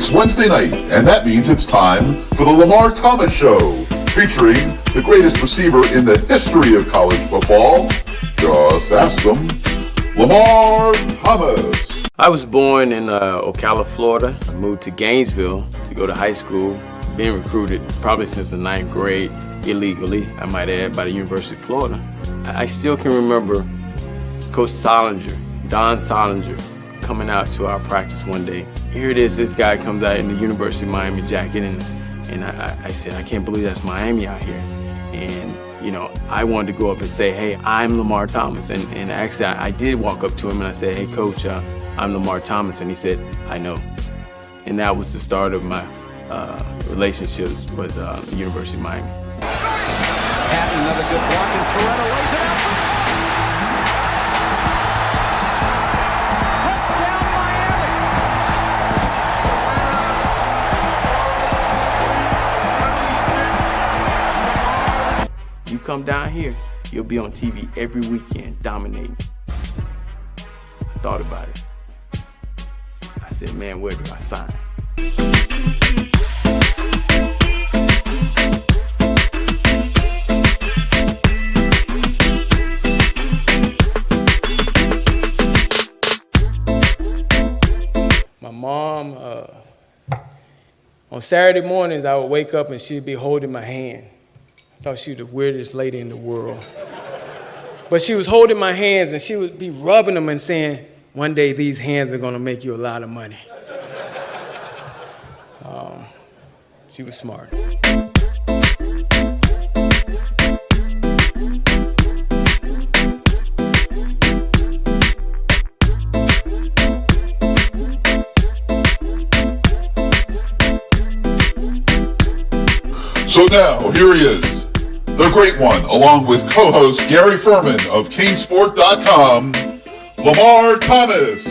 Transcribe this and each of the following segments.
It's Wednesday night, and that means it's time for the Lamar Thomas Show, featuring the greatest receiver in the history of college football. Just ask them, Lamar Thomas. I was born in Ocala, Florida. I moved to Gainesville to go to high school. Been recruited probably since the 9th grade, illegally, I might add, by the University of Florida. I still can remember Coach Solinger, Don Solinger, coming out to our practice one day. Here it is, this guy comes out in the University of Miami jacket, and I said, I can't believe that's Miami out here. And, you know, I wanted to go up and say, hey, I'm Lamar Thomas. And actually, I did walk up to him and I said, hey, Coach, I'm Lamar Thomas. And he said, I know. And that was the start of my relationships with the University of Miami. Another good block, and Toretto lays it out. Touchdown, Miami. You come down here, you'll be on TV every weekend, dominating. I thought about it. I said, man, where do I sign? My mom, on Saturday mornings, I would wake up and she'd be holding my hand. I thought she was the weirdest lady in the world. But she was holding my hands and she would be rubbing them and saying, one day these hands are gonna make you a lot of money. She was smart. So now, here he is, the great one, along with co-host Gary Ferman of CaneSport.com, Lamar Thomas.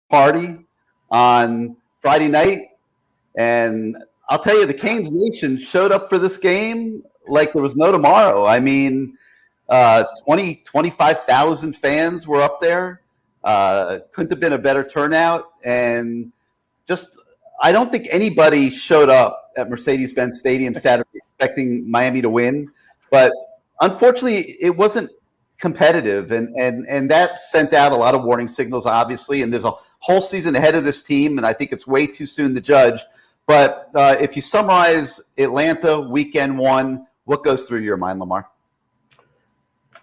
Party on Friday night, and I'll tell you, the Canes Nation showed up for this game like there was no tomorrow. I mean, 25,000 fans were up there. Couldn't have been a better turnout, and just I don't think anybody showed up at Mercedes-Benz Stadium Saturday expecting Miami to win, but unfortunately it wasn't competitive, and that sent out a lot of warning signals, obviously, and there's a whole season ahead of this team, and I think it's way too soon to judge. But if you summarize Atlanta weekend one, what goes through your mind, Lamar?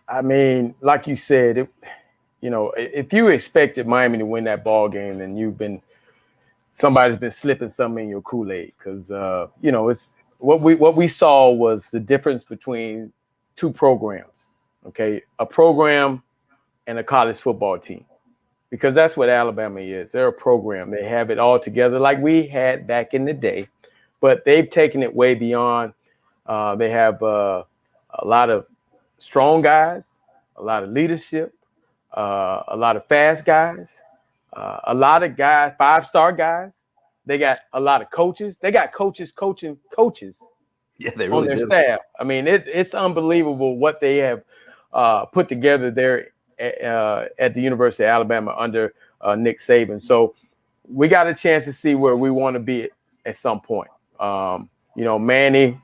I mean, like you said, if you expected Miami to win that ball game, then somebody's been slipping something in your Kool-Aid, because it's what we saw was the difference between two programs. Okay, a program and a college football team, because that's what Alabama is. They're a program. They have it all together like we had back in the day, but they've taken it way beyond. They have a lot of strong guys, a lot of leadership, a lot of fast guys, a lot of guys, 5-star guys. They got a lot of coaches. They got coaches coaching coaches. Yeah, they really on their do. staff. I mean, it's unbelievable what they have put together there at the University of Alabama under Nick Saban. So we got a chance to see where we want to be at some point. Manny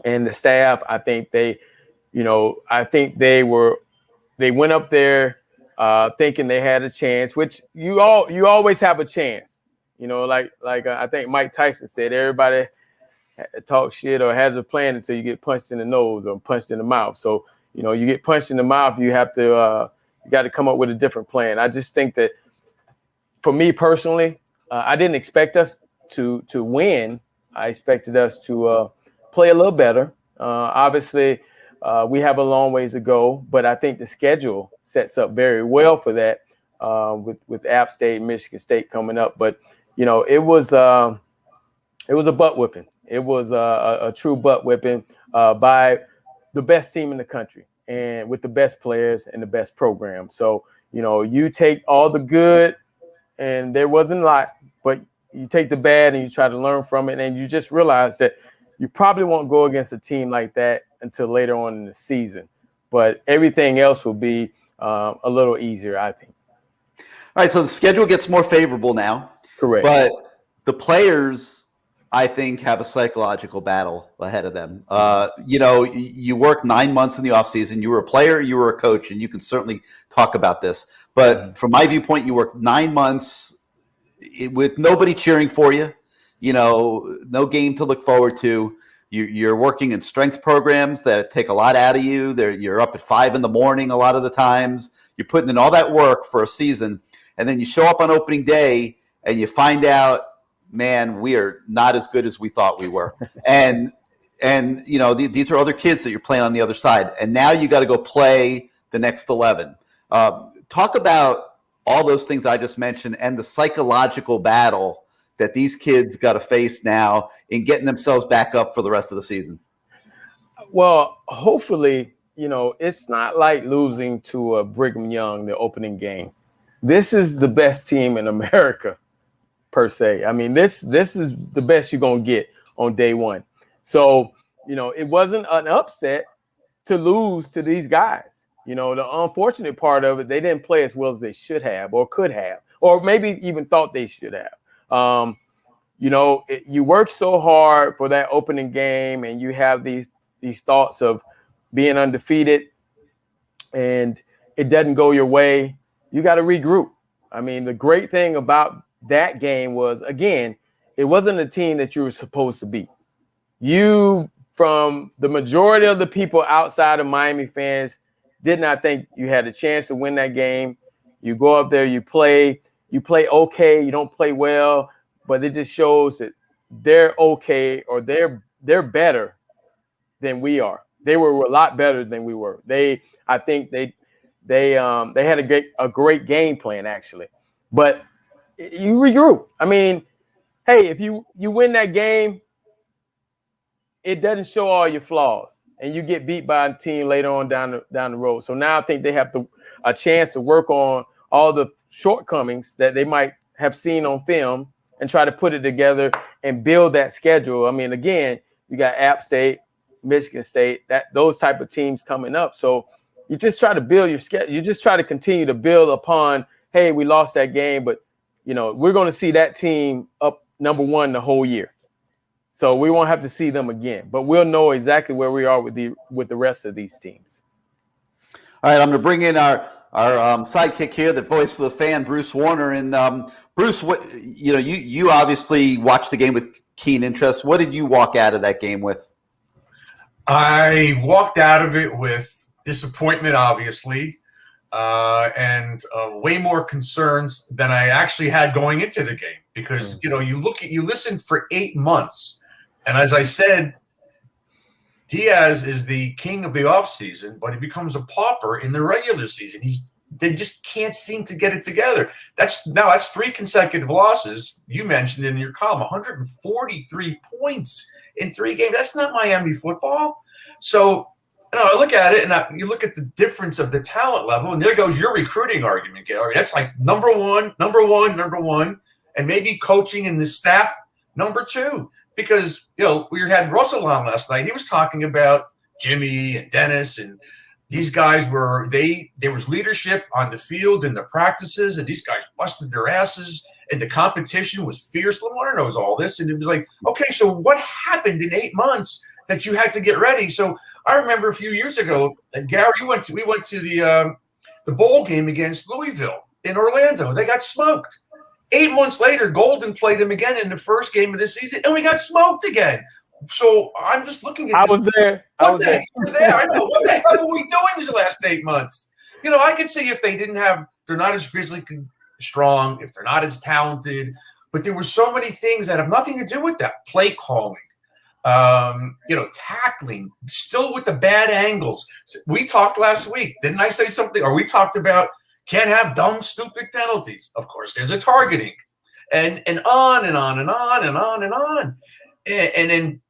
and the staff, I think they went up there thinking they had a chance, which you always have a chance. I think Mike Tyson said, everybody talks shit or has a plan until you get punched in the nose or punched in the mouth. So, you get punched in the mouth, you got to come up with a different plan. I just think that for me personally, I didn't expect us to win. I expected us to play a little better. Obviously, we have a long ways to go, but I think the schedule sets up very well for that with App State, Michigan State coming up. But, it was a butt whipping. It was a true butt whipping. by the best team in the country and with the best players and the best program. So, you take all the good, and there wasn't a lot, but you take the bad and you try to learn from it, and you just realize that you probably won't go against a team like that until later on in the season. But everything else will be a little easier, I think. All right, so the schedule gets more favorable now. Correct. But the players, I think, have a psychological battle ahead of them. You worked 9 months in the offseason. You were a player, you were a coach, and you can certainly talk about this. But from my viewpoint, you worked 9 months with nobody cheering for you, no game to look forward to. You're working in strength programs that take a lot out of you. You're up at 5 a.m. a lot of the times. You're putting in all that work for a season, and then you show up on opening day and you find out, man, we are not as good as we thought we were. And these are other kids that you're playing on the other side, and now you got to go play the next 11. Talk about all those things I just mentioned and the psychological battle that these kids got to face now in getting themselves back up for the rest of the season. Well, hopefully, it's not like losing to Brigham Young, the opening game. This is the best team in America, per se. I mean, this is the best you're going to get on day one. So, it wasn't an upset to lose to these guys. The unfortunate part of it, they didn't play as well as they should have or could have, or maybe even thought they should have. You work so hard for that opening game, and you have these thoughts of being undefeated, and it doesn't go your way. You got to regroup. I mean, the great thing about that game was, again, it wasn't a team that you were supposed to beat. You, from the majority of the people outside of Miami fans, did not think you had a chance to win that game. You go up there, you play okay, you don't play well, but it just shows that they're okay, or they're better than we are. They were a lot better than we were. I think they had a great game plan, actually. But you regroup. I mean, hey, if you win that game, it doesn't show all your flaws, and you get beat by a team later on down the road. So now I think they have a chance to work on all the shortcomings that they might have seen on film and try to put it together and build that schedule. I mean, again, you got App State, Michigan State, those type of teams coming up. So you just try to build your schedule. You just try to continue to build upon, hey, we lost that game, but we're going to see that team up number one the whole year. So we won't have to see them again, but we'll know exactly where we are with the rest of these teams. All right, I'm going to bring in our sidekick here, the voice of the fan, Bruce Warner. And Bruce, you obviously watched the game with keen interest. What did you walk out of that game with? I walked out of it with disappointment, obviously, and way more concerns than I actually had going into the game, because you listened for 8 months, and as I said, Diaz is the king of the offseason, but he becomes a pauper in the regular season. They just can't seem to get it together. That's 3 consecutive losses. You mentioned in your column 143 points in 3 games. That's not Miami football. So I look at it, and you look at the difference of the talent level, and there goes your recruiting argument, Gary. That's like number one, and maybe coaching and the staff number 2. Because, we had Russell on last night. He was talking about Jimmy and Dennis, and these guys there was leadership on the field and the practices, and these guys busted their asses, and the competition was fierce. Lamar knows all this. And it was like, okay, so what happened in 8 months that you had to get ready? So I remember a few years ago, Gary, we went to the bowl game against Louisville in Orlando. They got smoked. 8 months later, Golden played them again in the first game of the season, and we got smoked again. So I'm just looking at I was there. I was there. I know. What the hell were we doing these last 8 months? I could see if they're not as physically strong, if they're not as talented, but there were so many things that have nothing to do with that. Play calling, tackling, still with the bad angles. We talked last week. Didn't I say something? Or we talked about can't have dumb, stupid penalties. Of course, there's a targeting, and on and on and on and on and on. And then,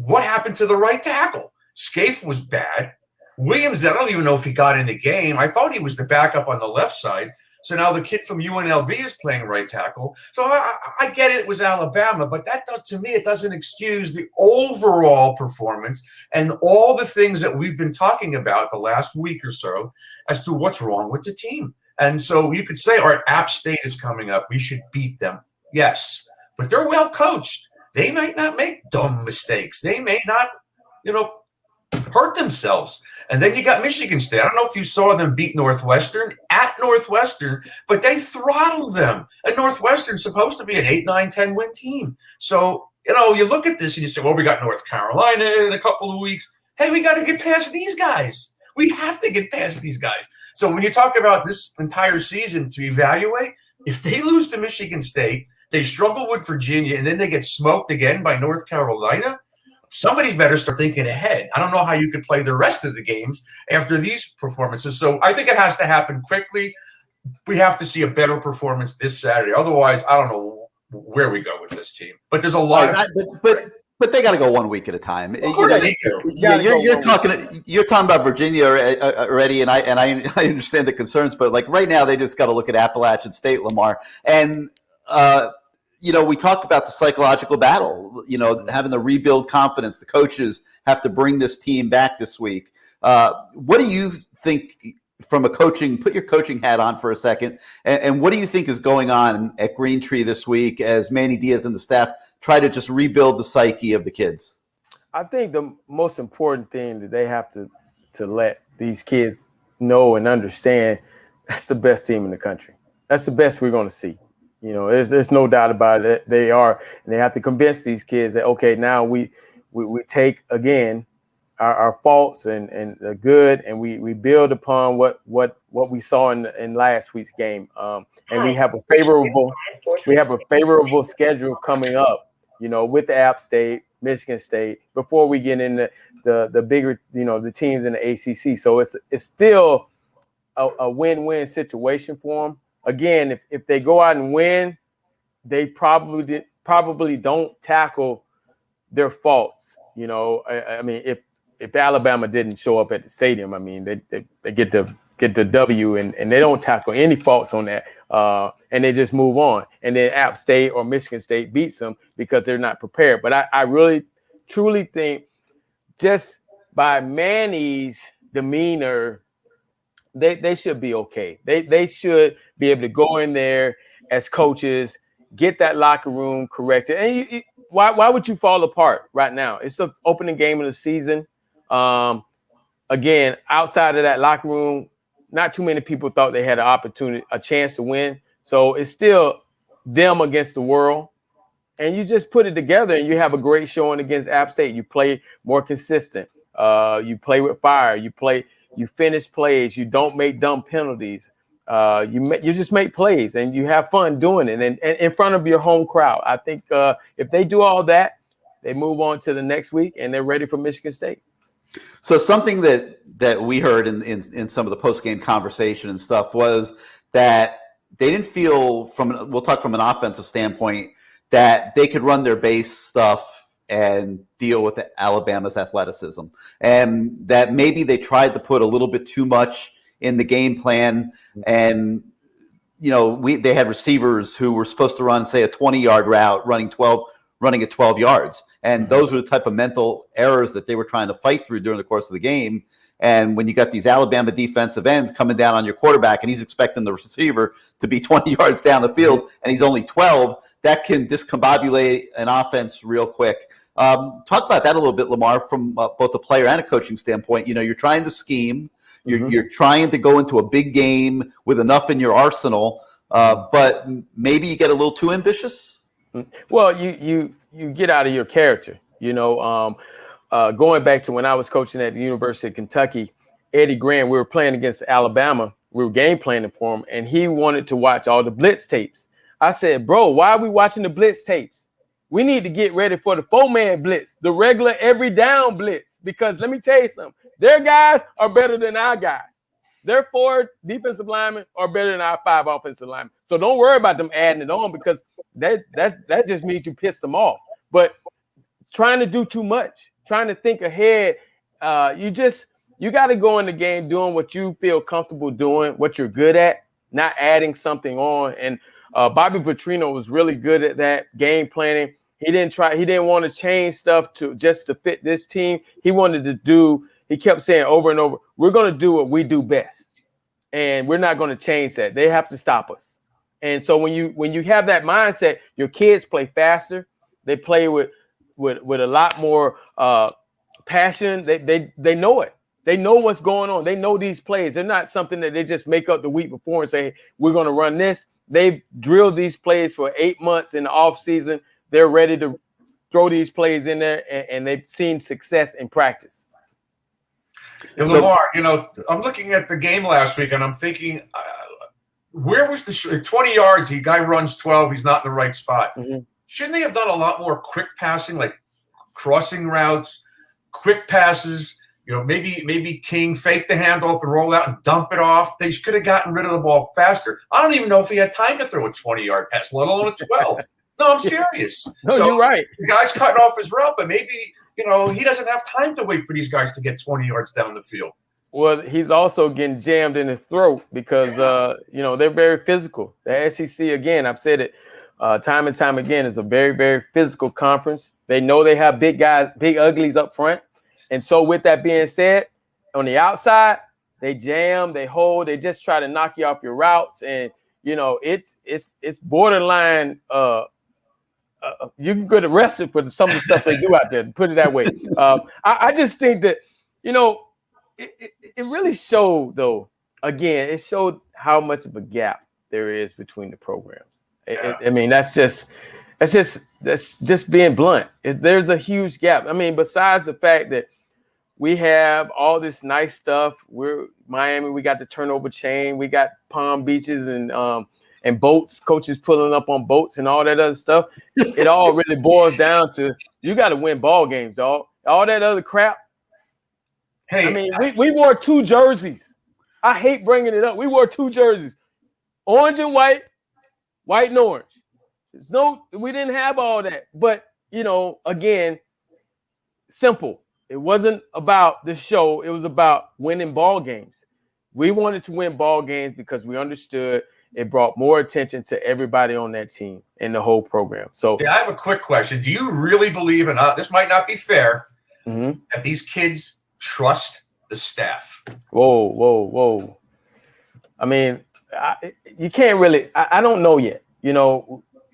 what happened to the right tackle? Scaife was bad. Williams, I don't even know if he got in the game. I thought he was the backup on the left side. So now the kid from UNLV is playing right tackle. So I get it was Alabama, but to me, it doesn't excuse the overall performance and all the things that we've been talking about the last week or so as to what's wrong with the team. And so you could say, all right, App State is coming up. We should beat them. Yes, but they're well coached. They might not make dumb mistakes. They may not, hurt themselves. And then you got Michigan State. I don't know if you saw them beat Northwestern at Northwestern, but they throttled them. And Northwestern's supposed to be an 8, 9, 10 win team. So, you look at this and you say, well, we got North Carolina in a couple of weeks. Hey, we got to get past these guys. We have to get past these guys. So when you talk about this entire season to evaluate, if they lose to Michigan State, they struggle with Virginia, and then they get smoked again by North Carolina, somebody's better start thinking ahead. I don't know how you could play the rest of the games after these performances. So I think it has to happen quickly. We have to see a better performance this Saturday. Otherwise, I don't know where we go with this team. But there's a lot But they got to go 1 week at a time. Of course they do. You're talking about Virginia already, and I understand the concerns. But like right now, they just got to look at Appalachian State, Lamar, and we talked about the psychological battle. Having the rebuild confidence. The coaches have to bring this team back this week. What do you think from a coaching? Put your coaching hat on for a second, and what do you think is going on at Green Tree this week as Manny Diaz and the staff try to just rebuild the psyche of the kids? I think the most important thing that they have to let these kids know and understand, that's the best team in the country. That's the best we're going to see. There's no doubt about it. They are, and they have to convince these kids that, okay, now we take again our faults and the good, and we build upon what we saw in last week's game. And we have a favorable schedule coming up, with the App State, Michigan State, before we get into the bigger, the teams in the ACC. So it's still a win-win situation for them. Again, if they go out and win, they probably don't tackle their faults. I mean, if Alabama didn't show up at the stadium, I mean, they get the W and they don't tackle any faults on that, and they just move on. And then App State or Michigan State beats them because they're not prepared. But I really, truly think just by Manny's demeanor, they should be okay. They should be able to go in there as coaches, get that locker room corrected. And why would you fall apart right now? It's the opening game of the season. Again, outside of that locker room, not too many people thought they had a chance to win. So it's still them against the world. And you just put it together and you have a great showing against App State. You play more consistent. You play with fire. You finish plays. You don't make dumb penalties. You just make plays and you have fun doing it and in front of your home crowd. I think if they do all that, they move on to the next week and they're ready for Michigan State. So something that we heard in some of the post-game conversation and stuff was that they didn't feel we'll talk from an offensive standpoint, that they could run their base stuff and deal with Alabama's athleticism, and that maybe they tried to put a little bit too much in the game plan. And they had receivers who were supposed to run, say, a 20-yard route, running at 12 yards. And those were the type of mental errors that they were trying to fight through during the course of the game. And when you got these Alabama defensive ends coming down on your quarterback and he's expecting the receiver to be 20 yards down the field and he's only 12, that can discombobulate an offense real quick. Talk about that a little bit, Lamar, from both a player and a coaching standpoint. You're trying to scheme. You're trying to go into a big game with enough in your arsenal, but maybe you get a little too ambitious. Well, you get out of your character. Going back to when I was coaching at the University of Kentucky, Eddie Grant, we were playing against Alabama. We were game planning for him, and he wanted to watch all the blitz tapes. I said, bro, why are we watching the blitz tapes? We need to get ready for the 4-man blitz, the regular every down blitz, because let me tell you something. Their guys are better than our guys. Their 4 defensive linemen are better than our 5 offensive linemen. So don't worry about them adding it on because that just means you piss them off. But trying to do too much, trying to think ahead. You got to go in the game doing what you feel comfortable doing, what you're good at, not adding something on. And Bobby Petrino was really good at that game planning. He didn't want to change stuff just to fit this team. He kept saying over and over, we're going to do what we do best. And we're not going to change that. They have to stop us. And so when you have that mindset, your kids play faster. They play with a lot more passion. They know it. They know what's going on. They know these plays. They're not something that they just make up the week before and say, hey, we're going to run this. They've drilled these plays for 8 months in the offseason. They're ready to throw these plays in there, and they've seen success in practice. And Lamar, I'm looking at the game last week, and I'm thinking, where was the 20 yards? The guy runs 12. He's not in the right spot. Mm-hmm. Shouldn't they have done a lot more quick passing, like crossing routes, quick passes? Maybe King fake the handoff and roll out and dump it off. They could have gotten rid of the ball faster. I don't even know if he had time to throw a 20-yard pass, let alone a 12. No, I'm serious. No, you're right. The guy's cutting off his route, but maybe, he doesn't have time to wait for these guys to get 20 yards down the field. Well, he's also getting jammed in his throat because, they're very physical. The SEC, again, I've said it time and time again, is a very, very physical conference. They know they have big guys, big uglies up front. And so with that being said, on the outside, they jam, they hold, they just try to knock you off your routes. And, it's borderline. You can get arrested for some of the stuff they do out there, put it that way. I just think that, it really showed, though, again, it showed how much of a gap there is between the programs. That's just being blunt. There's a huge gap. Besides the fact that we have all this nice stuff. We're Miami. We got the turnover chain. We got Palm Beaches and boats. Coaches pulling up on boats and all that other stuff. It all really boils down to you got to win ball games, dog. All that other crap. Hey, we wore 2 jerseys. I hate bringing it up. We wore 2 jerseys, orange and white, white and orange. We didn't have all that. But again, simple. It wasn't about the show. It was about winning ball games. We wanted to win ball games because we understood it brought more attention to everybody on that team and the whole program. So I have a quick question. Do you really believe, and this might not be fair, that these kids trust the staff? Whoa. You can't really – I don't know yet.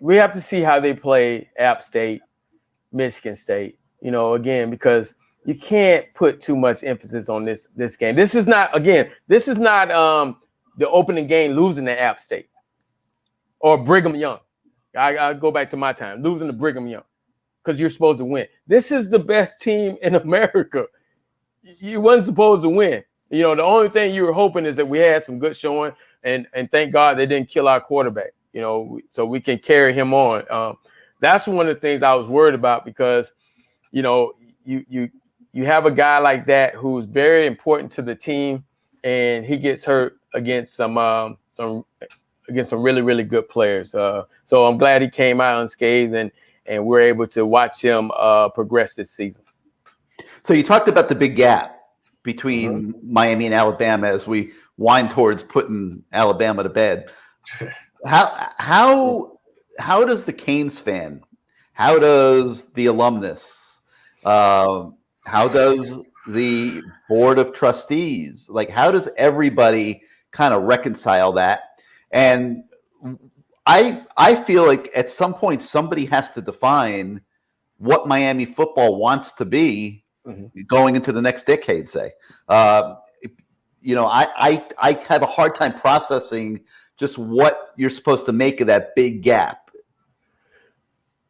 We have to see how they play App State, Michigan State, again, because – you can't put too much emphasis on this game. This is not the opening game losing to App State or Brigham Young. I go back to my time, losing to Brigham Young because you're supposed to win. This is the best team in America. You wasn't supposed to win. The only thing you were hoping is that we had some good showing, and thank God they didn't kill our quarterback, so we can carry him on. That's one of the things I was worried about because, you have a guy like that who's very important to the team, and he gets hurt against some really, really good players. So I'm glad he came out unscathed, and we're able to watch him progress this season. So you talked about the big gap between Miami and Alabama as we wind towards putting Alabama to bed. How does the Canes fan? How does the alumnus? How does the board of trustees, how does everybody kind of reconcile that? And I feel like at some point somebody has to define what Miami football wants to be going into the next decade, say. I have a hard time processing just what you're supposed to make of that big gap.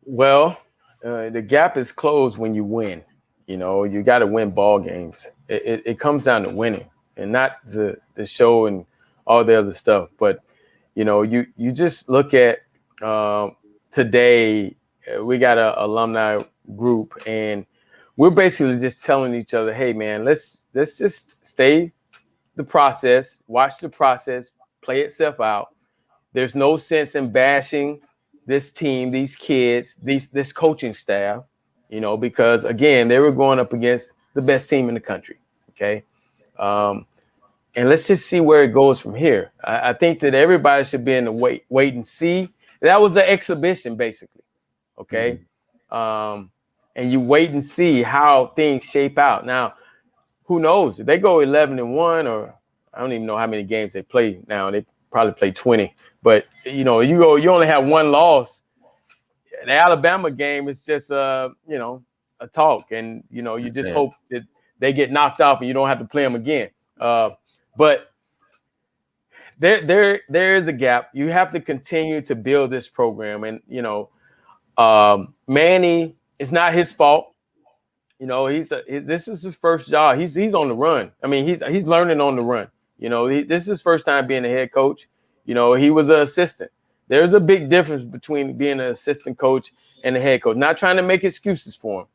Well, the gap is closed when you win. You got to win ball games. It comes down to winning and not the show and all the other stuff. But, you just look at today, we got an alumni group, and we're basically just telling each other, hey, man, let's just stay the process, watch the process, play itself out. There's no sense in bashing this team, these kids, this coaching staff. because again, they were going up against the best team in the country. Okay. And let's just see where it goes from here. I think that everybody should be in the wait and see. That was the exhibition, basically. Okay. And you wait and see how things shape out. Now, who knows? If they go 11-1, or I don't even know how many games they play now. They probably play 20. But you only have one loss. The Alabama game is just a talk, and you just hope that they get knocked off and you don't have to play them again. But there is a gap. You have to continue to build this program, and Manny, it's not his fault. This is his first job. He's on the run. I mean, he's learning on the run. This is his first time being a head coach. He was an assistant. There's a big difference between being an assistant coach and a head coach. Not trying to make excuses for him,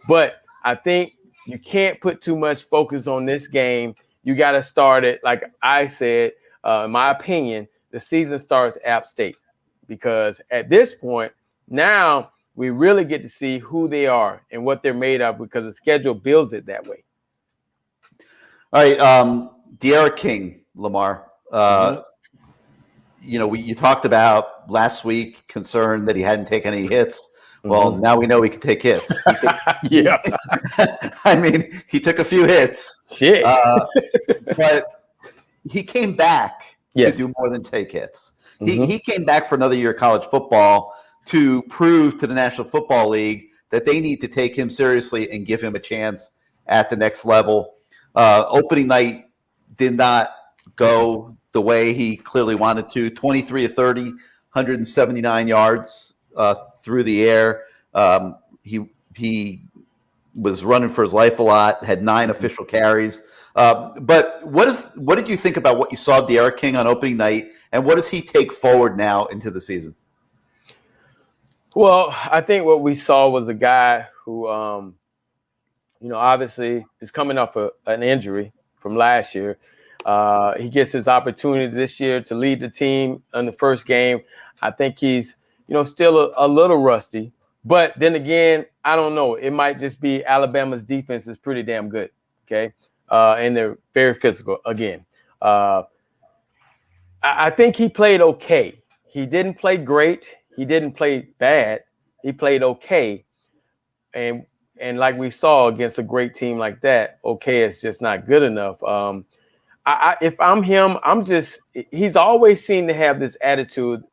but I think you can't put too much focus on this game. You got to start it, like I said, in my opinion, the season starts App State, because at this point, now we really get to see who they are and what they're made of, because the schedule builds it that way. All right. De'Ara King, Lamar. You talked about last week concern that he hadn't taken any hits. Well, now we know he can take hits. Yeah. I mean, he took a few hits. Shit. But he came back to do more than take hits. He came back for another year of college football to prove to the National Football League that they need to take him seriously and give him a chance at the next level. Opening night did not go the way he clearly wanted to. 23 of 30, 179 yards through the air. He was running for his life a lot, had 9 official carries. But what did you think about what you saw of De'Ara King on opening night, and what does he take forward now into the season? Well, I think what we saw was a guy who, obviously is coming off an injury from last year. He gets his opportunity this year to lead the team in the first game. I think he's, still a little rusty. But then again, I don't know. It might just be Alabama's defense is pretty damn good, okay? And they're very physical again. I think he played okay. He didn't play great. He didn't play bad. He played okay. And like we saw against a great team like that, okay is just not good enough. If I'm him, he's always seemed to have this attitude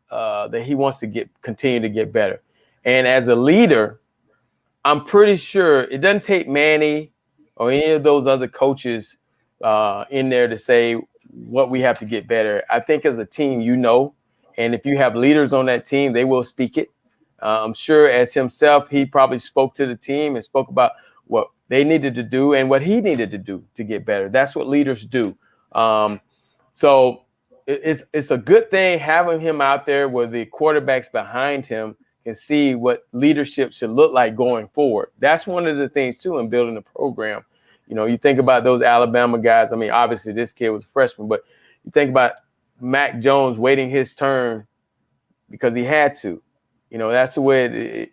that he wants to continue to get better. And as a leader, I'm pretty sure it doesn't take Manny or any of those other coaches in there to say what we have to get better. I think as a team, and if you have leaders on that team, they will speak it. I'm sure as himself, he probably spoke to the team and spoke about what they needed to do and what he needed to do to get better. That's what leaders do. So it's a good thing having him out there where the quarterbacks behind him can see what leadership should look like going forward. That's one of the things, too, in building a program. You think about those Alabama guys. I mean, obviously this kid was a freshman, but you think about Mac Jones waiting his turn because he had to. That's the way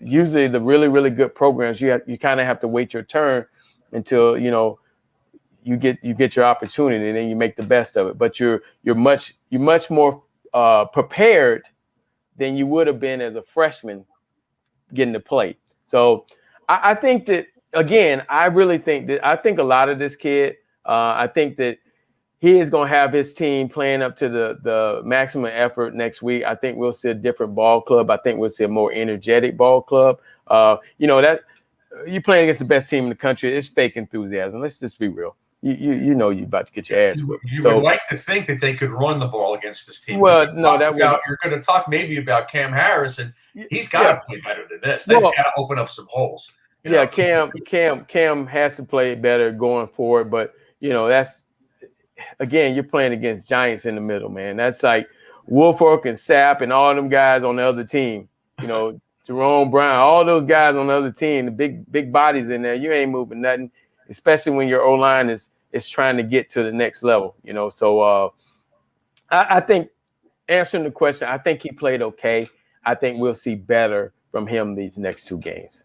usually the really, really good programs, you kind of have to wait your turn until, you get your opportunity, and then you make the best of it. But you're much more prepared than you would have been as a freshman getting to play. So I think that, again, I think a lot of this kid, I think that he is going to have his team playing up to the maximum effort next week. I think we'll see a different ball club. I think we'll see a more energetic ball club. That you're playing against the best team in the country. It's fake enthusiasm. Let's just be real. You're about to get your ass whipped. You would like to think that they could run the ball against this team. Well, no, you're going to talk maybe about Cam Harris, and he's got to play better than this. They've got to open up some holes. Cam has to play better going forward, but that's, again, you're playing against giants in the middle, man. That's like Woolfolk and Sapp and all them guys on the other team. Jerome Brown, all those guys on the other team, the big bodies in there. You ain't moving nothing, especially when your O-line is trying to get to the next level. So I think, answering the question, I think he played okay. I think we'll see better from him these next 2 games.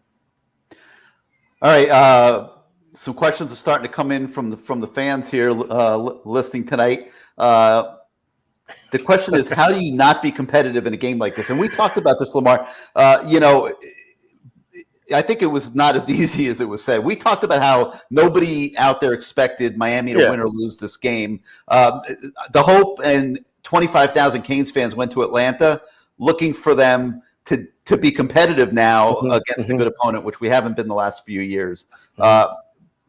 All right. Some questions are starting to come in from the fans here listening tonight. The question is, how do you not be competitive in a game like this? And we talked about this, Lamar. I think it was not as easy as it was said. We talked about how nobody out there expected Miami to win or lose this game. The hope and 25,000 Canes fans went to Atlanta looking for them to be competitive now against a good opponent, which we haven't been the last few years.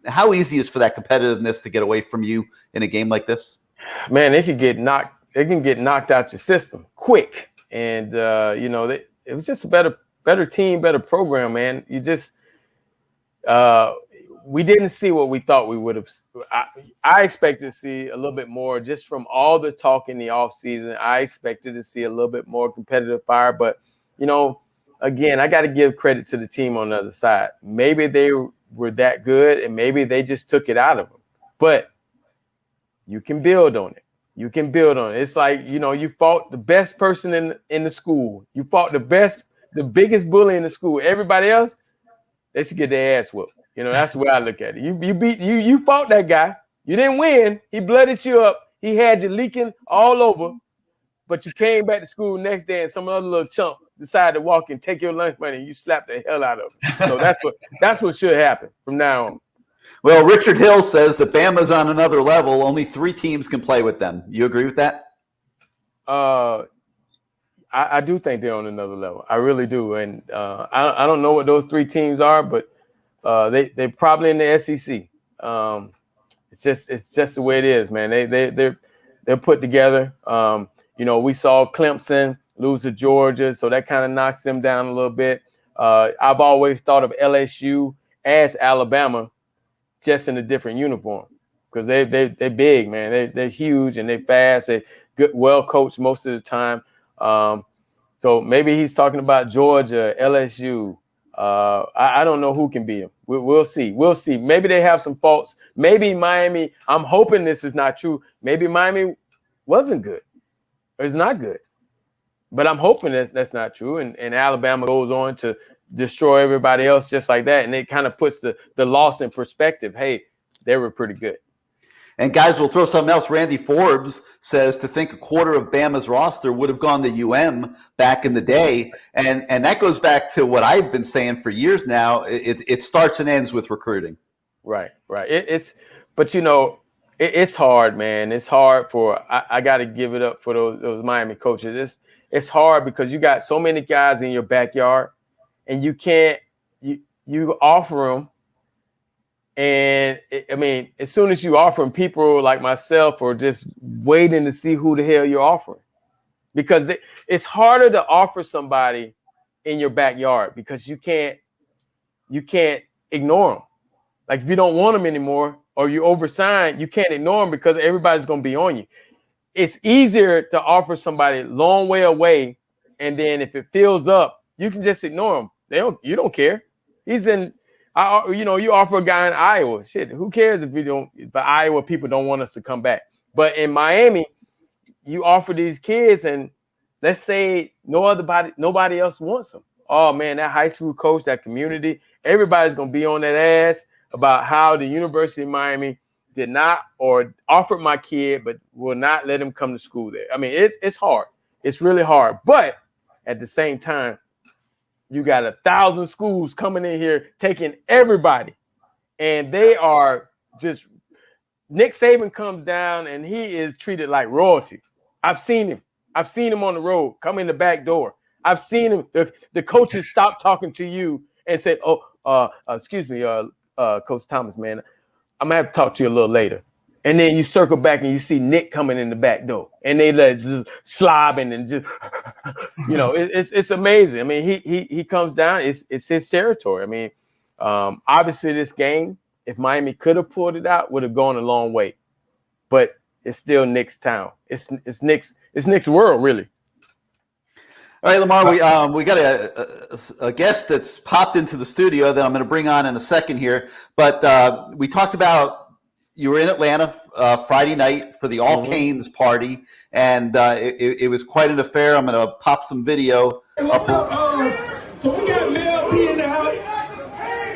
How easy is for that competitiveness to get away from you in a game like this? Man, they can get knocked out your system quick, and it was just a better team, better program, man. You just we didn't see what we thought we would have. I expected to see a little bit more just from all the talk in the offseason. I expected to see a little bit more competitive fire, but again, I got to give credit to the team on the other side. Maybe they were that good, and maybe they just took it out of them. But you can build on it. You can build on it. It's like, you fought the best person in the school. You fought the biggest bully in the school. Everybody else, they should get their ass whooped. That's the way I look at it. You fought that guy. You didn't win. He blooded you up. He had you leaking all over. But you came back to school the next day and some other little chump decided to walk and take your lunch money and you slapped the hell out of him. So that's what should happen from now on. Well, Richard Hill says that Bama's on another level. Only 3 teams can play with them. You agree with that? I do think they're on another level. I really do. And I don't know what those 3 teams are, but they're probably in the SEC. It's just the way it is, man. They're put together. We saw Clemson lose to Georgia, so that kind of knocks them down a little bit. I've always thought of LSU as Alabama, just in a different uniform, because they're big, man. They're huge and they're fast. They're good, well coached most of the time. So maybe he's talking about Georgia, LSU. I don't know who can beat him. We'll see. We'll see. Maybe they have some faults. Maybe Miami. I'm hoping this is not true. Maybe Miami wasn't good. Or it's not good. But I'm hoping that's not true. And Alabama goes on to destroy everybody else just like that. And it kind of puts the loss in perspective. Hey, they were pretty good. And guys, we'll throw something else. Randy Forbes says to think a quarter of Bama's roster would have gone to UM back in the day. And that goes back to what I've been saying for years now. It starts and ends with recruiting. Right. But it's hard, man. It's hard for, I got to give it up for those Miami coaches. It's hard because you got so many guys in your backyard and you can't, you offer them. And as soon as you offer them, people like myself are just waiting to see who the hell you're offering, because it's harder to offer somebody in your backyard because you can't ignore them. Like if you don't want them anymore or you oversign, you can't ignore them because everybody's going to be on you. It's easier to offer somebody a long way away, and then if it fills up, you can just ignore them. You don't care. He's in. You offer a guy in Iowa. Shit, who cares if you don't? But Iowa people don't want us to come back. But in Miami, you offer these kids, and let's say nobody else wants them. Oh man, that high school coach, that community, everybody's gonna be on that ass about how the University of Miami did not or offered my kid, but will not let him come to school there. It's hard. It's really hard. But at the same time, you got 1,000 schools coming in here taking everybody, and they are just. Nick Saban comes down and he is treated like royalty. I've seen him. I've seen him on the road come in the back door. I've seen him. The coaches stop talking to you and say, excuse me, Coach Thomas, man, I'm gonna have to talk to you a little later. And then you circle back and you see Nick coming in the back door, and they just slobbing and just, it's amazing. He comes down. It's his territory. Obviously this game, if Miami could have pulled it out, would have gone a long way. But it's still Nick's town. It's Nick's world, really. All right, Lamar, we got a guest that's popped into the studio that I'm going to bring on in a second here. But we talked about you were in Atlanta Friday night for the All Canes party, and it was quite an affair. I'm going to pop some video. Hey, what's up? So we got Mel being out.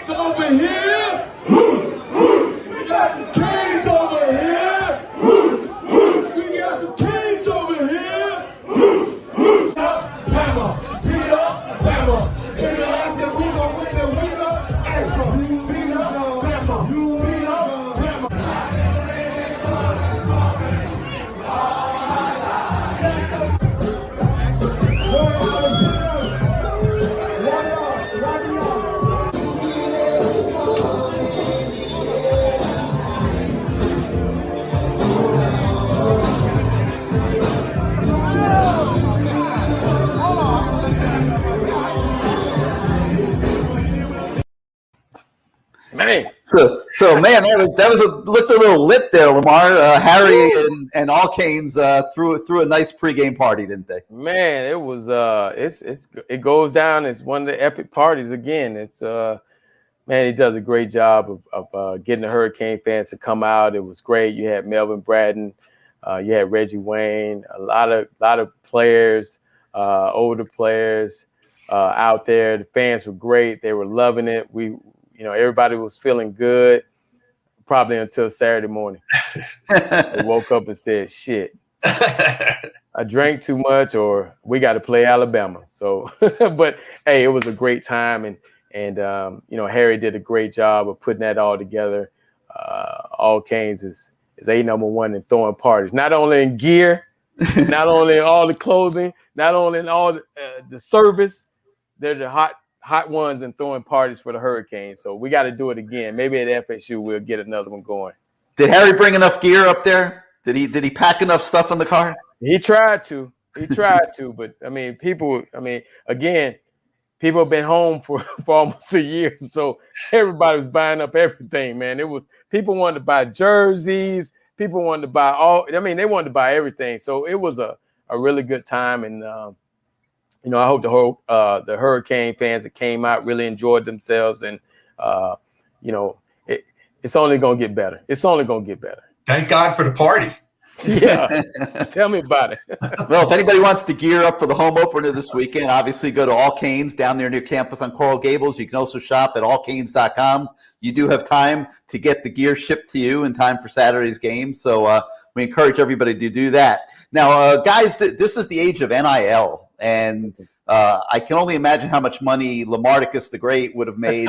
So over here. We got the Canes over here. We got the Canes over here. Bama, beat up, Bama. If you ask if we gon' win it, we gon' ask them. Beat up, Bama. Beat up, Bama. Man. So man, that looked a little lit there, Lamar. Harry and all Canes threw a nice pregame party, didn't they? Man, it was it goes down as one of the epic parties again. It's man, he does a great job of getting the Hurricane fans to come out. It was great. You had Melvin Bratton, you had Reggie Wayne, a lot of players, older players out there. The fans were great. They were loving it. Everybody was feeling good, probably until Saturday morning. They woke up and said, "Shit, I drank too much, or we got to play Alabama." So, but hey, it was a great time, and Harry did a great job of putting that all together. All Canes is #1 in throwing parties, not only in gear, not only in all the clothing, not only in all the service. They're the hot ones and throwing parties for the Hurricanes. So we got to do it again. Maybe at FSU we'll get another one going. Did Harry bring enough gear up there? Did he pack enough stuff in the car? He tried to, but people have been home for almost a year. So everybody was buying up everything, man. People wanted to buy jerseys. People wanted to buy they wanted to buy everything. So it was a really good time. And, I hope the Hurricane fans that came out really enjoyed themselves, and it's only gonna get better. It's only gonna get better. Thank God for the party. Yeah, tell me about it. Well, if anybody wants to gear up for the home opener this weekend, obviously go to All Canes down there near campus on Coral Gables. You can also shop at allcanes.com. You do have time to get the gear shipped to you in time for Saturday's game, so we encourage everybody to do that. Now, guys, this is the age of NIL. And I can only imagine how much money Lamarticus the Great would have made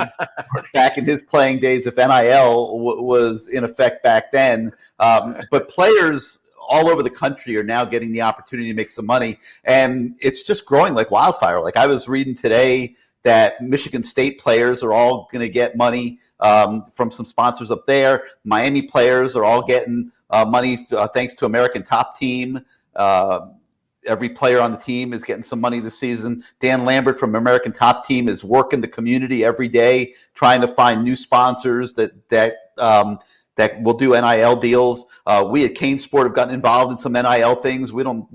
back in his playing days if NIL was in effect back then. But players all over the country are now getting the opportunity to make some money, and it's just growing like wildfire. Like I was reading today that Michigan State players are all going to get money from some sponsors up there. Miami players are all getting money thanks to American Top Team. Every player on the team is getting some money this season. Dan Lambert from American Top Team is working the community every day, trying to find new sponsors that will do NIL deals. We at CaneSport have gotten involved in some NIL things. We don't,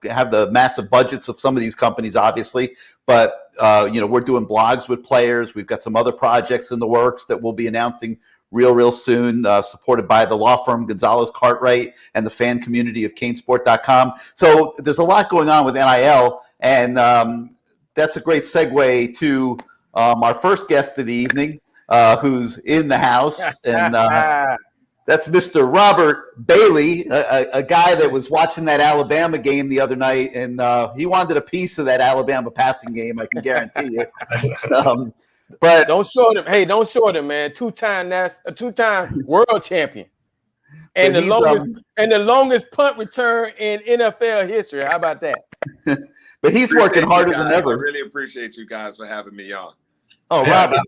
have the massive budgets of some of these companies, obviously, but we're doing blogs with players. We've got some other projects in the works that we'll be announcing real soon, supported by the law firm Gonzalez Cartwright and the fan community of CaneSport.com. So there's a lot going on with NIL, and that's a great segue to our first guest of the evening, who's in the house, and that's Mr. Robert Bailey, a guy that was watching that Alabama game the other night, and he wanted a piece of that Alabama passing game, I can guarantee you. But don't short him. Hey, don't short him, man. Two-time world champion, and the longest punt return in NFL history. How about that? But he's working harder than ever. I really appreciate you guys for having me on. Oh, Robert,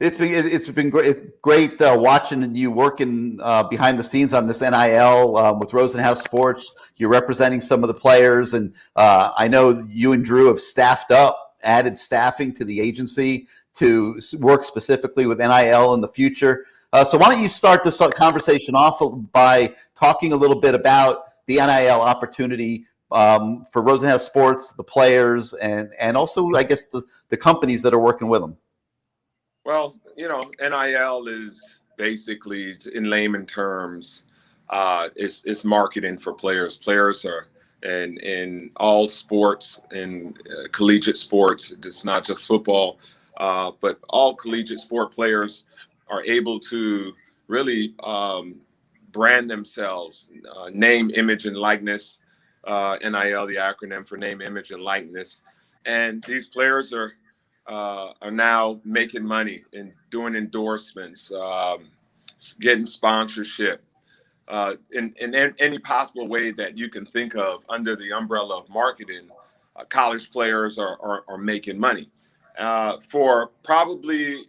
it's been great watching you working behind the scenes on this NIL with Rosenhaus Sports. You're representing some of the players, and I know you and Drew have added staffing to the agency to work specifically with NIL in the future. So why don't you start this conversation off by talking a little bit about the NIL opportunity for Rosenhaus Sports, the players, and also, I guess, the companies that are working with them. Well, NIL is basically, in layman terms, it's marketing for players. Players are in all sports, in collegiate sports. It's not just football. But all collegiate sport players are able to really brand themselves, name, image, and likeness, NIL, the acronym for name, image, and likeness. And these players are now making money and doing endorsements, getting sponsorship, in any possible way that you can think of under the umbrella of marketing. College players are making money. For probably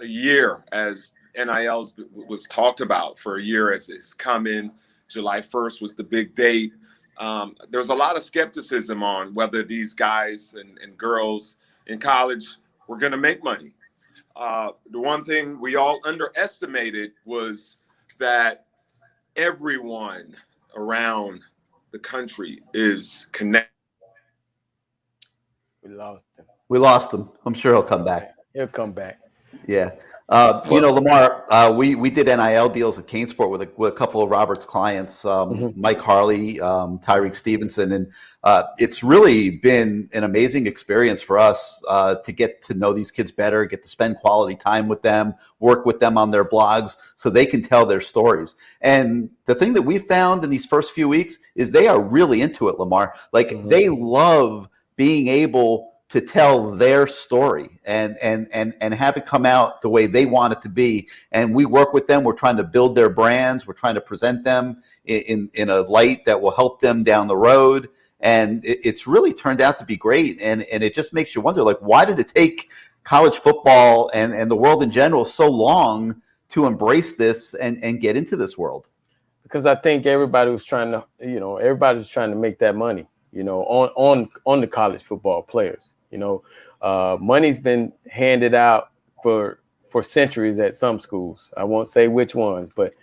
a year, as NIL was talked about for a year, as it's come in, July 1st was the big date. There was a lot of skepticism on whether these guys and girls in college were going to make money. The one thing we all underestimated was that everyone around the country is connected. We lost him. I'm sure he'll come back. He'll come back. Yeah. Lamar, we did NIL deals at CaneSport with a couple of Robert's clients, Mike Harley, Tyreek Stevenson, and it's really been an amazing experience for us to get to know these kids better, get to spend quality time with them, work with them on their blogs so they can tell their stories. And the thing that we found in these first few weeks is they are really into it, Lamar. Like they love being able to tell their story and have it come out the way they want it to be. And we work with them. We're trying to build their brands. We're trying to present them in a light that will help them down the road. And it's really turned out to be great. And it just makes you wonder, like, why did it take college football and the world in general so long to embrace this and get into this world? Because I think everybody was trying to make that money, on the college football players. Money's been handed out for centuries at some schools. I won't say which ones, but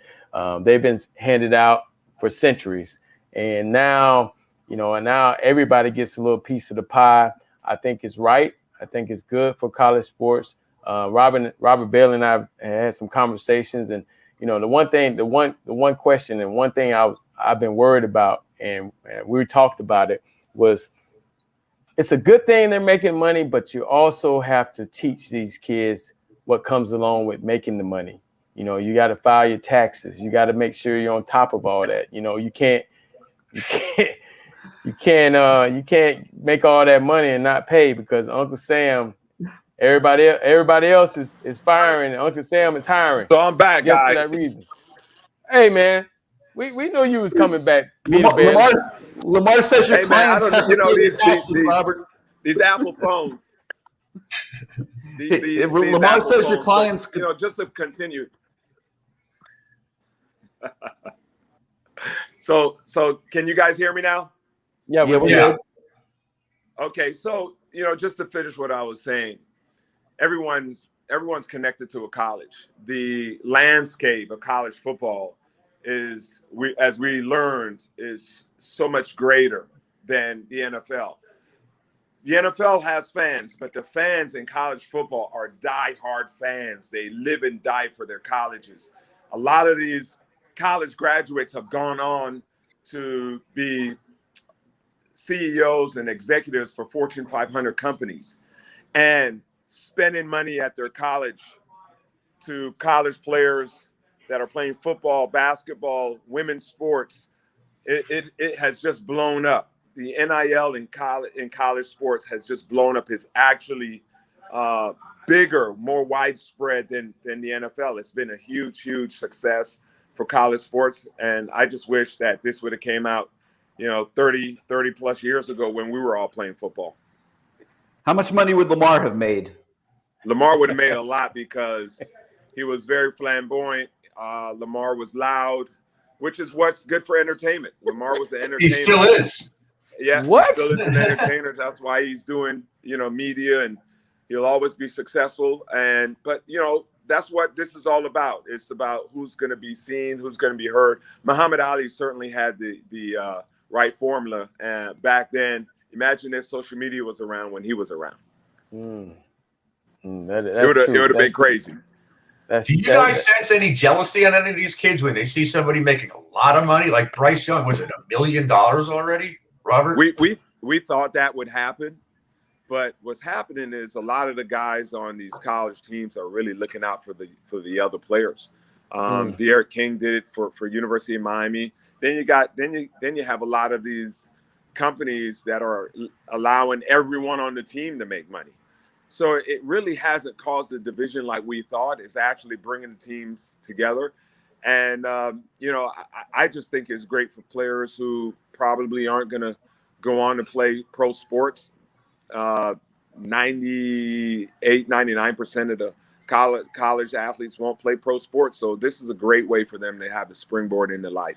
they've been handed out for centuries. And now, now everybody gets a little piece of the pie. I think it's right. I think it's good for college sports. Robert Bell and I had some conversations, and the one question and one thing I've been worried about, and we talked about it, was it's a good thing they're making money, but you also have to teach these kids what comes along with making the money. You got to file your taxes. You got to make sure you're on top of all that. You can't make all that money and not pay, because Uncle Sam, everybody else is firing, and Uncle Sam is hiring. So I'm back, just guys. for that reason. Hey, man, we knew you was coming back. Lamar says your clients have Robert. These Apple phones. Lamar says your clients. Just to continue. So can you guys hear me now? Yeah. Good. Okay, so just to finish what I was saying, everyone's connected to a college. The landscape of college football as we learned, is so much greater than the NFL. The NFL has fans, but the fans in college football are diehard fans. They live and die for their colleges. A lot of these college graduates have gone on to be CEOs and executives for Fortune 500 companies, and spending money at their college to college players that are playing football, basketball, women's sports. It has just blown up. The NIL in college sports has just blown up. It's actually bigger, more widespread than the NFL. It's been a huge success for college sports. And I just wish that this would have came out, 30 plus years ago when we were all playing football. How much money would Lamar have made? Lamar would have made a lot, because he was very flamboyant. Lamar was loud, which is what's good for entertainment. Lamar was the entertainer. He still is. Yeah, what? He still is an entertainer. That's why he's doing, media, and he'll always be successful. But that's what this is all about. It's about who's going to be seen, who's going to be heard. Muhammad Ali certainly had the right formula back then. Imagine if social media was around when he was around. It would have been crazy. Do you guys sense any jealousy on any of these kids when they see somebody making a lot of money, like Bryce Young? Was it $1 million already, Robert? We thought that would happen. But what's happening is a lot of the guys on these college teams are really looking out for the other players. De'Aaron King did it for University of Miami. Then you have a lot of these companies that are allowing everyone on the team to make money. So it really hasn't caused a division like we thought. It's actually bringing the teams together. And, I just think it's great for players who probably aren't going to go on to play pro sports. 98, 99% of the college athletes won't play pro sports. So this is a great way for them to have the springboard into life.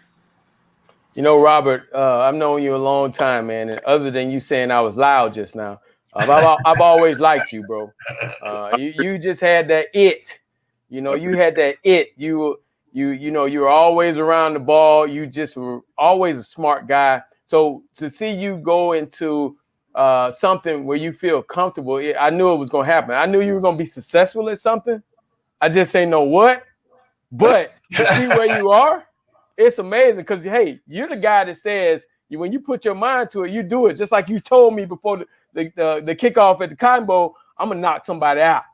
You know, Robert, I've known you a long time, man. And other than you saying I was loud just now, I've always liked you, bro. You just had that it. You know, you had that it. You were always around the ball. You just were always a smart guy. So to see you go into something where you feel comfortable, I knew it was going to happen. I knew you were going to be successful at something. I just ain't know what. But to see where you are, it's amazing because, hey, you're the guy that says when you put your mind to it, you do it. Just like you told me before the kickoff at the Cotton Bowl, I'm going to knock somebody out.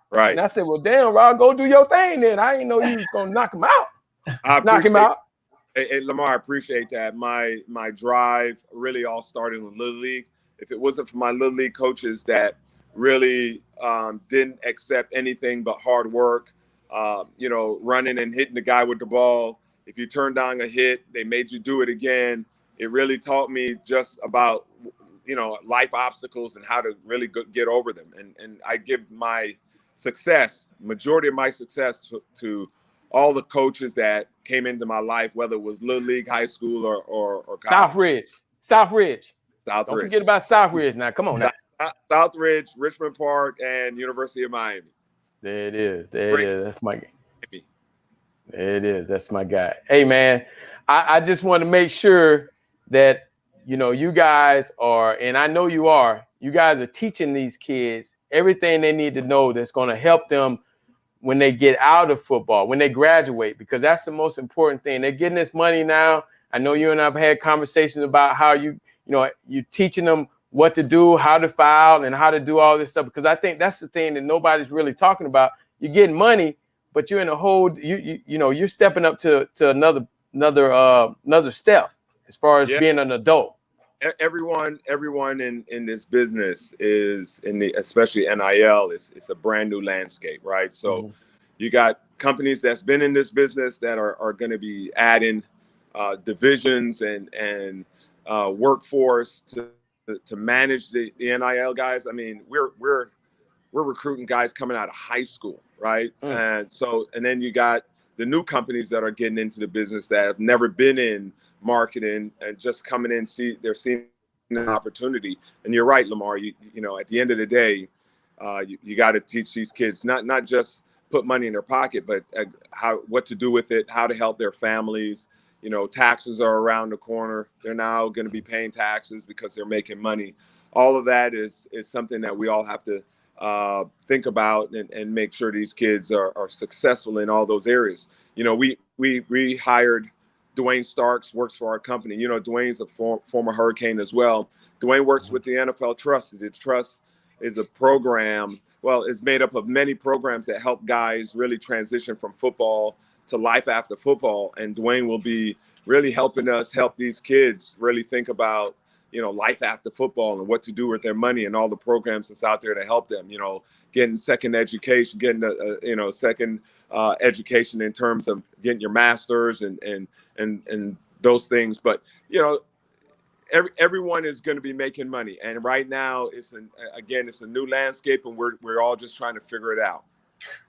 Right. And I said, well, damn, Rob, go do your thing then. I didn't know you was going to knock him out. Knock him out. Hey, Lamar, I appreciate that. My drive really all started in Little League. If it wasn't for my Little League coaches that really didn't accept anything but hard work, running and hitting the guy with the ball. If you turned down a hit, they made you do it again. It really taught me just about, life obstacles and how to really get over them. And I give my majority of my success to all the coaches that came into my life, whether it was Little League, high school, or college. Southridge. Don't forget about Southridge now. Come on now. Southridge, Richmond Park, and University of Miami. There it is. That's my guy. There it is. That's my guy. Hey, man, I just want to make sure that, you guys are, and I know you guys are teaching these kids everything they need to know that's going to help them when they get out of football, when they graduate, because that's the most important thing. They're getting this money now. I know you and I have had conversations about how you're teaching them what to do, how to file, and how to do all this stuff, because I think that's the thing that nobody's really talking about. You're getting money, but you're in a whole, you're stepping up to another step as far as being an adult. Everyone in this business is especially NIL, it's a brand new landscape, right? So you got companies that's been in this business that are going to be adding divisions and workforce to manage the NIL guys. I mean, we're recruiting guys coming out of high school, right? And then you got the new companies that are getting into the business that have never been in marketing and just coming in, they're seeing an opportunity. And you're right, Lamar, you at the end of the day, you got to teach these kids not just put money in their pocket, but what to do with it, how to help their families. Taxes are around the corner. They're now going to be paying taxes because they're making money. All of that is something that we all have to think about and make sure these kids are successful in all those areas. We hired Dwayne Starks, works for our company. Dwayne's a former Hurricane as well. Dwayne works with the NFL Trust. The Trust is a program. Well, it's made up of many programs that help guys really transition from football to life after football. And Dwayne will be really helping us help these kids really think about, life after football and what to do with their money and all the programs that's out there to help them, getting second education, getting second education in terms of getting your master's and those things. But, everyone is going to be making money. And right now it's a new landscape and we're all just trying to figure it out.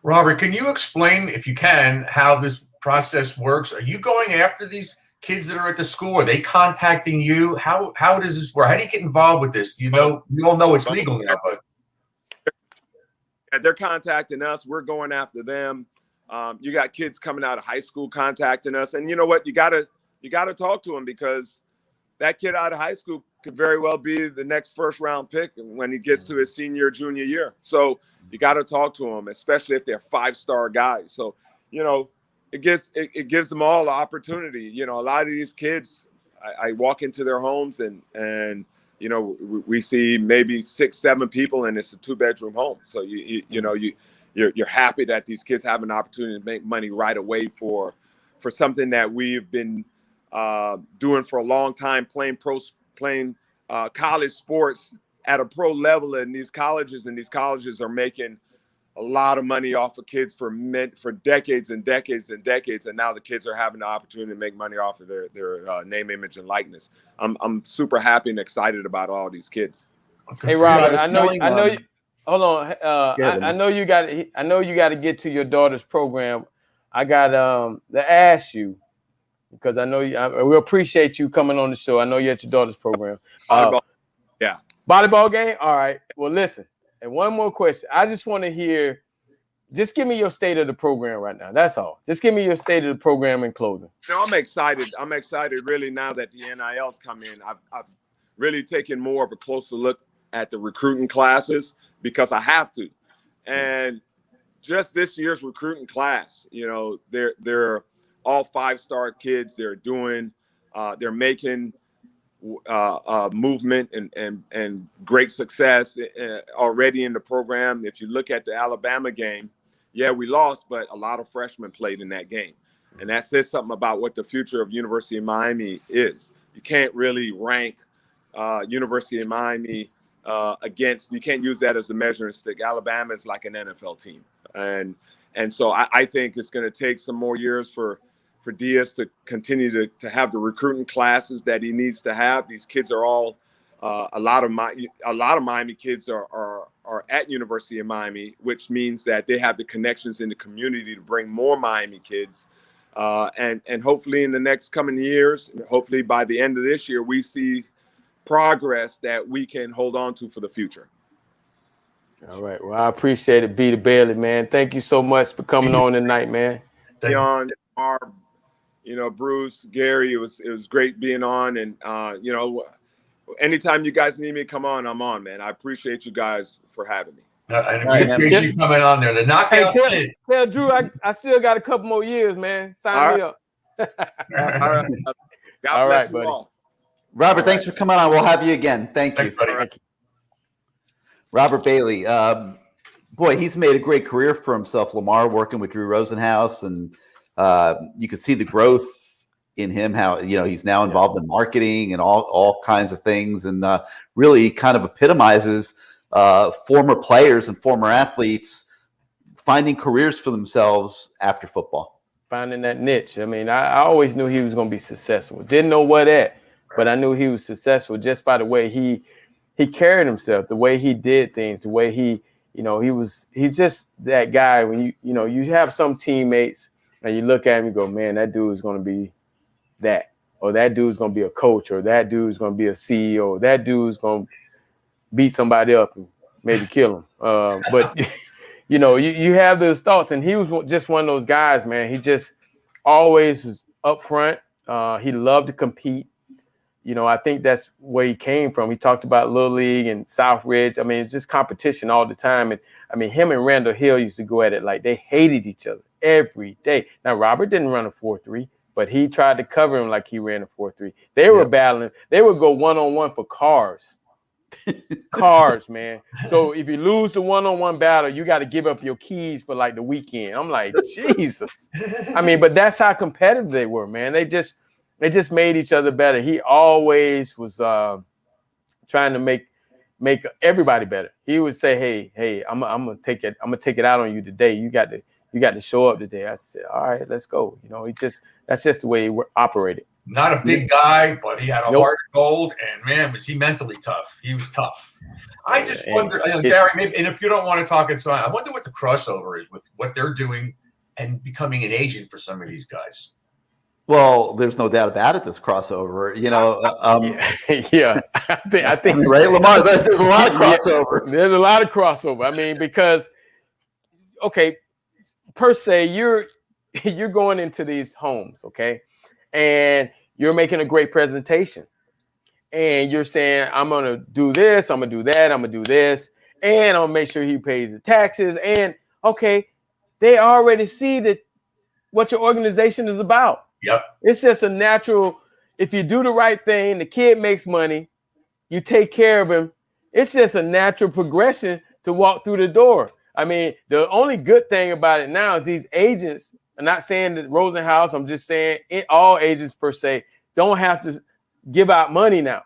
Robert, can you explain, if you can, how this process works? Are you going after these kids that are at the school? Are they contacting you? How does this work? How do you get involved with this? You all know it's legal now, but they're contacting us. We're going after them. You got kids coming out of high school contacting us, and you know what? You gotta talk to them, because that kid out of high school could very well be the next first round pick when he gets to his junior year. So you got to talk to them, especially if they're 5-star guys. So, it gives them all the opportunity. A lot of these kids, I walk into their homes and you know, we see maybe 6, 7 people, and it's a 2-bedroom home. So you're happy that these kids have an opportunity to make money right away for something that we've been doing for a long time, playing college sports at a pro level in these colleges, and these colleges are making a lot of money off of kids for decades and decades and decades, and now the kids are having the opportunity to make money off of their name, image, and likeness. I'm super happy and excited about all these kids. Hey, Robert, I know you. Hold on, I know you got to get to your daughter's program. I got to ask you, because I know we appreciate you coming on the show. I know you're at your daughter's program. Volleyball game. All right. Well, listen. And one more question. I just want to hear, just give me your state of the program right now. That's all. Just give me your state of the program in closing. No, I'm excited. I'm excited really now that the NILs come in. I've really taken more of a closer look at the recruiting classes because I have to. And just this year's recruiting class, you know, they're all 5-star kids. They're making movement and great success already in the program. If you look at the Alabama game, yeah, we lost, but a lot of freshmen played in that game. And that says something about what the future of University of Miami is. You can't really rank University of Miami you can't use that as a measuring stick. Alabama is like an NFL team. And so I think it's going to take some more years for Diaz to continue to have the recruiting classes that he needs to have. These kids are all a lot of Miami kids are at University of Miami, which means that they have the connections in the community to bring more Miami kids. And hopefully in the next coming years, hopefully by the end of this year, we see progress that we can hold on to for the future. All right. Well, I appreciate it, B. the Bailey, man. Thank you so much for coming on tonight, man. On you know, Bruce, Gary, it was great being on. And, you know, anytime you guys need me to come on, I'm on, man. I appreciate you guys for having me. I appreciate you coming on there. The knockout. Hey, tell Drew I still got a couple more years, man. Sign me up. All right. God bless you all. Robert, thanks for coming on. We'll have you again. Thank you. Thank you. Robert Bailey. Boy, he's made a great career for himself, Lamar, working with Drew Rosenhaus, and you can see the growth in him, how, you know, he's now involved in marketing and all kinds of things, and really kind of epitomizes former players and former athletes finding careers for themselves after football. Finding that niche. I mean, I always knew he was going to be successful. Didn't know what at, but I knew he was successful just by the way he carried himself, the way he did things, the way he's just that guy. When you have some teammates and you look at him, you go, man, that dude is going to be that, or that dude's going to be a coach, or that dude's going to be a CEO, or that dude's going to beat somebody up and maybe kill him. But you have those thoughts, and he was just one of those guys, man. He just always was up front. He loved to compete. You know, I think that's where he came from. He talked about Little League and Southridge. I mean, it's just competition all the time. And I mean, him and Randall Hill used to go at it like they hated each other every day. Now, Robert didn't run a 4.3, but he tried to cover him like he ran a 4.3. They were battling. They would go one-on-one for cars. Cars, man. So if you lose the one-on-one battle, you got to give up your keys for like the weekend. I'm like, Jesus. I mean, but that's how competitive they were, man. They just made each other better. He always was trying to make everybody better. He would say, "Hey, I'm gonna take it out on you today. You got to show up today." I said, "All right, let's go." You know, that's just the way he operated. Not a big guy, but he had a heart of gold, and man, was he mentally tough. He was tough. I just wonder, Gary, maybe, and if you don't want to talk, it's fine. I wonder what the crossover is with what they're doing and becoming an agent for some of these guys. Well, there's no doubt about it. This crossover, you know. Yeah, I think right, Lamar. There's a lot of crossover. There's a lot of crossover. I mean, because per se, you're going into these homes, okay, and you're making a great presentation, and you're saying, "I'm gonna do this, I'm gonna do that, I'm gonna do this, and I'm gonna make sure he pays the taxes." And they already see what your organization is about. Yep. It's just a natural, if you do the right thing, the kid makes money, you take care of him. It's just a natural progression to walk through the door. I mean, the only good thing about it now is these agents, I'm not saying that Rosenhaus, I'm just saying all agents per se don't have to give out money now,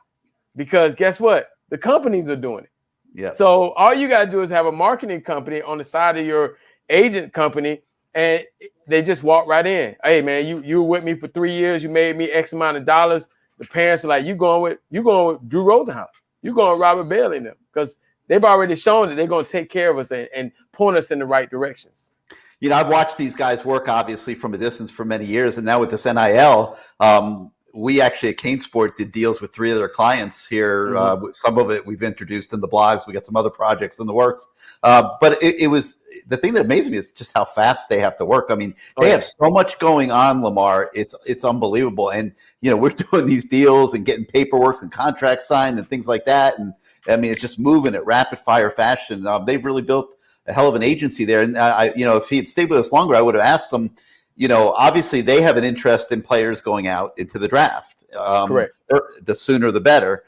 because guess what? The companies are doing it. Yeah. So all you got to do is have a marketing company on the side of your agent company, and they just walk right in. Hey man, you were with me for 3 years. You made me X amount of dollars. The parents are like, you going with Drew Rosenhaus. You going with Robert Bailey now, because they've already shown that they're going to take care of us and point us in the right directions. You know, I've watched these guys work obviously from a distance for many years, and now with this NIL, we actually at CaneSport did deals with 3 of their clients here. Some of it we've introduced in the blogs. We got some other projects in the works. But it was the thing that amazed me is just how fast they have to work. I mean, they have so much going on, Lamar. It's unbelievable. And, you know, we're doing these deals and getting paperwork and contracts signed and things like that. And I mean, it's just moving at rapid fire fashion. They've really built a hell of an agency there. And if he had stayed with us longer, I would have asked him, you know, obviously they have an interest in players going out into the draft. Correct. The sooner the better.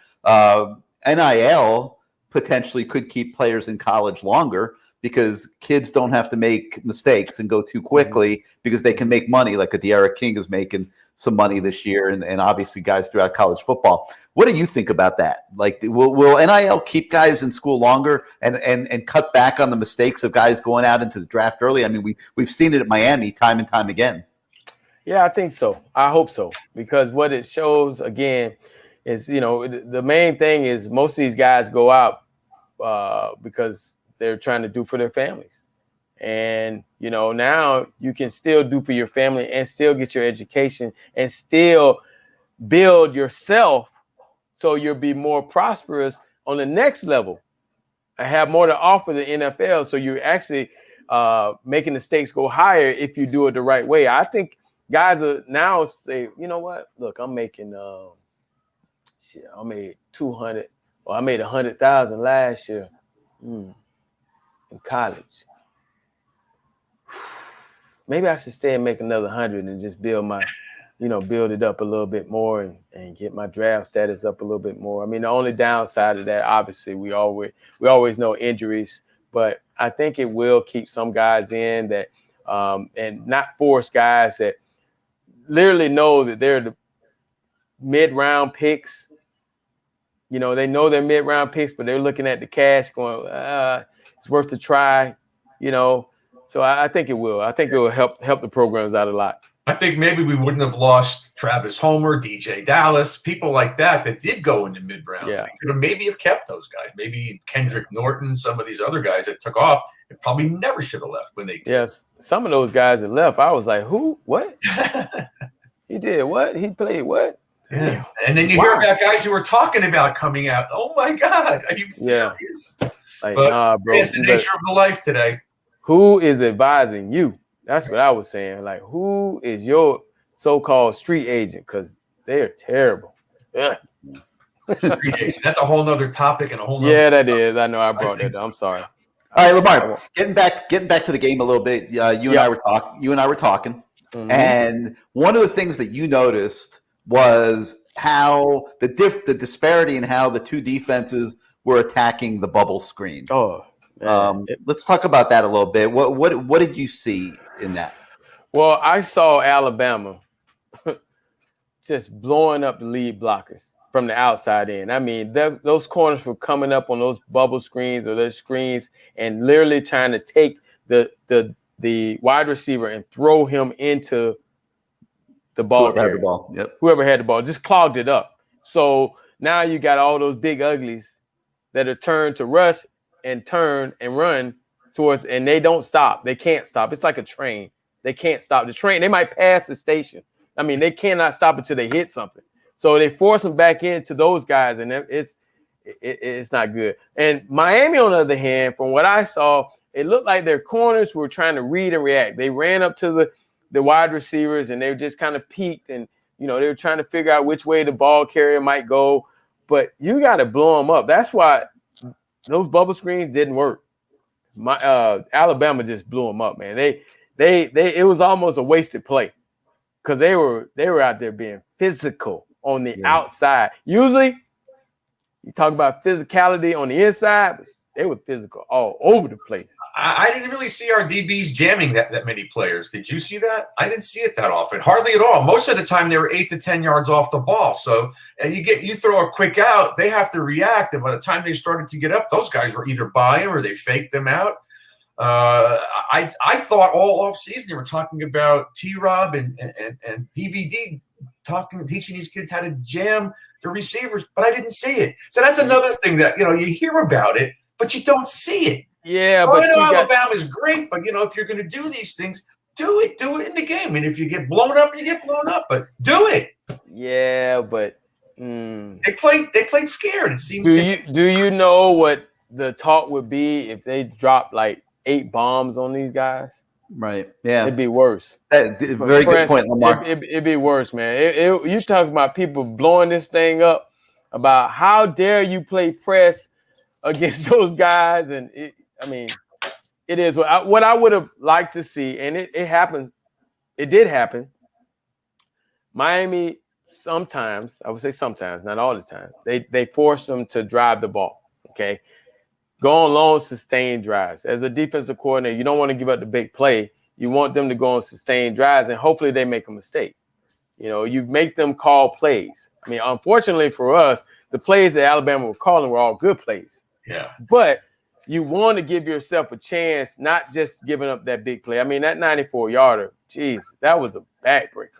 NIL potentially could keep players in college longer because kids don't have to make mistakes and go too quickly because they can make money, like a De'Ara King is making some money this year, and obviously guys throughout college football. What do you think about that? Like, will NIL keep guys in school longer and cut back on the mistakes of guys going out into the draft early? I mean, we've seen it at Miami time and time again. Yeah, I think so. I hope so, because what it shows again is, you know, the main thing is most of these guys go out because they're trying to do for their families. And, you know, now you can still do for your family and still get your education and still build yourself so you'll be more prosperous on the next level and have more to offer the NFL. So you're actually making the stakes go higher if you do it the right way. I think guys are now say, you know what? Look, I'm making I made 200 or I made 100,000 last year in college. Maybe I should stay and make another 100 and just build it up a little bit more and get my draft status up a little bit more. I mean, the only downside of that, obviously, we always know injuries, but I think it will keep some guys in that and not force guys that literally know that they're the mid-round picks. You know, they know they're mid-round picks, but they're looking at the cash going, it's worth a try, you know. So I think it will. I think it will help the programs out a lot. I think maybe we wouldn't have lost Travis Homer, DJ Dallas, people like that did go into mid-rounds. Yeah. We could have maybe kept those guys. Maybe Kendrick Norton, some of these other guys that took off, it probably never should have left when they did. Yes, some of those guys that left, I was like, who? What? He did what? He played what? Yeah. And then you hear about guys who were talking about coming out. Oh, my God. Are you serious? Yeah. Like, but nah, bro. It's the nature of the life today. Who is advising you? That's what I was saying. Like, who is your so-called street agent? Because they're terrible. Street agent. That's a whole nother topic and a whole nother that is. I know I brought that. I'm sorry. All right, Lamar, getting back to the game a little bit. You and I were talking, and one of the things that you noticed was how the disparity in how the two defenses were attacking the bubble screen. Oh, let's talk about that a little bit. What did you see in that? Well, I saw Alabama just blowing up the lead blockers from the outside in. I mean, those corners were coming up on those bubble screens or those screens and literally trying to take the wide receiver and throw him into the ball. Whoever had the ball. Yep. Whoever had the ball just clogged it up. So now you got all those big uglies that are turned to rush and turn and run towards, and they don't stop. They can't stop. It's like a train. They can't stop the train. They might pass the station. I mean, they cannot stop until they hit something. So they force them back into those guys, and it's not good. And Miami, on the other hand, from what I saw, it looked like their corners were trying to read and react. They ran up to the wide receivers, and they just kind of peeked, and they were trying to figure out which way the ball carrier might go. But you got to blow them up. That's why those bubble screens didn't work. Alabama just blew them up, man. It was almost a wasted play because they were out there being physical on the outside. Usually, You talk about physicality on the inside, they were physical all over the place. I didn't really see our DBs jamming that many players. Did you see that? I didn't see it that often, hardly at all. Most of the time, they were 8 to 10 yards off the ball. So you throw a quick out, they have to react, and by the time they started to get up, those guys were either by him or they faked them out. I thought all off season they were talking about T-Rob and DVD teaching these kids how to jam the receivers, but I didn't see it. So that's another thing that you hear about it, but you don't see it. Yeah, but I know Alabama's great, but if you're going to do these things, do it in the game. And if you get blown up, you get blown up, but do it. Yeah, but they played scared. It seemed. Do you know what the talk would be if they dropped like 8 bombs on these guys? Right. Yeah. It'd be worse. Very good point, Lamar. It'd be worse, man. You talk about people blowing this thing up, about how dare you play press against those guys, and it is what I would have liked to see, and it happened. It did happen. Miami sometimes, I would say sometimes, not all the time, they force them to drive the ball. Okay. Go on long, sustained drives. As a defensive coordinator, you don't want to give up the big play. You want them to go on sustained drives, and hopefully they make a mistake. You make them call plays. Unfortunately for us, the plays that Alabama were calling were all good plays. Yeah. But you want to give yourself a chance, not just giving up that big play. That 94-yarder, geez, that was a backbreaker.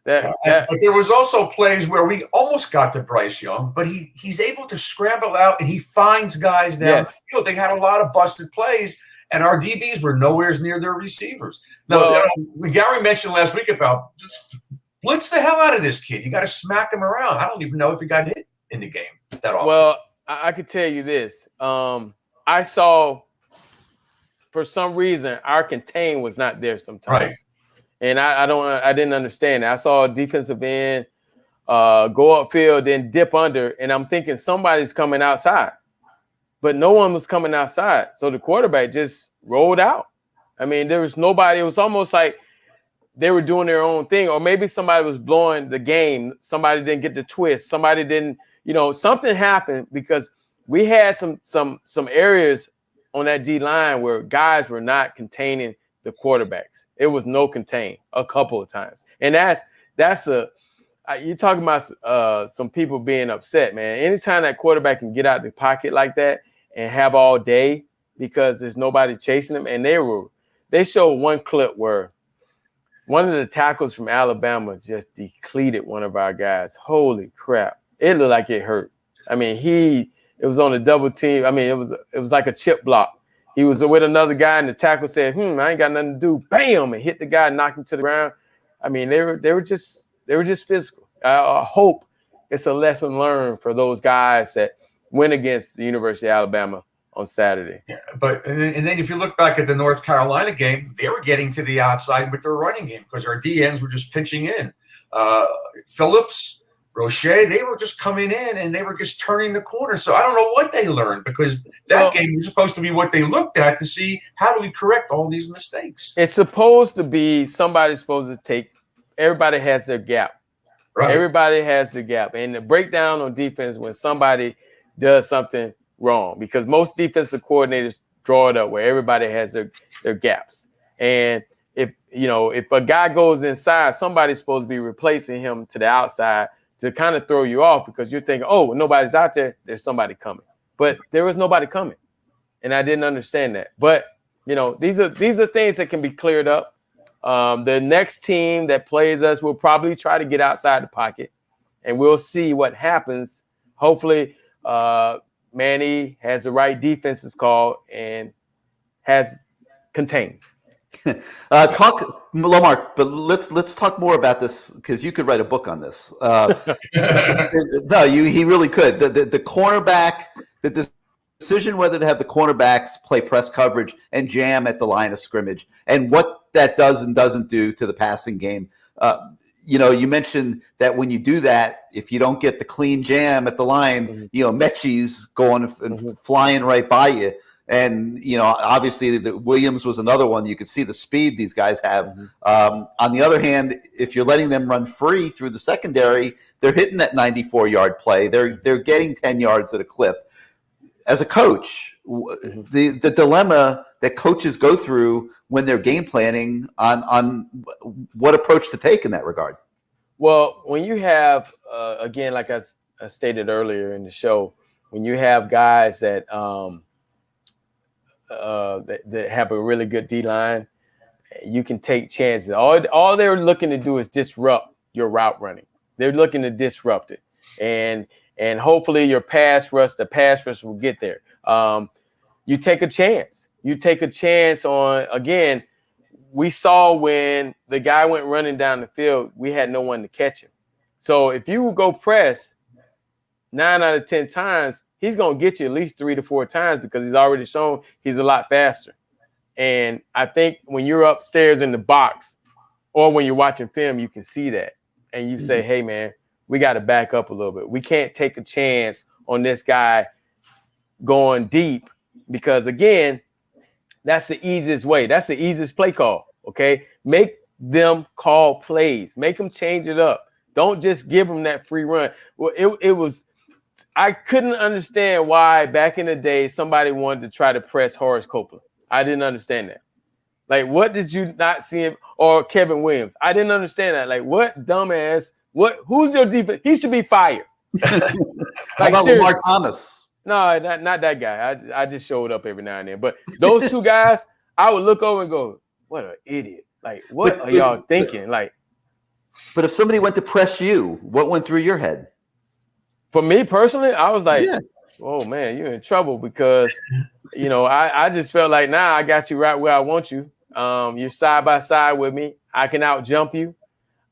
But there was also plays where we almost got to Bryce Young, but he's able to scramble out and he finds guys down the field. They had a lot of busted plays, and our DBs were nowhere near their receivers. Now, Gary mentioned last week about just blitz the hell out of this kid. You got to smack him around. I don't even know if he got hit in the game that often. Well, I could tell you this. I saw, for some reason, our contain was not there sometimes. Right. And I didn't understand it. I saw a defensive end go upfield, then dip under, and I'm thinking somebody's coming outside. But no one was coming outside. So the quarterback just rolled out. There was nobody. It was almost like they were doing their own thing. Or maybe somebody was blowing the game. Somebody didn't get the twist. Somebody didn't, something happened because we had some areas on that D line where guys were not containing the quarterbacks. It was no contain a couple of times. And you're talking about some people being upset, man. Anytime that quarterback can get out the pocket like that and have all day because there's nobody chasing them. And they showed one clip where one of the tackles from Alabama just depleted one of our guys. Holy crap. It looked like it hurt. It was on a double team. It was like a chip block. He was with another guy, and the tackle said, I ain't got nothing to do. Bam, and hit the guy, knocked him to the ground. They were just physical. I hope it's a lesson learned for those guys that went against the University of Alabama on Saturday. Yeah, and then if you look back at the North Carolina game, they were getting to the outside with their running game because our DNs were just pitching in. Phillips, Roche, they were just coming in and they were just turning the corner. So I don't know what they learned because that game was supposed to be what they looked at to see how do we correct all these mistakes. It's supposed to be somebody's supposed to take – everybody has their gap. Right. Everybody has the gap. And the breakdown on defense when somebody does something wrong because most defensive coordinators draw it up where everybody has their gaps. And if a guy goes inside, somebody's supposed to be replacing him to the outside to kind of throw you off because you're thinking, oh, nobody's out there, there's somebody coming. But there was nobody coming. And I didn't understand that. But, these are things that can be cleared up. The next team that plays us will probably try to get outside the pocket, and we'll see what happens. Hopefully, Manny has the right defenses called and has contained. Talk, Lamar, but let's talk more about this because you could write a book on this. No, he really could. The cornerback, the decision whether to have the cornerbacks play press coverage and jam at the line of scrimmage, and what that does and doesn't do to the passing game. You mentioned that when you do that, if you don't get the clean jam at the line, Mechie's going and flying right by you. And, obviously the Williams was another one. You could see the speed these guys have. On the other hand, if you're letting them run free through the secondary, they're hitting that 94-yard play. They're getting 10 yards at a clip. As a coach, the dilemma that coaches go through when they're game planning on what approach to take in that regard. Well, when you have, again, like I stated earlier in the show, when you have guys that that have a really good D-line, you can take chances. All they're looking to do is disrupt your route running. They're looking to disrupt it. And hopefully your the pass rush will get there. You take a chance. You take a chance on, again, we saw when the guy went running down the field, we had no one to catch him. So if you go press 9 out of 10 times, he's going to get you at least 3 to 4 times because he's already shown he's a lot faster. And I think when you're upstairs in the box or when you're watching film, you can see that. And you say, hey, man, we got to back up a little bit. We can't take a chance on this guy going deep because, again, that's the easiest way. That's the easiest play call, okay? Make them call plays. Make them change it up. Don't just give them that free run. Well, it was – I couldn't understand why back in the day somebody wanted to try to press Horace Copeland. I didn't understand that. Like, what did you not see him – or Kevin Williams? I didn't understand that. Like, what dumbass – who's your defense? He should be fired. How about Lamar Thomas? No, not that guy. I just showed up every now and then. But those two guys, I would look over and go, what an idiot. Like, what are y'all thinking? Like, but if somebody went to press you, what went through your head? For me personally, I was like, oh, man, you're in trouble because, I just felt like, I got you right where I want you. You're side by side with me. I can out jump you.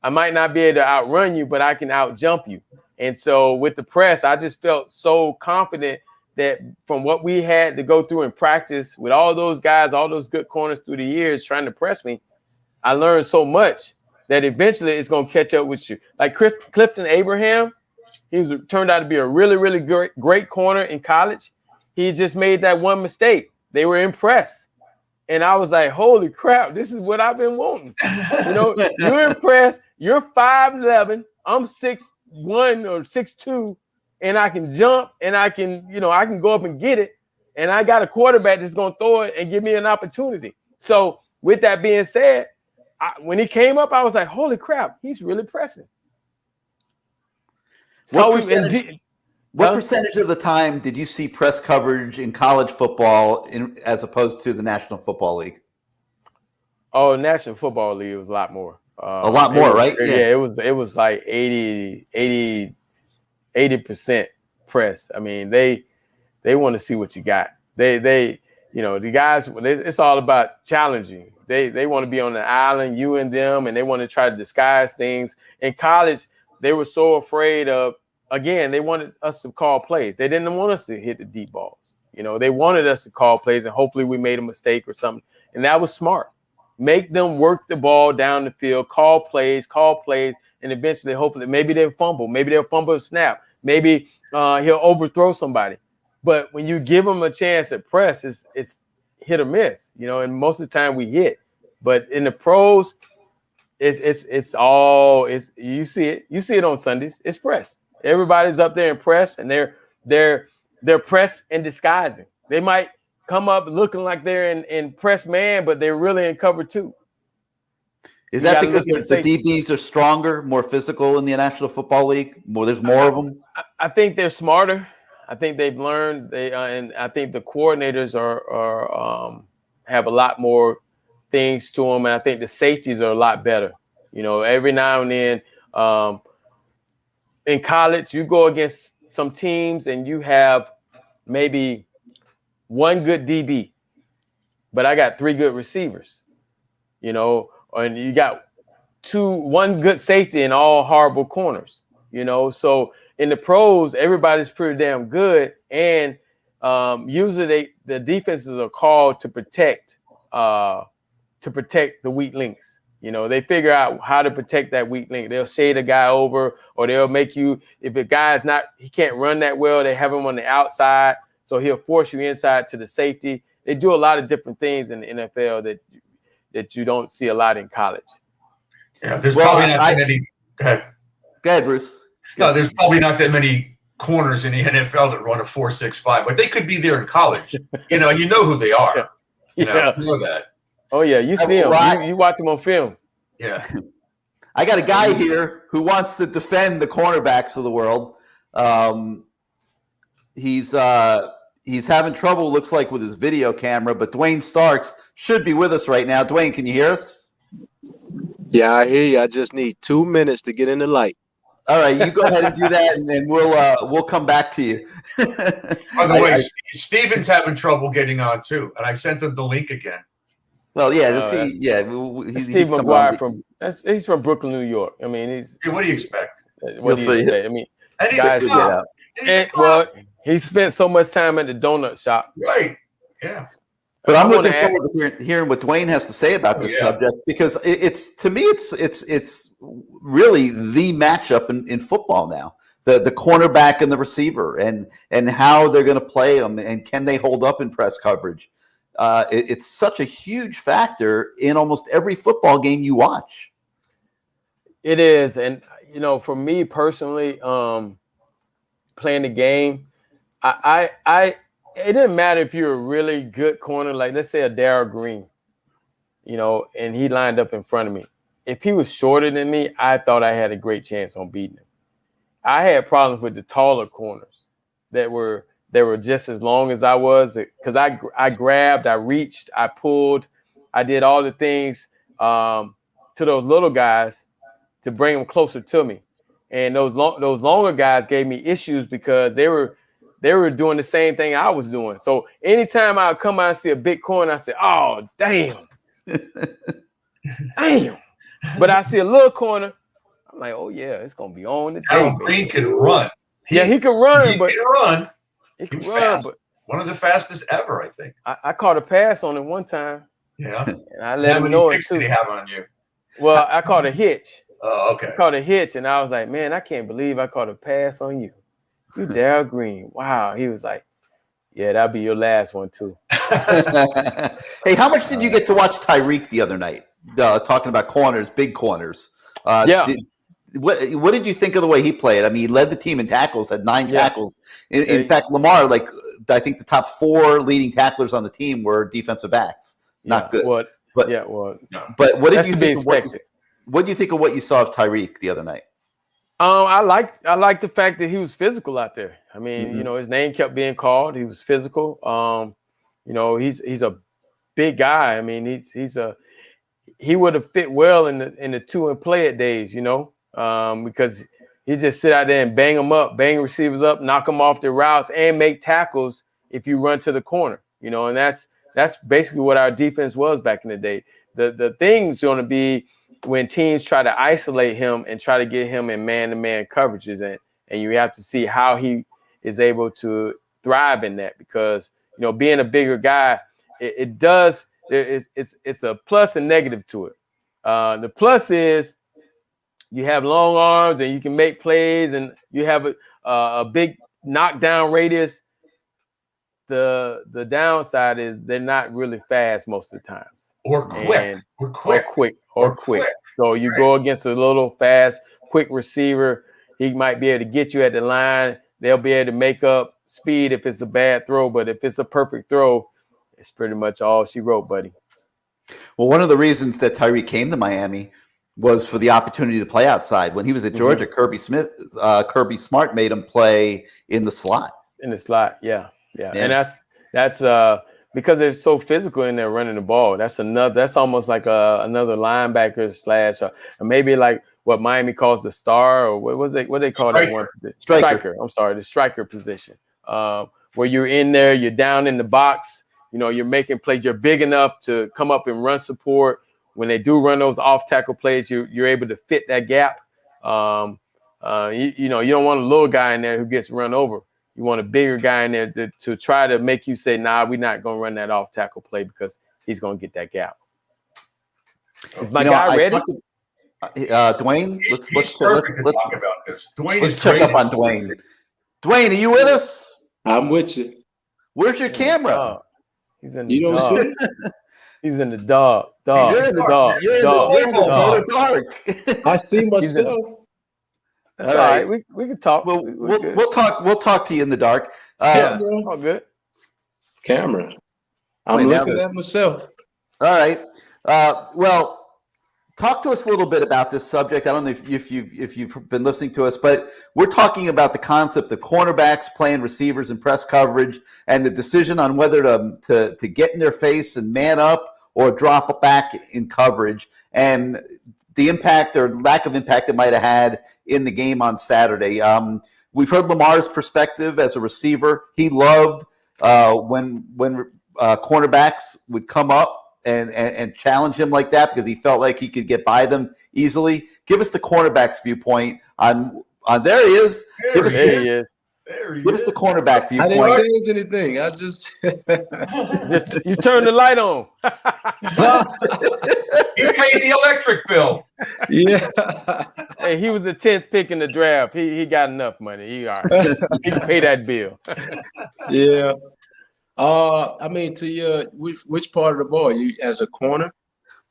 I might not be able to outrun you, but I can out jump you. And so with the press, I just felt so confident that from what we had to go through in practice with all those guys, all those good corners through the years trying to press me, I learned so much that eventually it's going to catch up with you. Like Clifton Abraham, turned out to be a really, really great corner in college. He just made that one mistake. They were impressed. And I was like, holy crap, this is what I've been wanting. You're impressed. You're 5'11". I'm 6'1" or 6'2", and I can jump and I can go up and get it. And I got a quarterback that's going to throw it and give me an opportunity. So with that being said, when he came up, I was like, holy crap, he's really pressing. What percentage of the time did you see press coverage in college football as opposed to the National Football League? Oh, National Football League was a lot more. A lot more, right? Yeah, it was like 80% press. I mean, they want to see what you got. The guys, it's all about challenging. They want to be on the island, you and them, and they want to try to disguise things. In college, they were so afraid of, again, they wanted us to call plays. They didn't want us to hit the deep balls. They wanted us to call plays, and hopefully we made a mistake or something. And that was smart. Make them work the ball down the field, call plays, and eventually, hopefully, maybe they'll fumble a snap. Maybe he'll overthrow somebody. But when you give them a chance at press, it's hit or miss, and most of the time we hit. But in the pros, you see it on Sundays. It's press. Everybody's up there in press, and they're press and disguising. They might come up looking like they're in press man, but they're really in cover 2. Is that because the DBs are stronger, more physical in the National Football League? There's more of them? I think they're smarter. I think they've learned, and I think the coordinators are have a lot more things to them, and I think the safeties are a lot better. Every now and then in college, you go against some teams and you have maybe one good DB, but I got 3 good receivers, and you got one good safety and all horrible corners, So in the pros, everybody's pretty damn good, and usually the defenses are called to protect the weak links. They figure out how to protect that weak link. They'll shade a guy over, or they'll make you, if a guy's he can't run that well, they have him on the outside. So he'll force you inside to the safety. They do a lot of different things in the NFL that you don't see a lot in college. Yeah, there's probably not that many. Go ahead, Bruce. No, there's probably not that many corners in the NFL that run a 4.65, but they could be there in college. You know who they are. You know that. Oh yeah, you see them. You watch them on film. Yeah. I got a guy here who wants to defend the cornerbacks of the world. He's having trouble, looks like, with his video camera, but Dwayne Starks should be with us right now. Dwayne, can you hear us? Yeah, I hear you. I just need 2 minutes to get in the light. All right, you go ahead and do that, and then we'll come back to you. By the way, Steven's having trouble getting on too, and I sent him the link again. Well, yeah, he's Steve McGuire he's from Brooklyn, New York. I mean, what do you expect? What do you expect? I mean, and he's a cop. Well, he spent so much time at the donut shop. Right. Yeah. But I'm looking forward to hearing what Dwayne has to say about this subject, because it's to me it's really the matchup in football now. The cornerback and the receiver, and how they're going to play them, and can they hold up in press coverage. It's such a huge factor in almost every football game you watch. It is, and for me personally, playing the game, it didn't matter if you're a really good corner, like let's say a Darryl Green, and he lined up in front of me. If he was shorter than me, I thought I had a great chance on beating him. I had problems with the taller corners that were just as long as I was, because I grabbed, I reached, I pulled, I did all the things to those little guys to bring them closer to me. And those longer guys gave me issues because they were doing the same thing I was doing. So anytime I would come out and see a big corner, I say, "Oh, damn, damn!" But I see a little corner, I'm like, "Oh yeah, it's gonna be on the day." Green can run. He can run, He can run. He can He's run. fast. But one of the fastest ever, I think. I caught a pass on him one time. Yeah. And I let him know it too. Did he have on you? Well, I caught a hitch. Oh, okay. I caught a hitch, and I was like, "Man, I can't believe I caught a pass on you. You Darryl Green. Wow." He was like, "Yeah, that'll be your last one too." Hey, how much did you get to watch Tyreek the other night? Talking about corners, big corners. What did you think of the way he played? I mean, he led the team in tackles, had 9 tackles. In fact, Lamar, I think the top 4 leading tacklers on the team were defensive backs. Not good. But what did you think? What do you think of what you saw of Tyreek the other night? I like the fact that he was physical out there. I mean, his name kept being called. He was physical. He's a big guy. I mean, he would have fit well in the 2 and play it days, because he just sit out there and bang them up, bang receivers up, knock them off their routes, and make tackles if you run to the corner. And that's basically what our defense was back in the day. The thing's going to be when teams try to isolate him and try to get him in man-to-man coverages, and you have to see how he is able to thrive in that, because being a bigger guy, it's a plus and negative to it. The plus is you have long arms and you can make plays, and you have a big knockdown radius. The downside is they're not really fast most of the time. Or quick. So you go against a little fast, quick receiver. He might be able to get you at the line. They'll be able to make up speed if it's a bad throw, but if it's a perfect throw, it's pretty much all she wrote, buddy. Well, one of the reasons that Tyreek came to Miami was for the opportunity to play outside. When he was at Georgia, Kirby Smart made him play in the slot. In the slot, yeah. And that's because they're so physical in there running the ball. That's almost like another linebacker slash, or maybe like what Miami calls the star, or what they call that one? Striker. I'm sorry, the striker position, where you're in there, you're down in the box. You're making plays. You're big enough to come up and run support. When they do run those off tackle plays, you're able to fit that gap. You don't want a little guy in there who gets run over. You want a bigger guy in there to try to make you say, "Nah, we're not going to run that off tackle play because he's going to get that gap." Is my guy ready? Dwayne, let's talk about this. Dwayne, let's check up on Dwayne. Dwayne, are you with us? I'm with you. Where's your camera? He's in the You don't dog. see? He's in the dog. You're in the dog. You're in the dark. I see myself. That's all right. We can talk. We'll talk. We'll talk to you in the dark. All good. Camera. I'm looking at myself. All right. Well, talk to us a little bit about this subject. I don't know if you've been listening to us, but we're talking about the concept of cornerbacks playing receivers in press coverage and the decision on whether to get in their face and man up or drop back in coverage, and the impact or lack of impact it might have had in the game on Saturday. We've heard Lamar's perspective as a receiver. He loved when cornerbacks would come up and challenge him like that because he felt like he could get by them easily. Give us the cornerback's viewpoint on there he is. There he is. Give us the cornerback viewpoint. I didn't change anything. I just you turn the light on. He paid the electric bill. Yeah. Hey, he was the 10th pick in the draft. He got enough money. He can pay that bill. Yeah. I mean, to your which part of the ball? You as a corner?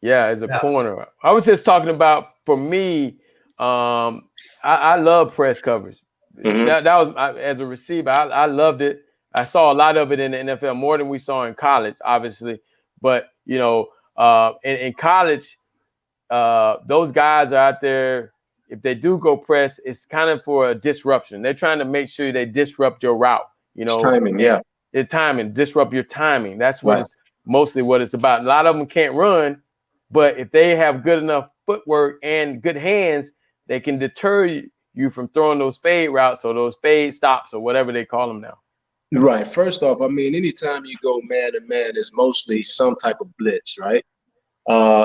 Yeah, as a corner. I was just talking about, for me, I love press coverage. Mm-hmm. That was as a receiver. I loved it. I saw a lot of it in the NFL, more than we saw in college, obviously. But in college, those guys are out there. If they do go press, it's kind of for a disruption. They're trying to make sure they disrupt your route. It's timing, yeah. It's timing, disrupt your timing. That's what it's mostly what it's about. A lot of them can't run, but if they have good enough footwork and good hands, they can deter you from throwing those fade routes or those fade stops or whatever they call them now. Right. First off, I mean, anytime you go man to man, it's mostly some type of blitz, right?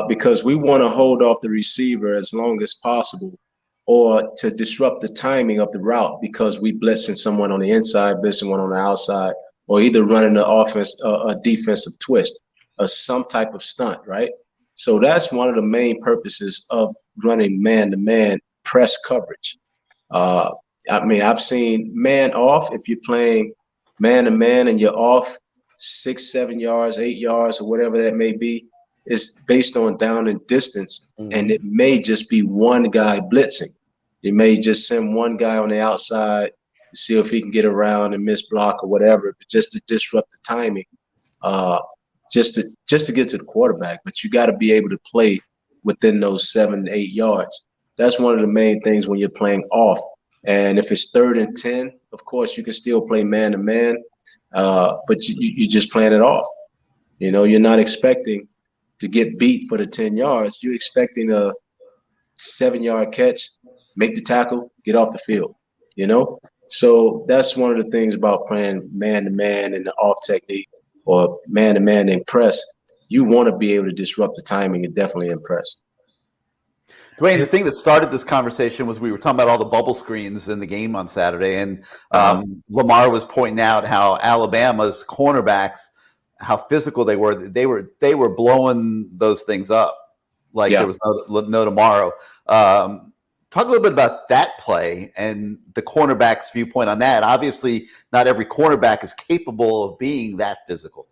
Because we want to hold off the receiver as long as possible, or to disrupt the timing of the route because we blitzing someone on the inside, blitzing one on the outside, or either running the offense, a defensive twist, or some type of stunt, right? So that's one of the main purposes of running man-to-man press coverage. I mean, I've seen man off if you're playing man-to-man and you're off 6, 7 yards, 8 yards, or whatever that may be. It's based on down and distance, and it may just be one guy blitzing. It may just send one guy on the outside to see if he can get around and miss block or whatever, but just to disrupt the timing, just to get to the quarterback. But you got to be able to play within those 7 to 8 yards. That's one of the main things when you're playing off. And if it's 3rd and 10, of course you can still play man to man, but you're just playing it off. You're not expecting to get beat for the 10 yards. You're expecting a 7-yard catch, make the tackle, get off the field, So that's one of the things about playing man-to-man in the off technique or man-to-man in press. You want to be able to disrupt the timing and definitely impress. Dwayne, the thing that started this conversation was we were talking about all the bubble screens in the game on Saturday, and Lamar was pointing out how Alabama's cornerbacks, how physical they were. They were blowing those things up like there was no tomorrow. Talk a little bit about that play and the cornerback's viewpoint on that. Obviously, not every cornerback is capable of being that physical.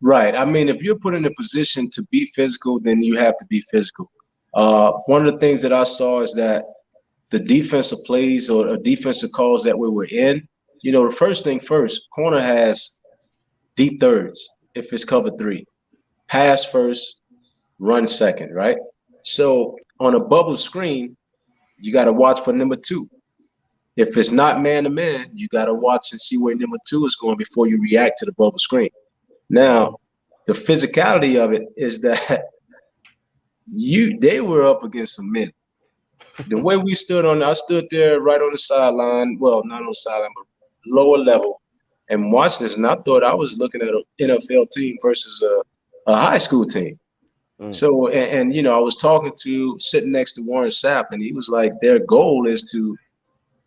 Right. I mean, if you're put in a position to be physical, then you have to be physical. One of the things that I saw is that the defensive plays or defensive calls that we were in, the first thing first, corner has deep thirds if it's cover 3. Pass first, run second, right? So on a bubble screen, you got to watch for number 2. If it's not man-to-man, you got to watch and see where number 2 is going before you react to the bubble screen. Now, the physicality of it is that they were up against some men. The way we I stood there right on the sideline, well, not on the sideline, but lower level, and watched this, and I thought I was looking at an NFL team versus a high school team. So, and I was sitting next to Warren Sapp, and he was like, their goal is to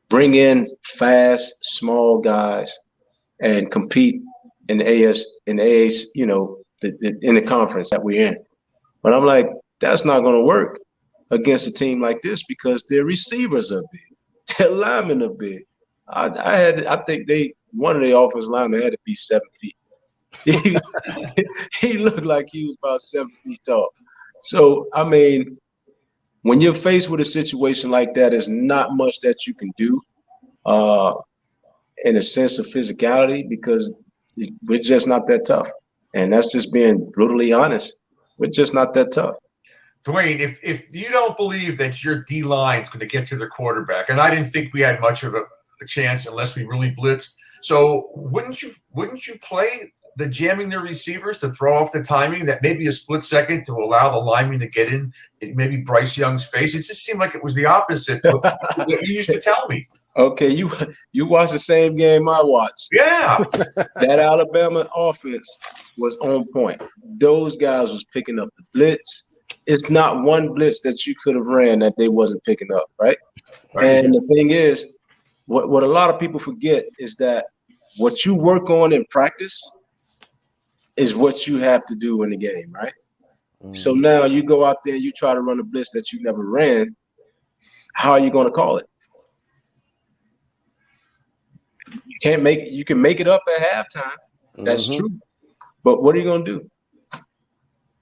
bring in fast, small guys and compete in the in the conference that we're in. But I'm like, that's not going to work against a team like this because their receivers are big, their linemen are big. I think they one of the offensive linemen had to be 7 feet. He looked like he was about 7 feet tall. So, I mean, when you're faced with a situation like that, there's not much that you can do in a sense of physicality, because we're just not that tough. And that's just being brutally honest. We're just not that tough. Dwayne, if you don't believe that your D-line is going to get to the quarterback, and I didn't think we had much of a chance unless we really blitzed, so wouldn't you play the jamming the receivers to throw off the timing, that maybe a split second to allow the lineman to get in maybe Bryce Young's face? It just seemed like it was the opposite of what you used to tell me. Okay, you watched the same game I watched. Yeah. That Alabama offense was on point. Those guys was picking up the blitz. It's not one blitz that you could have ran that they wasn't picking up, right? And the thing is, what a lot of people forget is that what you work on in practice is what you have to do in the game, right? So now you go out there, you try to run a blitz that you never ran. How are you going to call it? You can't make it. You can make it up at halftime. That's true. But what are you going to do?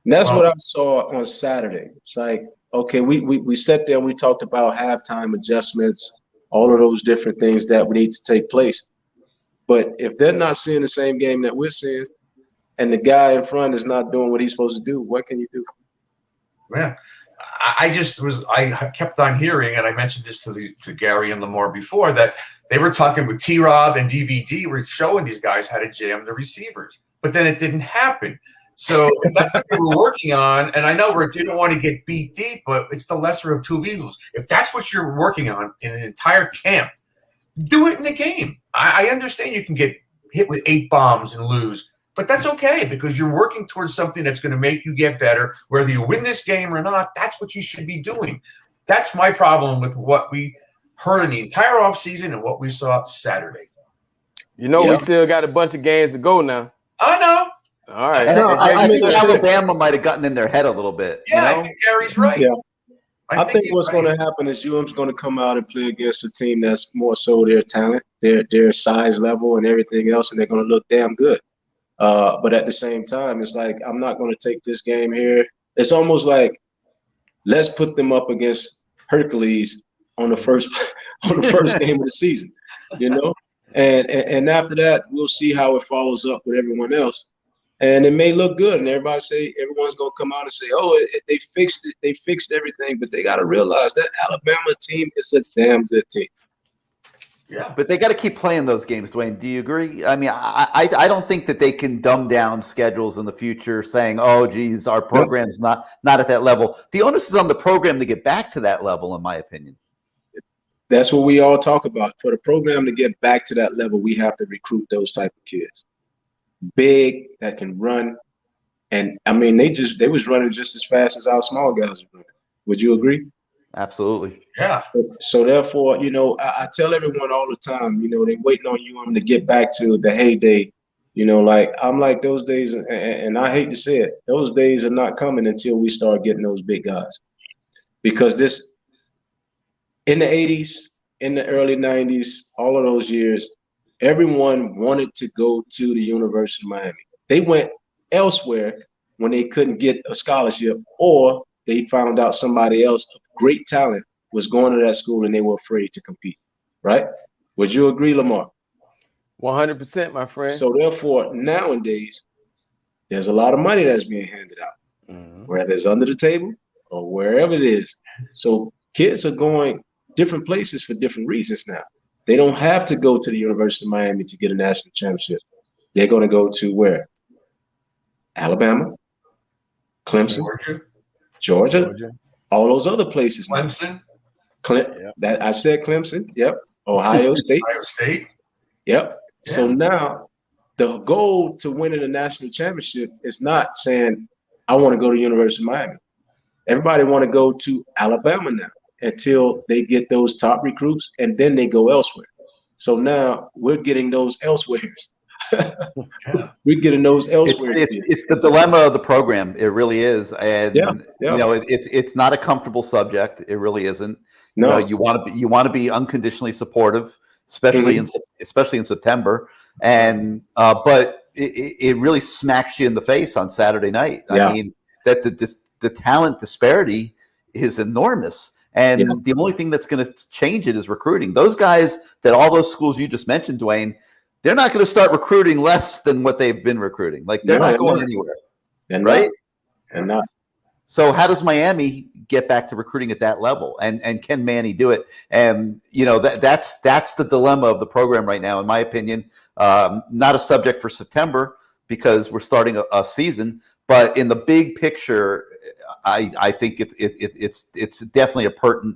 And that's what I saw on Saturday. It's like, okay, we sat there and we talked about halftime adjustments, all of those different things that would need to take place. But if they're not seeing the same game that we're seeing, and the guy in front is not doing what he's supposed to do, what can you do? Man, I kept on hearing, and I mentioned this to Gary and Lamar before, that they were talking with T-Rob and DVD, were showing these guys how to jam the receivers, but then it didn't happen. So that's what we were working on, and I know we didn't want to get beat deep, but it's the lesser of two evils. If that's what you're working on in an entire camp, do it in the game. I understand you can get hit with 8 bombs and lose, but that's okay, because you're working towards something that's going to make you get better. Whether you win this game or not, that's what you should be doing. That's my problem with what we heard in the entire offseason and what we saw Saturday. You know, we still got a bunch of games to go now. I know. All right. And I think Alabama might have gotten in their head a little bit. Yeah, you know? I think Gary's right. Yeah. I think what's going to happen is UM's going to come out and play against a team that's more so their talent, their size level and everything else, and they're going to look damn good. But at the same time, it's like, I'm not going to take this game here. It's almost like, let's put them up against Hercules on the first game of the season, you know? And after that, we'll see how it follows up with everyone else. And it may look good, and everyone's going to come out and say, oh, they fixed it. They fixed everything. But they got to realize that Alabama team is a damn good team. Yeah, but they got to keep playing those games, Dwayne. Do you agree? I mean, I don't think that they can dumb down schedules in the future saying, oh, geez, our program's not at that level. The onus is on the program to get back to that level, in my opinion. That's what we all talk about. For the program to get back to that level, we have to recruit those type of kids. Big, that can run. And, I mean, they was running just as fast as our small guys were running. Would you agree? Absolutely. Yeah. So therefore, you know, I tell everyone all the time, you know, they're waiting on UM to get back to the heyday. You know, like, I'm like, those days, and I hate to say it, those days are not coming until we start getting those big guys. Because this, in the 80s, in the early 90s, all of those years, everyone wanted to go to the University of Miami. They went elsewhere when they couldn't get a scholarship, or they found out somebody else of great talent was going to that school and they were afraid to compete, right? Would you agree, Lamar? 100%, my friend. So therefore, nowadays, there's a lot of money that's being handed out, whether it's under the table or wherever it is. So kids are going different places for different reasons now. They don't have to go to the University of Miami to get a national championship. They're going to go to where? Alabama, Clemson, Georgia, all those other places. Clemson. That I said Clemson. Yep. Ohio State. Ohio State. Yep. Yeah. So now the goal to winning a national championship is not saying, I want to go to the University of Miami. Everybody want to go to Alabama now until they get those top recruits, and then they go elsewhere. So now we're getting those elsewheres. We're getting those elsewhere. It's the dilemma of the program. It really is, and you know, it's not a comfortable subject. It really isn't. No, you want to be unconditionally supportive, especially in September. And but it really smacks you in the face on Saturday night. Yeah. I mean, that the talent disparity is enormous. And the only thing that's going to change it is recruiting. Those guys that all those schools you just mentioned, Dwayne, they're not going to start recruiting less than what they've been recruiting. Like they're not going anywhere, right? And not. So how does Miami get back to recruiting at that level? And can Manny do it? And you know that's the dilemma of the program right now, in my opinion. Not a subject for September because we're starting a season, but in the big picture, I think it's definitely a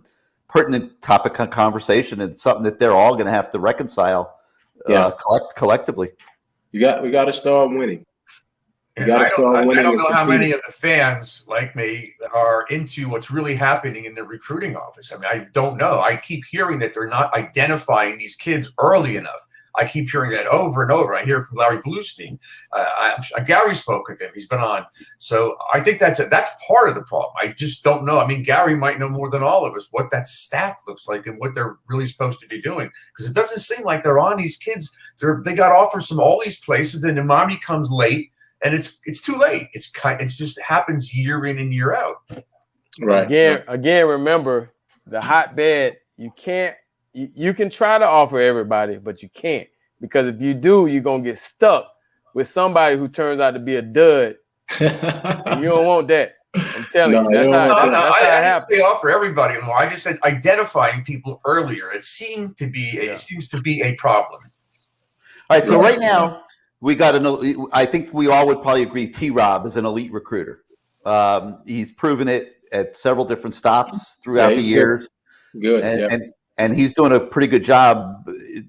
pertinent topic of conversation and something that they're all going to have to reconcile collectively. We got to start winning. I don't know how many of the fans like me are into what's really happening in the recruiting office. I mean, I don't know. I keep hearing that they're not identifying these kids early enough. I keep hearing that over and over. I hear from Larry Bluestein. Gary spoke with him. He's been on. So I think that's part of the problem. I just don't know. I mean, Gary might know more than all of us what that staff looks like and what they're really supposed to be doing. Because it doesn't seem like they're on these kids. They got offers from all these places, and the mommy comes late, and it's too late. It just happens year in and year out. Right. Again, remember the hotbed. You can't. You can try to offer everybody, but you can't, because if you do, you're gonna get stuck with somebody who turns out to be a dud, and you don't want that. I'm telling you, that's how it happens. I didn't say offer everybody anymore. I just said identifying people earlier. It seems to be a problem. All right, so right now we got I think we all would probably agree T-Rob is an elite recruiter. He's proven it at several different stops throughout the years. Good. And he's doing a pretty good job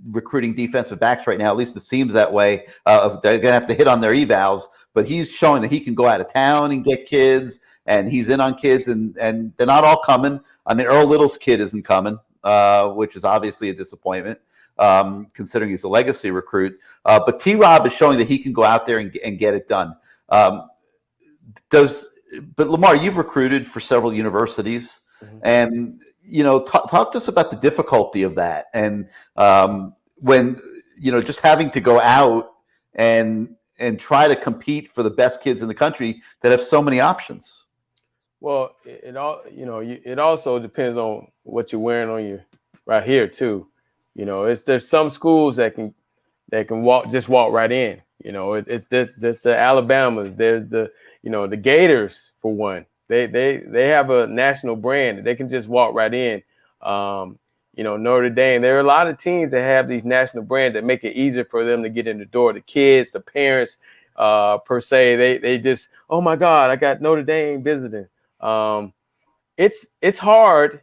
recruiting defensive backs right now. At least it seems that way. They're going to have to hit on their evals, but he's showing that he can go out of town and get kids, and he's in on kids, and they're not all coming. I mean, Earl Little's kid isn't coming, which is obviously a disappointment, considering he's a legacy recruit. But T-Rob is showing that he can go out there and get it done. But Lamar, you've recruited for several universities, and you know, talk to us about the difficulty of that, and when just having to go out and try to compete for the best kids in the country that have so many options. Well, it also depends on what you're wearing on your right here too. You know, there's some schools that can walk right in. You know, it's the Alabamas. There's the Gators for one. They have a national brand that they can just walk right in. Notre Dame. There are a lot of teams that have these national brands that make it easier for them to get in the door. The kids, the parents, per se, they just, oh my God, I got Notre Dame visiting. It's hard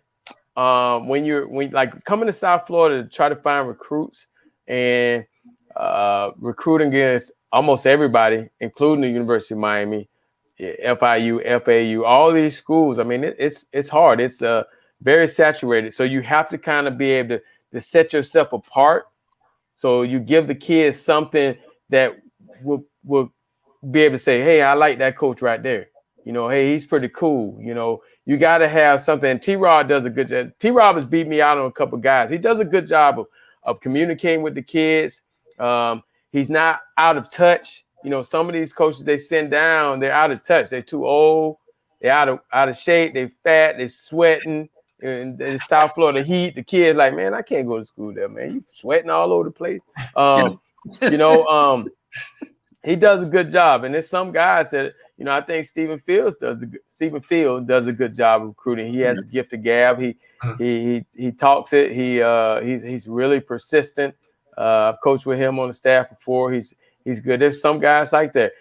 when like coming to South Florida to try to find recruits and recruiting against almost everybody, including the University of Miami, FIU, FAU, all these schools. I mean, it's hard. It's very saturated. So you have to kind of be able to set yourself apart. So you give the kids something that will be able to say, hey, I like that coach right there. You know, hey, he's pretty cool. You know, you got to have something. And T-Rob does a good job. T-Rob has beat me out on a couple of guys. He does a good job of communicating with the kids. He's not out of touch. You know, some of these coaches they send down, they're out of touch. They're too old. They're out of shape. They're fat. They're sweating. And in South Florida heat, the kids like, man, I can't go to school there, man. You sweating all over the place. He does a good job. And there's some guys that, I think Stephen Fields does a good job of recruiting. He has a gift of gab. He talks it. He's really persistent. I've coached with him on the staff before. He's good. There's some guys like that.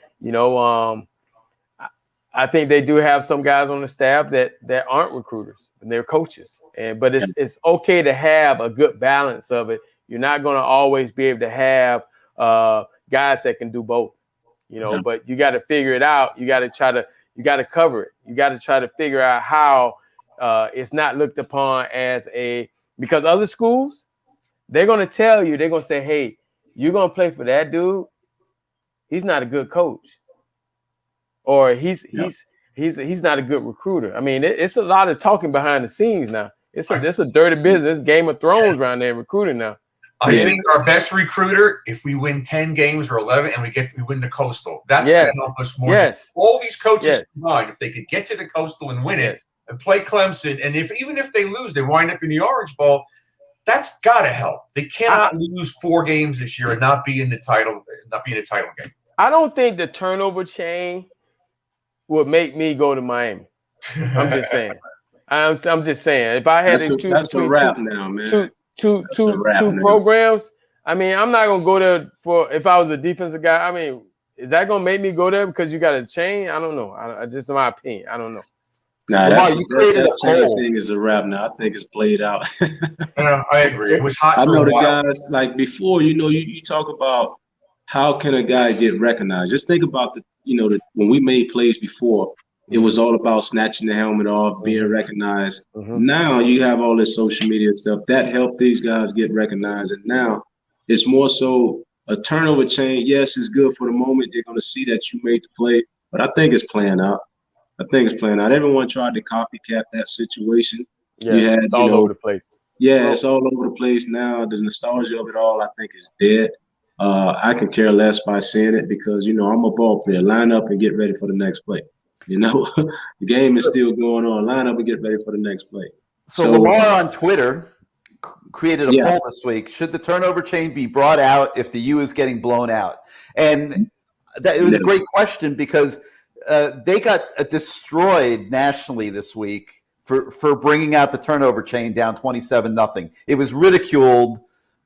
I think they do have some guys on the staff that aren't recruiters and they're coaches. But it's okay to have a good balance of it. You're not going to always be able to have guys that can do both. But you got to figure it out. You got to cover it. You got to try to figure out how it's not looked upon as because other schools, they're going to tell you, they're going to say, hey, you're going to play for that dude. He's not a good coach, or he's not a good recruiter. I mean, it's a lot of talking behind the scenes now. It's a dirty business. It's Game of Thrones around there recruiting now. I think our best recruiter, if we win 10 games or 11 and we win the Coastal, that's going to help us more. Yes. All these coaches combined, if they could get to the Coastal and win it and play Clemson, and even if they lose, they wind up in the Orange Bowl, that's got to help. They cannot lose 4 games this year and not be in the title game. I don't think the turnover chain would make me go to Miami. I'm just saying. I'm just saying. If I had to choose that's a wrap now, man. Two programs. I mean, I'm not gonna go there for if I was a defensive guy. I mean, is that gonna make me go there because you got a chain? I don't know. I just in my opinion, I don't know. Nah, that thing is a wrap now. I think it's played out. I agree. It was hot. I for know a the while. guys like before. You talk about how can a guy get recognized. Just think about when we made plays before. It was all about snatching the helmet off, being recognized. Now you have all this social media stuff that helped these guys get recognized. And now it's more so a turnover chain. Yes, it's good for the moment. They're going to see that you made the play, but I think it's playing out. Everyone tried to copycat that situation. Yeah, it's all over the place. Yeah, it's all over the place now. The nostalgia of it all, I think, is dead. I can care less by seeing it because, I'm a ball player. Line up and get ready for the next play. The game is still going on. Line up and get ready for the next play. So Lamar on Twitter created a poll this week. Should the turnover chain be brought out if the U is getting blown out? And it was a great question because they got destroyed nationally this week for bringing out the turnover chain down 27-0. It was ridiculed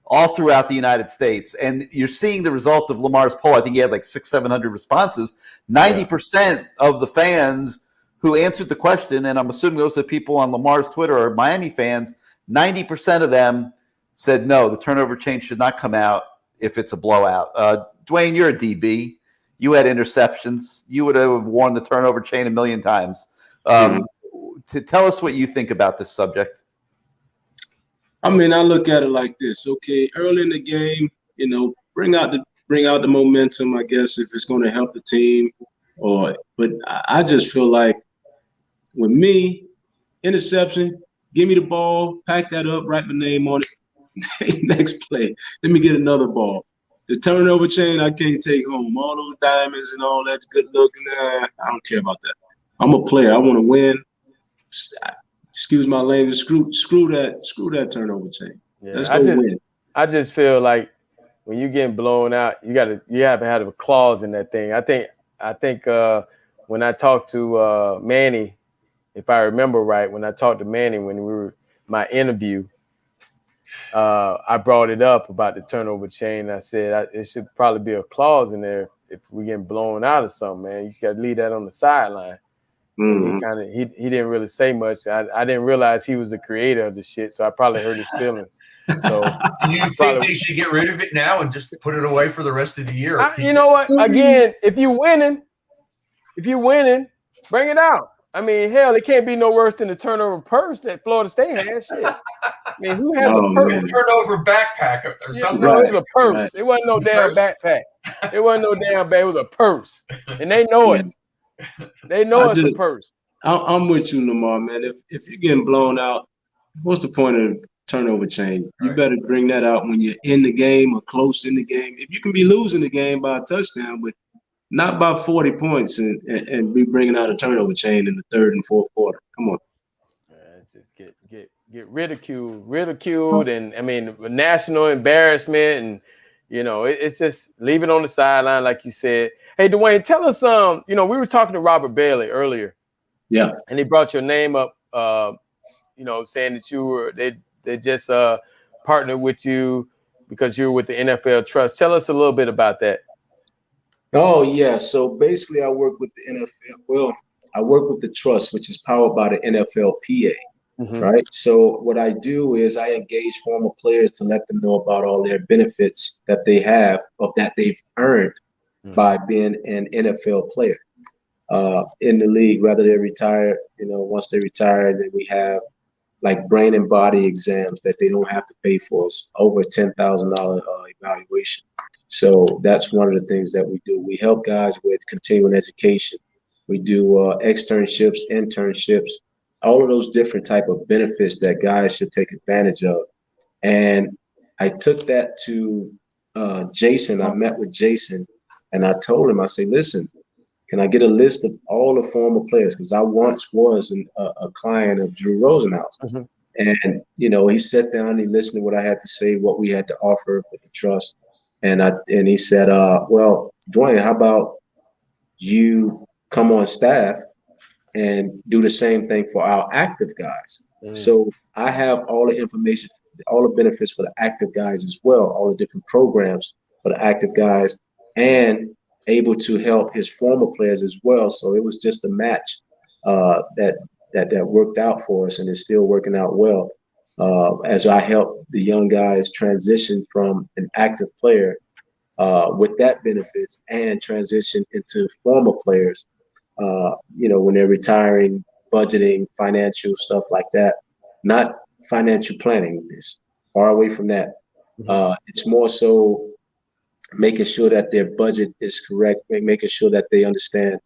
all throughout the United States. And you're seeing the result of Lamar's poll. I think he had like 600-700 responses. 90% of the fans who answered the question, and I'm assuming those are people on Lamar's Twitter are Miami fans, 90% of them said no, the turnover chain should not come out if it's a blowout. Dwayne, you're a DB. You had interceptions. You would have worn the turnover chain a million times. To tell us what you think about this subject. I mean, I look at it like this. Okay, early in the game, bring out the momentum. I guess if it's going to help the team, but I just feel like with me, interception, give me the ball, pack that up, write my name on it. Next play, let me get another ball. The turnover chain, I can't take home. All those diamonds and all that good looking. I don't care about that. I'm a player. I want to win. Excuse my language. Screw that turnover chain. Yeah, Let's go win. I just feel like when you're getting blown out, you have to have a clause in that thing. I think when I talked to Manny, if I remember right, when I talked to Manny when we were my interview, I brought it up about the turnover chain. I said it should probably be a clause in there if we're getting blown out or something, man. You got to leave that on the sideline. He didn't really say much. I didn't realize he was the creator of the shit, so I probably hurt his feelings. So do you think they should get rid of it now and just put it away for the rest of the year? You know what? Again, if you're winning, bring it out. I mean, hell, it can't be no worse than the turnover purse that Florida State had. Shit. I mean, who has a purse? Turnover backpack up there. Something. No, it was a purse. Right. It wasn't no damn backpack. It wasn't no damn bag. It was a purse, and they know it. They know it's a purse. I'm with you, Lamar, man. If you're getting blown out, what's the point of turnover chain? You better bring that out when you're in the game or close in the game. If you can be losing the game by a touchdown, but not by 40 points and be bringing out a turnover chain in the third and fourth quarter. Come on. Just get ridiculed, and I mean national embarrassment, and it's just leave it on the sideline like you said. Hey, Dwayne, tell us we were talking to Robert Bailey earlier. Yeah. And he brought your name up, saying that they just partnered with you because you're with the NFL Trust. Tell us a little bit about that. Oh, yeah. So basically I work with the NFL. Well, I work with the Trust, which is powered by the NFLPA. Right. So what I do is I engage former players to let them know about all their benefits that they have or that they've earned by being an NFL player in the league, whether they retire. Once they retire, then we have like brain and body exams that they don't have to pay for. It's over $10,000 evaluation. So that's one of the things that we do. We help guys with continuing education. We do externships, internships, all of those different type of benefits that guys should take advantage of. And I took that to Jason. I met with Jason, and I told him, I say, listen, can I get a list of all the former players? Because I once was a client of Drew Rosenhaus. Mm-hmm. And, he sat down, he listened to what I had to say, what we had to offer with the trust. And he said, well, Dwayne, how about you come on staff and do the same thing for our active guys? So I have all the information, all the benefits for the active guys as well, all the different programs for the active guys, and able to help his former players as well. So it was just a match that worked out for us, and it's still working out well. As I help the young guys transition from an active player with that benefits and transition into former players, when they're retiring, budgeting, financial stuff like that. Not financial planning, it's far away from that. It's more so making sure that their budget is correct, making sure that they understand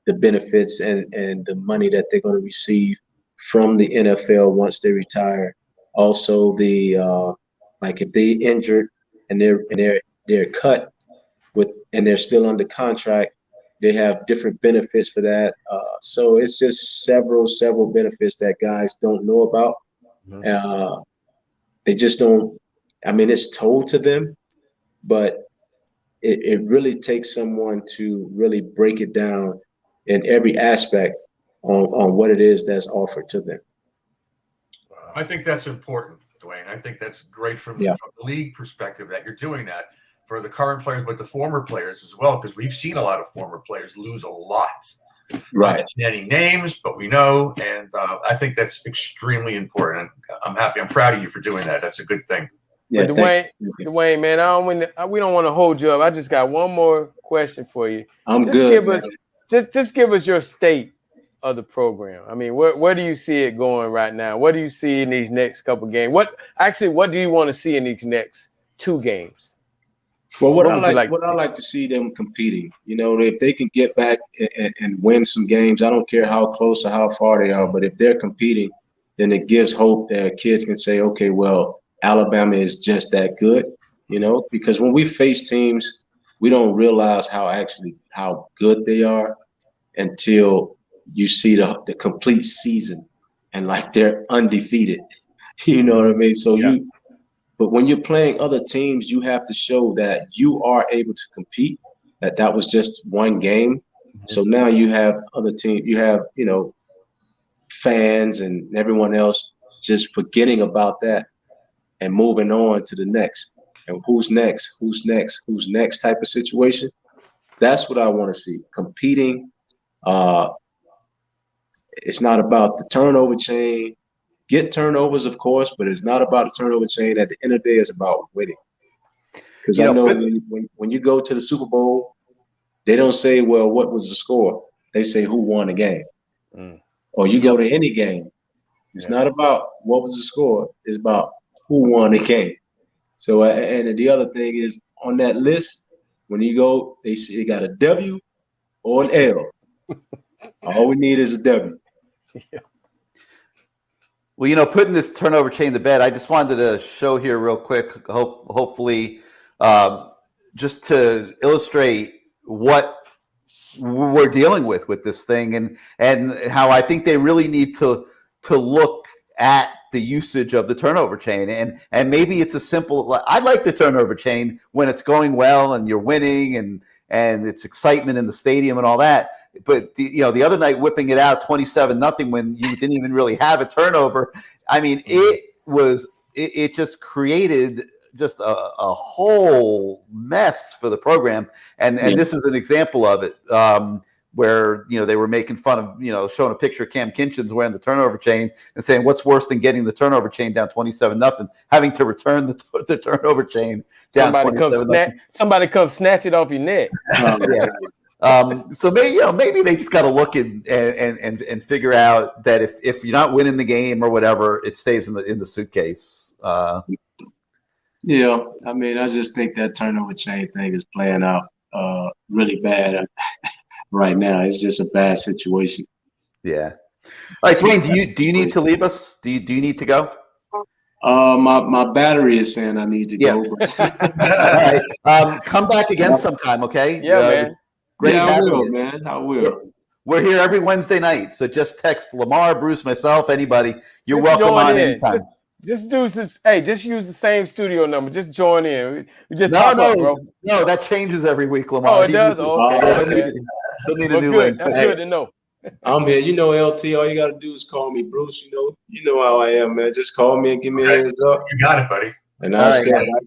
the benefits and the money that they're going to receive from the NFL once they retire. Also, the like if they injured and they're cut and they're still under contract, they have different benefits for that. So it's just several benefits that guys don't know about. They just don't. I mean, it's told to them, but it really takes someone to really break it down in every aspect on what it is that's offered to them. I think that's important, Dwayne. I think that's great from the league perspective that you're doing that for the current players, but the former players as well, because we've seen a lot of former players lose a lot. Right. Not any names, but we know, and I think that's extremely important. I'm happy. I'm proud of you for doing that. That's a good thing. Yeah, but Dwayne, man, we don't want to hold you up. I just got one more question for you. I'm good. Just give us your state of the program. I mean, where do you see it going right now? What do you see in these next couple games? What do you want to see in these next 2 games? Well, what I like to see them competing. If they can get back and win some games, I don't care how close or how far they are, but if they're competing, then it gives hope that kids can say, okay, well, Alabama is just that good, because when we face teams, we don't realize how good they are until you see the complete season and like they're undefeated. You know what I mean? So but when you're playing other teams, you have to show that you are able to compete, that was just one game. So now you have other teams, you have, fans and everyone else just forgetting about that and moving on to the next. And who's next type of situation. That's what I want to see. Competing. It's not about the turnover chain. Get turnovers, of course, but it's not about the turnover chain. At the end of the day, it's about winning. Because I know when you go to the Super Bowl, they don't say, well, what was the score? They say who won the game. Or you go to any game. It's not about what was the score. It's about who won the game. So, and the other thing is on that list, when you go, they say they got a W or an L. All we need is a W. Well, putting this turnover chain to bed, I just wanted to show here real quick, hopefully, just to illustrate what we're dealing with this thing and how I think they really need to look at the usage of the turnover chain. And maybe it's a simple, I like the turnover chain when it's going well and you're winning and it's excitement in the stadium and all that. But the other night whipping it out 27-0 when you didn't even really have a turnover. I mean, it just created just a whole mess for the program. And this is an example of it where, they were making fun of, showing a picture of Cam Kinchins wearing the turnover chain and saying, what's worse than getting the turnover chain down 27-0, having to return the turnover chain down 27-0. Somebody come snatch it off your neck. So maybe they just got to look and figure out that if you're not winning the game or whatever, it stays in the suitcase. Yeah, I mean, I just think that turnover chain thing is playing out really bad right now. It's just a bad situation. Yeah. All right, Dwayne, do you need to leave us? Do you need to go? My battery is saying I need to go. All right. Come back again sometime, okay? Yeah, man. Great I having will, you. man. I will. We're here every Wednesday night, so just text Lamar, Bruce, myself, anybody. You're Just welcome join on in. anytime. Just do this. Hey, just use the same studio number. Just join in. We just No, pop up, bro. no, that changes every week, Lamar. Oh, it does? Okay. He'll need a Well, new good. link. That's good to know. I'm here. You know, LT, all you got to do is call me Bruce. You know how I am, man. Just call me and give me a heads up. You got it, buddy. And I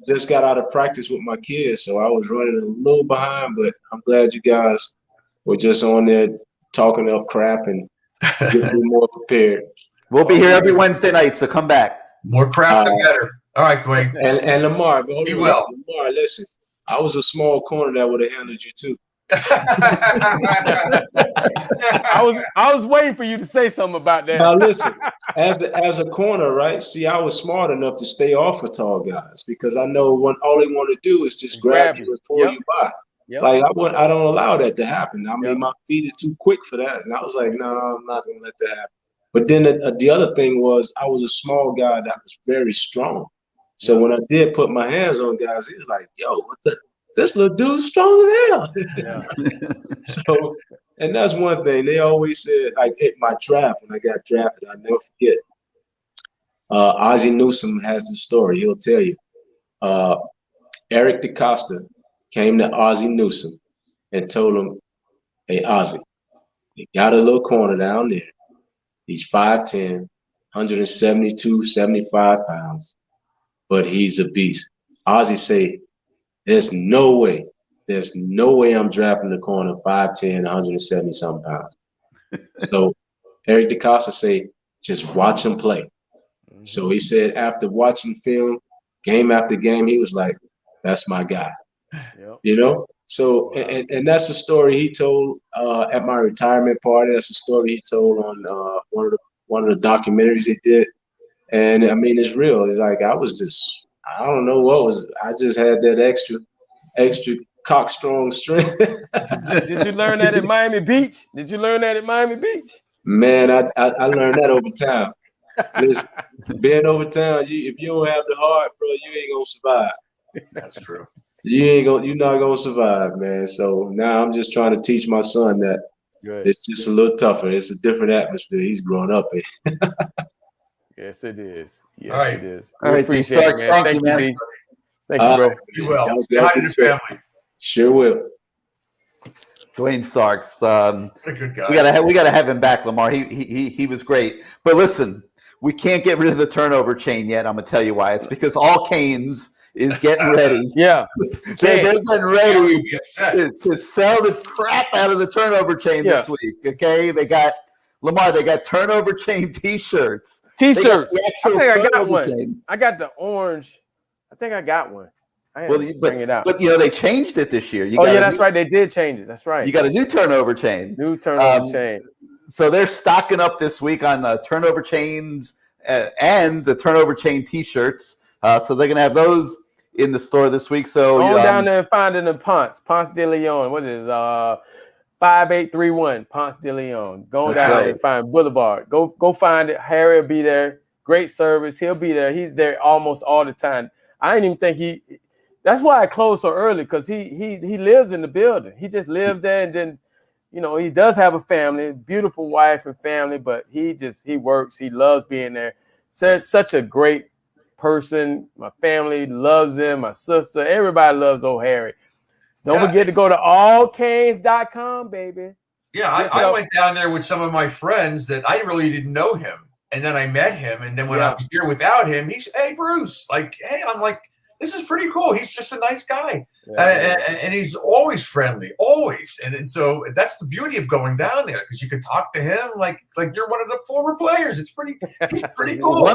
just got out of practice with my kids, so I was running a little behind, but I'm glad you guys were just on there talking enough crap and getting me more prepared. We'll be here every Wednesday night, so come back. More crap, the better. All right, Dwayne. And Lamar, He will. Lamar, listen, I was a small corner that would have handled you too. I was waiting for you to say something about that. Now listen, as a corner, right? See, I was smart enough to stay off of tall guys because I know when all they want to do is just grab you and pull you by. Yep. Like I don't allow that to happen. I mean, my feet is too quick for that, and I was like, no, I'm not gonna let that happen. But then the other thing was I was a small guy that was very strong. So when I did put my hands on guys, it was like, yo, this little dude's strong as hell. Yeah. So, and that's one thing they always said. Like at my draft, when I got drafted, I'll never forget. Ozzie Newsome has the story. He'll tell you. Eric DeCosta came to Ozzie Newsome and told him, "Hey, Ozzie, you got a little corner down there. He's 5'10", 172, 75 pounds, but he's a beast." Ozzie say, There's no way I'm drafting the corner 5'10", 170 some pounds. So Eric DeCosta say, just watch him play. So he said after watching film, game after game, he was like, that's my guy. Yep. You know? So and that's a story he told at my retirement party. That's a story he told on one of the documentaries he did. And I mean, it's real. It's like I don't know what was. I just had that extra cock strong strength. Did you learn that at Miami Beach? Man, I learned that over time. Listen, being over time, if you don't have the heart, bro, you ain't gonna survive. That's true. You're not gonna survive, man. So now I'm just trying to teach my son that it's just a little tougher. It's a different atmosphere he's growing up in. Yes, it is. Yes, all right. it is. All right, appreciate it, man. Thank you, man. B. Thank you, bro. You will. Say hi to your family. Sure will. Dwayne Starks. What a good guy. We gotta have him back, Lamar. He was great. But listen, we can't get rid of the turnover chain yet. I'm gonna tell you why. It's because all Canes is getting ready. Yeah. They're getting ready Be upset. to sell the crap out of the turnover chain this week. Okay, they got Lamar. They got turnover chain T-shirts. T-shirts. I think I got turnover one. chain. I got the orange. I think I got one. I had to bring it out. But you know they changed it this year. That's right. They did change it. That's right. You got a new turnover chain. New turnover chain. So they're stocking up this week on the turnover chains and the turnover chain T-shirts. So they're gonna have those in the store this week. So go down there and find it in Ponce de Leon. What is 5831 Ponce de Leon. Go down there and find Boulevard. Go find it. Harry will be there. Great service. He'll be there. He's there almost all the time. I didn't even think that's why I closed so early, because he lives in the building. He just lives there, and then he does have a family, beautiful wife and family, but he works. He loves being there. So such a great person. My family loves him. My sister, everybody loves old Harry. Don't forget to go to allcanes.com, baby. Yeah, I went down there with some of my friends that I really didn't know him. And then I met him. And then when I was here without him, he's, hey, Bruce. Like, hey, I'm like, this is pretty cool. He's just a nice guy. And he's always friendly, always. And so that's the beauty of going down there, because you could talk to him like you're one of the former players. It's pretty cool.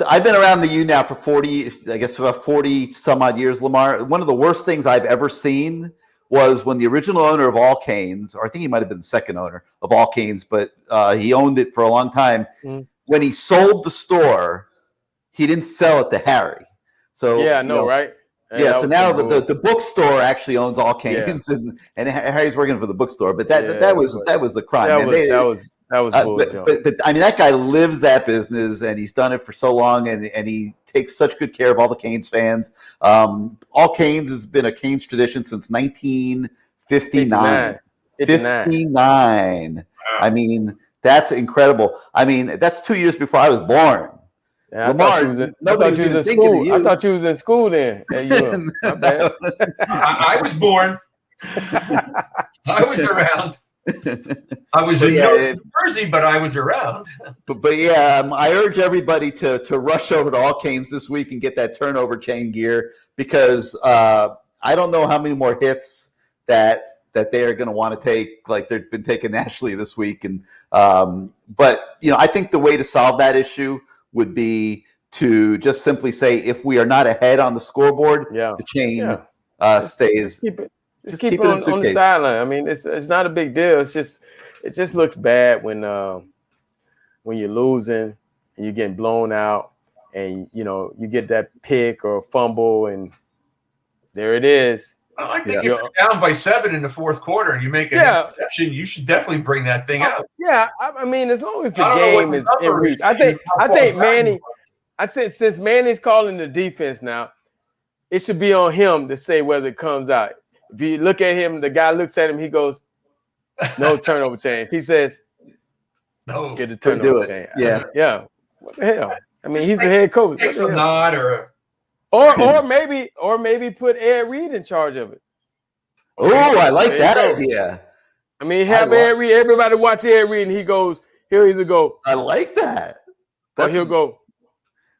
I've been around the U now for 40 some odd years, Lamar. One of the worst things I've ever seen was when the original owner of All Canes, or I think he might have been the second owner of All Canes, but he owned it for a long time. When he sold the store, he didn't sell it to Harry. So right? Yeah, so now the bookstore actually owns All Canes, and Harry's working for the bookstore. But that was the crime. That was bull jump. But I mean, that guy lives that business, and he's done it for so long, and he takes such good care of all the Canes fans. All Canes has been a Canes tradition since 1959. 59. Wow. I mean, that's incredible. I mean, that's 2 years before I was born. Yeah, Lamar, I thought you was in school. I thought you was in school then. My bad. I was born. I was around. I was in New Jersey, but I was around. But yeah, I urge everybody to rush over to All Canes this week and get that turnover chain gear, because I don't know how many more hits that they are going to want to take, like they've been taking nationally this week. And but I think the way to solve that issue would be to just simply say, if we are not ahead on the scoreboard, the chain stays. Just keep it on the sideline. I mean, it's not a big deal. It just looks bad when you're losing and you're getting blown out, and you get that pick or fumble, and there it is. I think if you're down by 7 in the fourth quarter and you make an interception, you should definitely bring that thing out. Yeah, I mean, as long as the game is in reach. I think Manny. I said, since Manny's calling the defense now, it should be on him to say whether it comes out. If you look at him, the guy looks at him, he goes, no turnover chain. He says, no, get the turnover chain. Yeah. What the hell? I mean, he's the head coach. Takes a nod or maybe put Ed Reed in charge of it. Oh, I like that idea. I mean, have Ed Reed, everybody watch Ed Reed, and he'll either go, I like that. Or he'll go,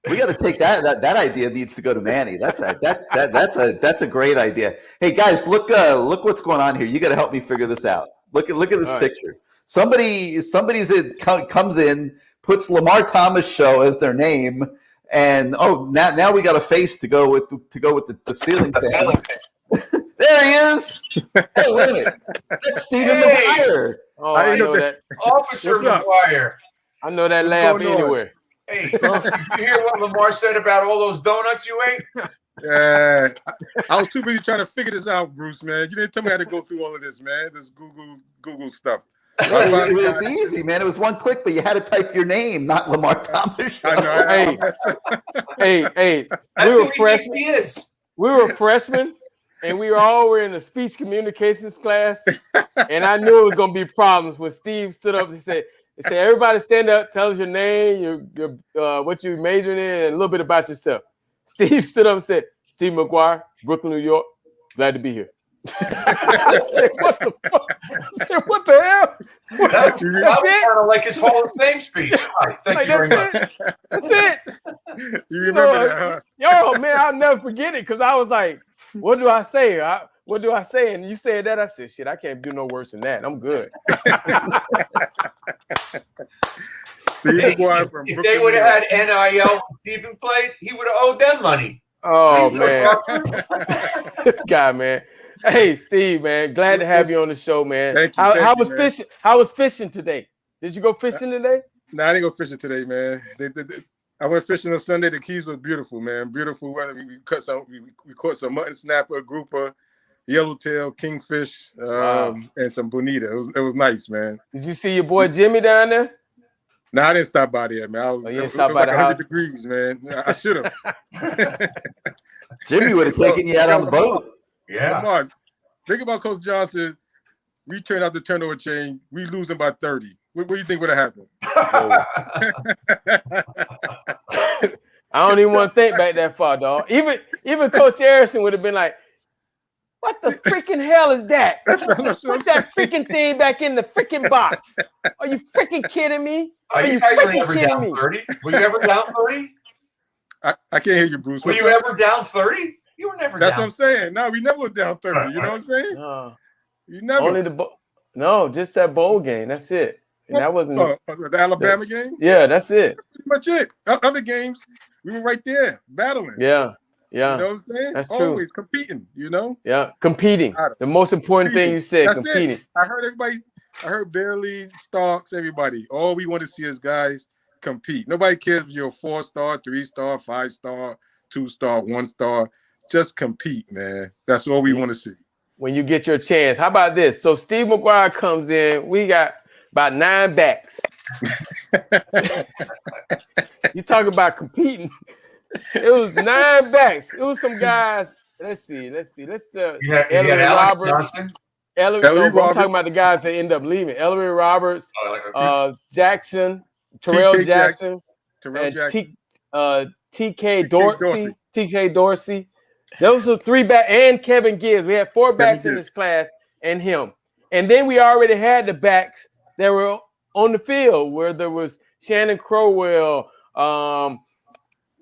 we got to take that idea needs to go to Manny. That's a great idea. Hey guys, look what's going on here. You got to help me figure this out. Look at this picture. Somebody's comes in, puts Lamar Thomas Show as their name, and now we got a face to go with the ceiling fan. There he is. Hey, wait a minute. That's Stephen McGuire. Oh, I know that. Officer McGuire. I know that laugh anywhere. Hey, did you hear what Lamar said about all those donuts you ate? Yeah, I was too busy trying to figure this out, Bruce, man. You didn't tell me how to go through all of this, man. This Google stuff. It was easy, man. It was one click, but you had to type your name, not Lamar Thomas Show. I know. Hey, we were freshmen, and we all were in a speech communications class, and I knew it was going to be problems when Steve stood up and said, everybody stand up, tell us your name, your what you're majoring in, and a little bit about yourself. Steve stood up and said, Steve McGuire, Brooklyn, New York, glad to be here. I said, what the fuck? I said, what the hell? That was kind of like his Hall of Fame speech. Right, thank you very much. That's it. You remember that, huh? Yo, man, I'll never forget it, because I was like, what do I say? What do I say? And you said that. I said, shit, I can't do no worse than that. I'm good. If they would have had NIL when Stephen played, he would have owed them money. Oh, man. This guy, man. Hey, Steve, man. Glad to have you on the show, man. Thank you, how was fishing? How was fishing today? Did you go fishing today? No, I didn't go fishing today, man. I went fishing on Sunday. The Keys was beautiful, man. Beautiful weather. We caught some mutton snapper, grouper, yellowtail, kingfish, and some bonita. It was nice, man. Did you see your boy Jimmy down there? No, I didn't stop by there, man. You didn't stop by the 100 house? degrees, man. I should have. Jimmy would have taken you out on the boat. Yeah. Mark, think about Coach Johnson. We turn out the turnover chain. We losing by 30. What do you think would have happened? I don't even want to think back that far, dog. Even Coach Harrison would have been like, what the freaking hell is that? Put that freaking thing back in the freaking box. Are you freaking kidding me? Are you guys ever down 30? Were you ever down 30? I can't hear you, Bruce. Were you ever down 30? You were never down. That's what I'm saying. No, we never were down 30. You know what I'm saying? You never. Only no, just that bowl game. That's it. And that wasn't the Alabama game? Yeah, that's it. That's pretty much it. Other games, we were right there battling. Yeah. You know what I'm saying? That's true. Always competing, you know? Yeah, competing. The most important thing you said, that's competing. It. I heard Barely, Starks, everybody. All we want to see is guys compete. Nobody cares if you're a 4-star, 3-star, 5-star, 2-star, 1-star. Just compete, man. That's all we want to see. When you get your chance. How about this? So Steve McGuire comes in. We got about 9 backs. You talk about competing. It was 9 backs. It was some guys. Let's see. You had Alex Johnson. I'm talking about the guys that end up leaving. Ellery Roberts, Jackson, Terrell Jackson, and TK Dorsey. Those are 3 backs, and Kevin Gibbs. We had 4 backs in this class and him. And then we already had the backs that were on the field, where there was Shannon Crowell,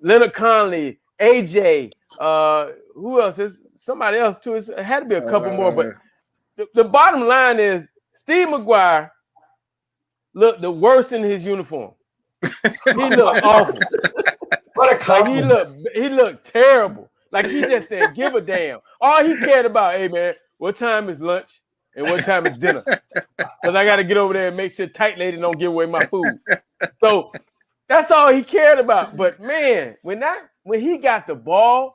Leonard Conley, AJ, who else? Somebody else too. It had to be a couple more, but the bottom line is Steve McGuire looked the worst in his uniform. He looked awful. What a compliment. He looked terrible. Like he just didn't give a damn. All he cared about, hey man, what time is lunch and what time is dinner? Because I got to get over there and make sure tight lady don't give away my food. So that's all he cared about. But man, when he got the ball,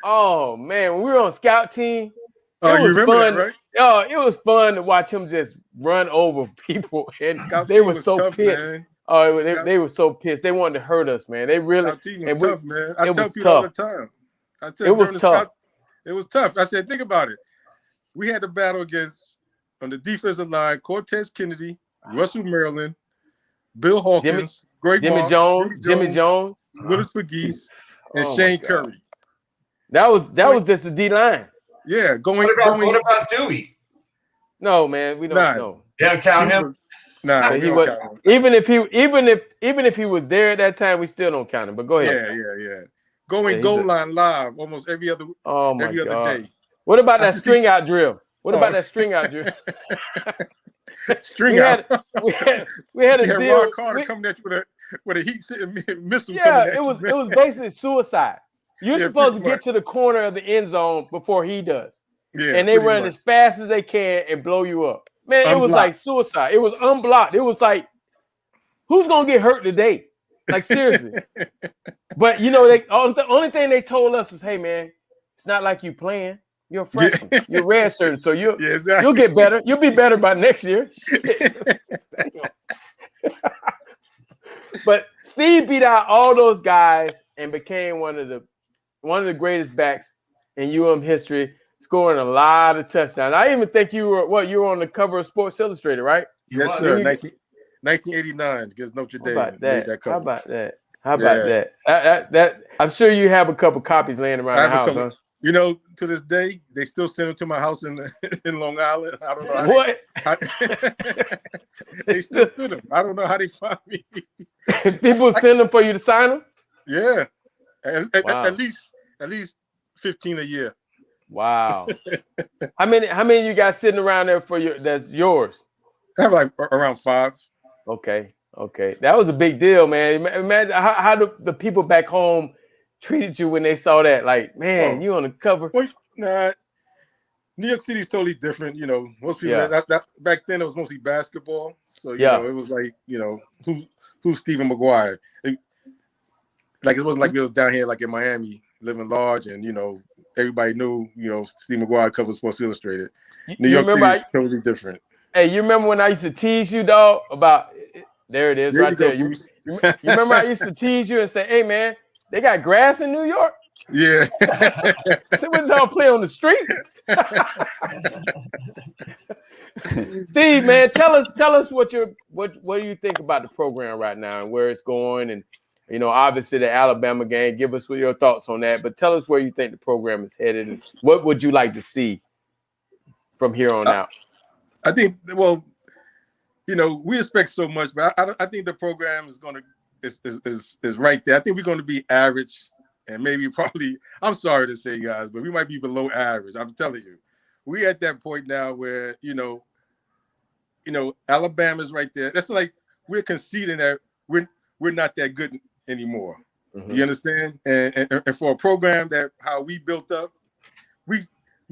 oh man, when we were on scout team, it was fun. That, right? Oh, it was fun to watch him just run over people, and they were so tough, pissed. Man. Oh, they were so pissed. They wanted to hurt us, man. They really. Scout team was tough, man. I tell people all the time. I said, it was tough. It was tough. I said, think about it. We had to battle against on the defensive line: Cortez Kennedy, Russell Maryland, Bill Hawkins, Jimmy Jones, Willis McGee, and Shane Curry. That was just a D line. Yeah, what about Dewey? No, man, we don't know. You don't count him. Nah, he was, count him. Even if he was there at that time, we still don't count him. But go ahead. Yeah. Going goal line live almost every other day. What about that string out drill? What about that string out drill? String out. We had a deal. Ron Carter coming at you with a heat missile. Yeah, it was basically suicide. You're supposed to get to the corner of the end zone before he does. Yeah, and they run as fast as they can and blow you up. Man, it was like suicide. It was unblocked. It was like, who's going to get hurt today? Like, seriously. But, you know, the only thing they told us was, hey, man, it's not like you playing. You're a freshman. Yeah. You're redshirted, so you'll get better. You'll be better by next year. But Steve beat out all those guys and became one of the greatest backs in history, scoring a lot of touchdowns. I even think you were on the cover of Sports Illustrated, right? Yes, sir. 1989 against Notre Dame. How about that? How about that? I'm sure you have a couple copies laying around the house. Huh? You know, to this day, they still send them to my house in Long Island. I don't know what. They still send them. I don't know how they find me. People send them for you to sign them. Yeah, at least 15 a year. Wow. How many you got sitting around there that's yours? I have like around 5. Okay. That was a big deal, man. Imagine how the people back home treated you when they saw that. Like, man, you on the cover. Well, nah, New York City's totally different. You know, most people that back then it was mostly basketball. So you know, it was like, you know, who's Stephen McGuire? It wasn't like it was down here like in Miami, living large, and you know, everybody knew, you know, Steve McGuire covered Sports Illustrated. New York City is totally different. Hey, you remember when I used to tease you, dog, about there it is right there. You remember I used to tease you and say, hey man, they got grass in New York? Yeah. So what y'all play on the street? Steve, man, tell us what do you think about the program right now and where it's going, and you know, obviously the Alabama game. Give us your thoughts on that, but tell us where you think the program is headed and what would you like to see from here on out? I think, well, you know, we expect so much, but I think the program is is right there. I think we're going to be average, and maybe probably, I'm sorry to say, guys, but we might be below average. I'm telling you, we're at that point now where you know, Alabama's right there. That's like we're conceding that we're not that good anymore. Mm-hmm. You understand? And for a program that how we built up, we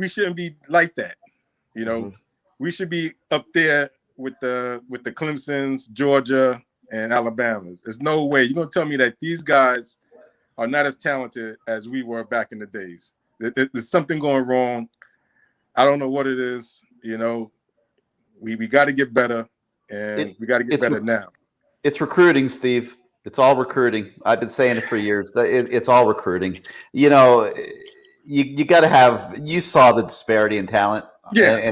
shouldn't be like that. You know, we should be up there with the Clemsons, Georgia, and Alabamas. There's no way you're gonna tell me that these guys are not as talented as we were back in the days. There's something going wrong. I don't know what it is. You know, we got to get better. and we got to get better now. It's recruiting, Steve. It's all recruiting. I've been saying it for years. It's all recruiting. You know, you got to have. You saw the disparity in talent. Yeah.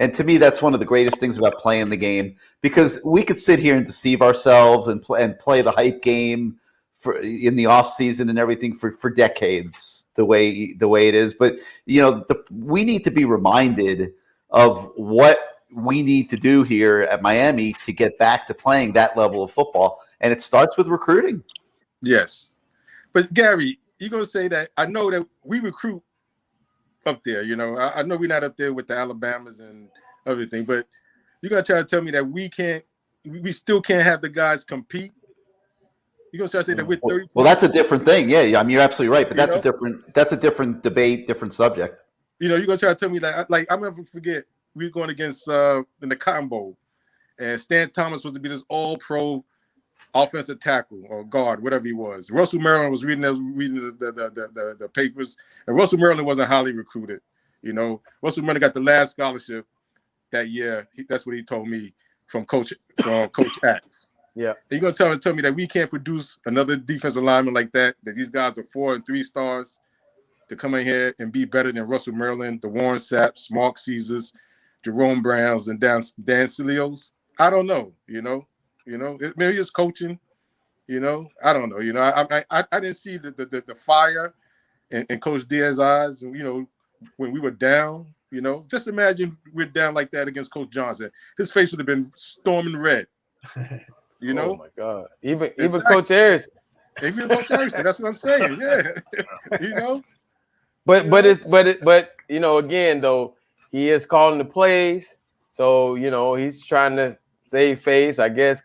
And to me, that's one of the greatest things about playing the game, because we could sit here and deceive ourselves and play the hype game in the off season and everything for decades the way it is. But you know, we need to be reminded of what we need to do here at Miami to get back to playing that level of football, and it starts with recruiting. Yes, but Gary, you're gonna say that I know that we recruit up there. You know, I know we're not up there with the Alabamas and everything, but you're gonna try to tell me that we still can't have the guys compete. You're gonna try to say that we're 30. Well, that's a different thing. Yeah, I mean, you're absolutely right, but that's a different debate, different subject. You know, you're gonna try to tell me that, like, I'm never forget we were going against in the Cotton Bowl, and Stan Thomas was to be this all-pro offensive tackle or guard, whatever he was. Russell Maryland was reading the papers, and Russell Maryland wasn't highly recruited. You know, Russell Maryland got the last scholarship that year. That's what he told me from Coach Axe. Yeah, and you're gonna tell me that we can't produce another defensive lineman like that these guys are 4 and 3 stars to come in here and be better than Russell Maryland, the Warren Sapps, Mark Caesars, Jerome Browns, and Dan Cilios. I don't know. You know, maybe it's coaching. You know, I don't know. You know, I didn't see the fire in Coach Diaz's eyes. You know, when we were down. You know, just imagine we're down like that against Coach Johnson. His face would have been storming red. You know? Oh my God! Even Coach Harrison. Even Coach Harrison. That's what I'm saying. Yeah. You know. But you know, again though, he is calling the plays, so you know he's trying to save face. I guess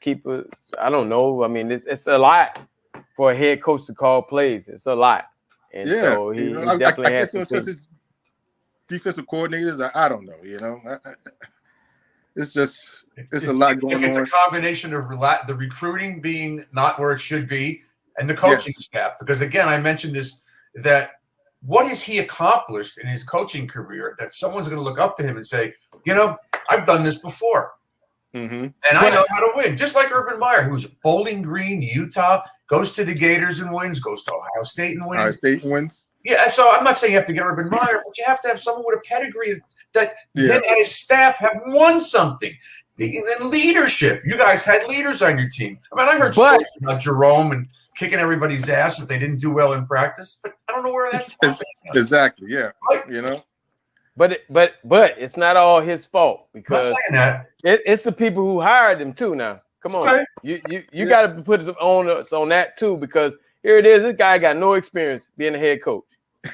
I don't know. I mean, it's a lot for a head coach to call plays. It's a lot, and so he definitely has to. His defensive coordinators, I don't know. You know, it's a lot going on. It's a combination of the recruiting being not where it should be, and the coaching staff. Because again, I mentioned this that. What has he accomplished in his coaching career that someone's going to look up to him and say, you know, I've done this before. Mm-hmm. And I know how to win. Just like Urban Meyer, who's Bowling Green, Utah, goes to the Gators and wins, goes to Ohio State and wins. Ohio State wins. Yeah, so I'm not saying you have to get Urban Meyer, but you have to have someone with a pedigree that him and his staff have won something. And then leadership. You guys had leaders on your team. I mean, I heard stories about Jerome and kicking everybody's ass if they didn't do well in practice, but I don't know where that's happening. Exactly, yeah. Right? You know, but it's not all his fault, because I'm not saying that. It's the people who hired him too. Now, come on, okay. You got to put some onus on that too, because here it is. This guy got no experience being a head coach,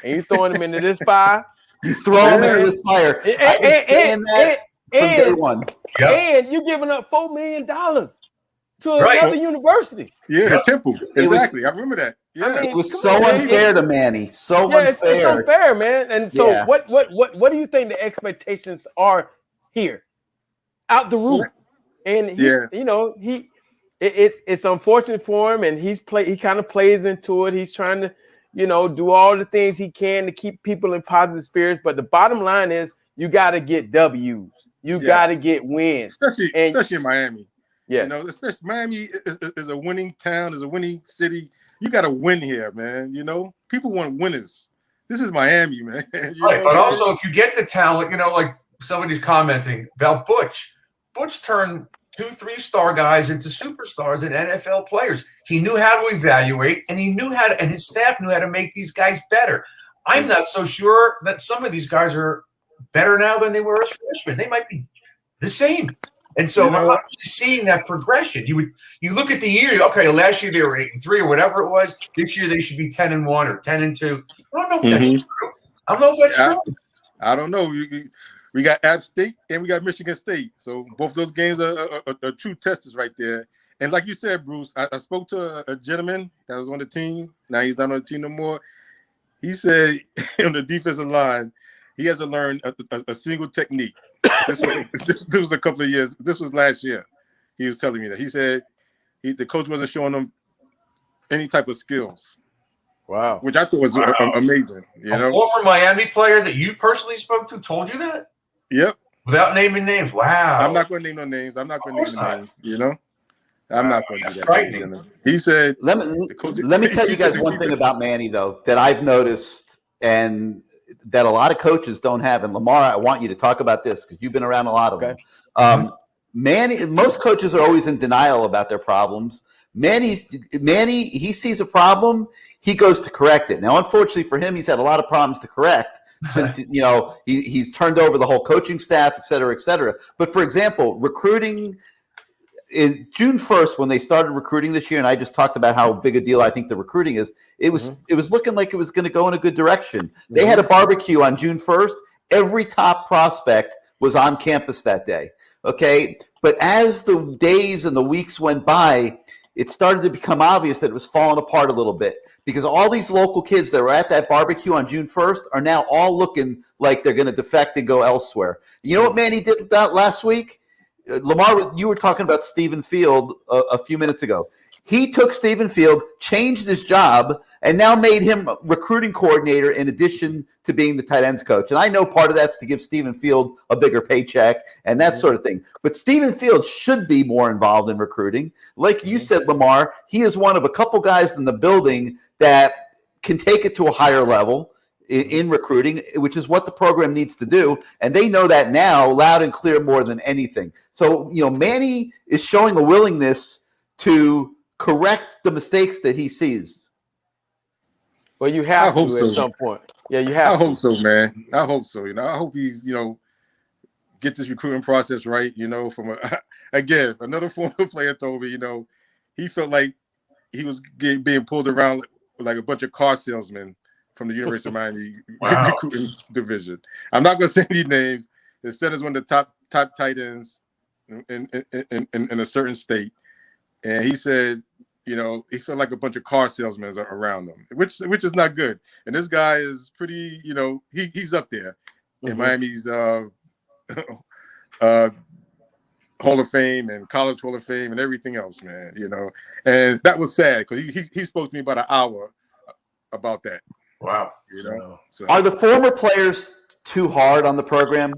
and you throwing him into this fire. You throw him into this fire. I've been saying that from day one. Yep. And you giving up $4 million to another university. Yeah, Temple. Exactly. I remember that. Yeah, I mean, it was so unfair to Manny. So unfair. It's unfair, man. And so what do you think the expectations are here? Out the roof. And it's unfortunate for him, and he kind of plays into it. He's trying to, you know, do all the things he can to keep people in positive spirits. But the bottom line is you got to get W's. You got to get wins. Especially in Miami. Yes. You know, especially Miami is a winning town, is a winning city. You got to win here, man. You know, people want winners. This is Miami, man. Right, but also if you get the talent, you know, like somebody's commenting about Butch. Butch turned 2 3-star guys into superstars and NFL players. He knew how to evaluate, and and his staff knew how to make these guys better. I'm not so sure that some of these guys are better now than they were as freshmen. They might be the same. And so I'm not really seeing that progression. You look at the year, okay, last year they were 8-3 or whatever it was. This year they should be 10-1 or 10-2. I don't know if that's true. I don't know if that's true. I don't know. We got App State and we got Michigan State. So both those games are true testers right there. And like you said, Bruce, I spoke to a gentleman that was on the team. Now he's not on the team no more. He said on the defensive line, he hasn't learned a single technique. This was a couple of years. This was last year. He was telling me that. He said the coach wasn't showing him any type of skills. Wow. Which I thought was amazing. You know? Former Miami player that you personally spoke to told you that? Yep. Without naming names. Wow. I'm not going to name no names. I'm not going to name the names. You know, I'm not going to do that. Frightening. He said. Let me tell you guys one thing about Manny though that I've noticed and that a lot of coaches don't have. And Lamar, I want you to talk about this because you've been around a lot of them. Manny, most coaches are always in denial about their problems. Manny, he sees a problem, he goes to correct it. Now, unfortunately for him, he's had a lot of problems to correct since he's turned over the whole coaching staff, et cetera, et cetera. But for example, recruiting in June 1st, when they started recruiting this year, and I just talked about how big a deal I think the recruiting is, it was looking like it was going to go in a good direction. They had a barbecue on June 1st. Every top prospect was on campus that day. Okay, but as the days and the weeks went by, it started to become obvious that it was falling apart a little bit because all these local kids that were at that barbecue on June 1st are now all looking like they're going to defect and go elsewhere. You know what Manny did that last week? Lamar, you were talking about Stephen Field a few minutes ago. He took Stephen Field, changed his job, and now made him recruiting coordinator in addition to being the tight ends coach. And I know part of that's to give Stephen Field a bigger paycheck and that sort of thing. But Stephen Field should be more involved in recruiting. Like you said, Lamar, he is one of a couple guys in the building that can take it to a higher level in recruiting, which is what the program needs to do. And they know that now loud and clear more than anything. So, Manny is showing a willingness to correct the mistakes that he sees. Well, you have to at some point. Yeah, you have. I hope so, man. I hope so. I hope he's get this recruiting process right. From again, another former player told me, he felt like he was being pulled around like a bunch of car salesmen from the University of Miami recruiting division. I'm not going to say any names. It said as one of the top tight ends in a certain state. And he said, he felt like a bunch of car salesmen are around him, which is not good. And this guy is pretty, he's up there in Miami's Hall of Fame and College Hall of Fame and everything else, man. And that was sad because he spoke to me about an hour about that. Wow. So. Are the former players too hard on the program?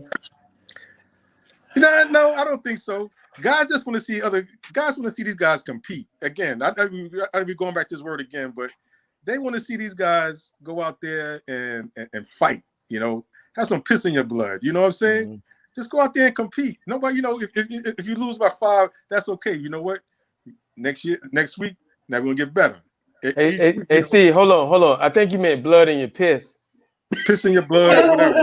No, I don't think so. Guys just want to see these guys compete. Again, I'd be going back to this word again, but they want to see these guys go out there and fight, have some piss in your blood. You know what I'm saying? Just go out there and compete. Nobody, if you lose by 5, that's okay. You know what? Next week, now we're going to get better. Hey, Steve, hold on. I think you meant blood in your piss. Piss in your blood, whatever.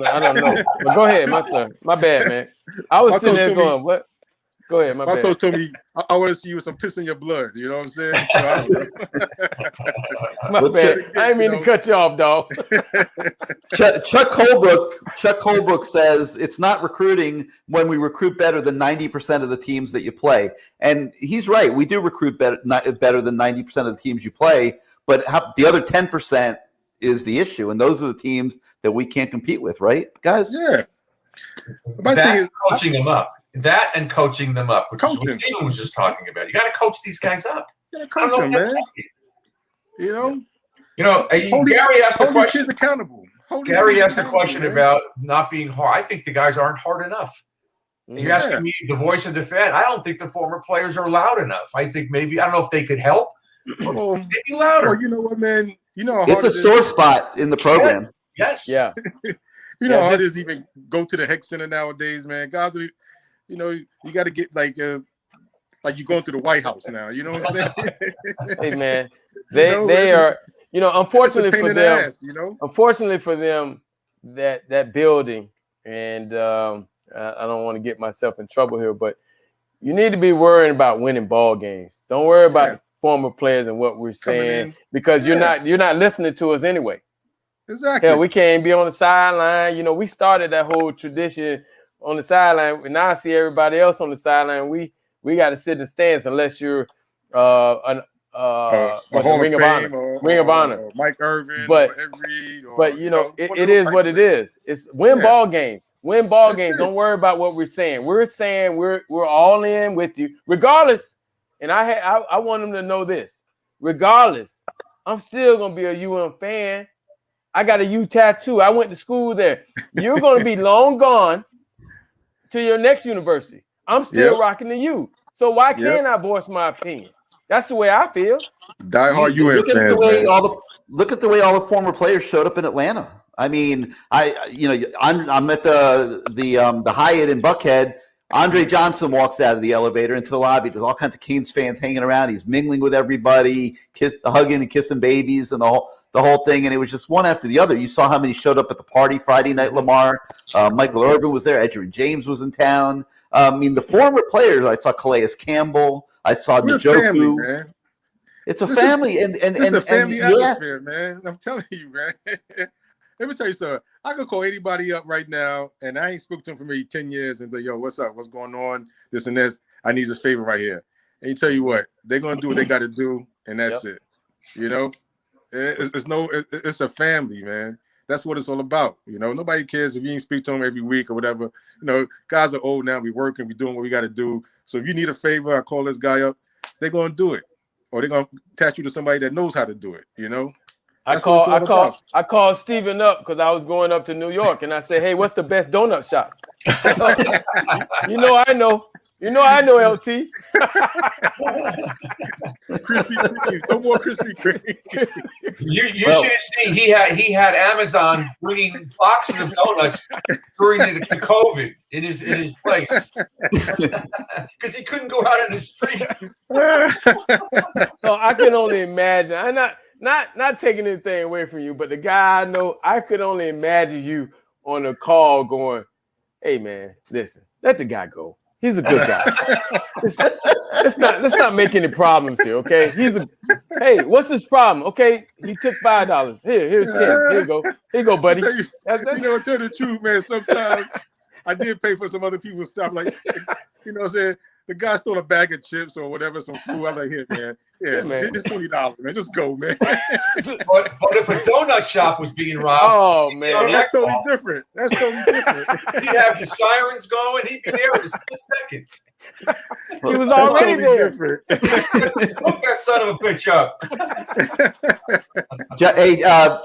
I don't know. But go ahead, my son. My bad, man. I was sitting there going, what? Go ahead, my bad. My coach told me, I want to see you with some piss in your blood. You know what I'm saying? My bad. I didn't mean to cut you off, dog. Chuck Colebrook says it's not recruiting when we recruit better than 90% of the teams that you play. And he's right. We do recruit better than 90% of the teams you play. But the other 10% is the issue. And those are the teams that we can't compete with, right, guys? Yeah. Coaching them up. That and coaching them up, which is what Steven was just talking about. You got to coach these guys up. You got to coach them, man. Gary asked the question. Kids accountable. Gary asked the question about not being hard. I think the guys aren't hard enough. And you're asking me, the voice of the fan. I don't think the former players are loud enough. I think maybe, I don't know if they could help. Or maybe louder. Well, you know what, man? It's a sore spot in the program. Yes. Yeah. How hard it is to even go to the Heck Center nowadays, man. Guys, you got to get like you're going to the White House now. You know what I'm saying? Hey, man, they are. Unfortunately for them, unfortunately for them, that building, and I don't want to get myself in trouble here, but you need to be worrying about winning ball games. Don't worry about former players and what we're saying because you're not listening to us anyway. Exactly. Hell, we can't be on the sideline. We started that whole tradition on the sideline. And now I see everybody else on the sideline. We got to sit in the stands unless you're Ring of Honor, Mike Irvin, but or Ed Reed, it is what it is. It's win ball games. Win ball games. Don't worry about what we're saying. We're saying we're all in with you, regardless. And I want them to know this. Regardless, I'm still gonna be a UM fan. I got a U tattoo. I went to school there. You're gonna be long gone. to your next university. I'm still rocking the U. So why can't I voice my opinion? That's the way I feel. Die hard UN Look at fans, the way man. look at the way all the former players showed up in Atlanta. I mean, I'm at the Hyatt in Buckhead. Andre Johnson walks out of the elevator into the lobby. There's all kinds of Canes fans hanging around. He's mingling with everybody, hugging and kissing babies, and the whole thing. And it was just one after the other. You saw how many showed up at the party Friday night. Lamar, Michael Irvin was there. Edgerrin James was in town. I mean, the former players. I saw Calais Campbell. I saw Njoku. Man. It's a family, It's a family atmosphere, man. I'm telling you, man. Let me tell you something. I could call anybody up right now, and I ain't spoken to him for maybe 10 years, and be like, yo, what's up? What's going on? This and this. I need this favor right here. And you tell you what, they're gonna do what they got to do, and that's it. You know, it's a family, man. That's what it's all about. You know, nobody cares if you ain't speak to them every week or whatever. You know, guys are old now. We working, we doing what we got to do. So if you need a favor, I call this guy up. They're gonna do it, or they're gonna attach you to somebody that knows how to do it. You know. I called Steven up because I was going up to New York, and I said, "Hey, what's the best donut shop?" You know, I know, LT. Krispy Kreme, no more Krispy Kreme. You should have seen he had Amazon bringing boxes of donuts during the COVID in his place because he couldn't go out in the street. So I can only imagine. I'm not taking anything away from you, but the guy I know, I could only imagine you on a call going, "Hey man, listen, let the guy go. He's a good guy. Let's not make any problems here, okay? Hey, what's his problem? Okay, he took $5. Here's 10. Here you go, buddy." You know, tell the truth, man. Sometimes I did pay for some other people's stuff, like, you know what I'm saying? The guy stole a bag of chips or whatever, some food. I'm like, here, man. Yeah, man. It's $20, man. Just go, man. But if a donut shop was being robbed, oh man, that's totally different. That's totally different. He'd have the sirens going. He'd be there in a split second. He was already there. Hook that son of a bitch up.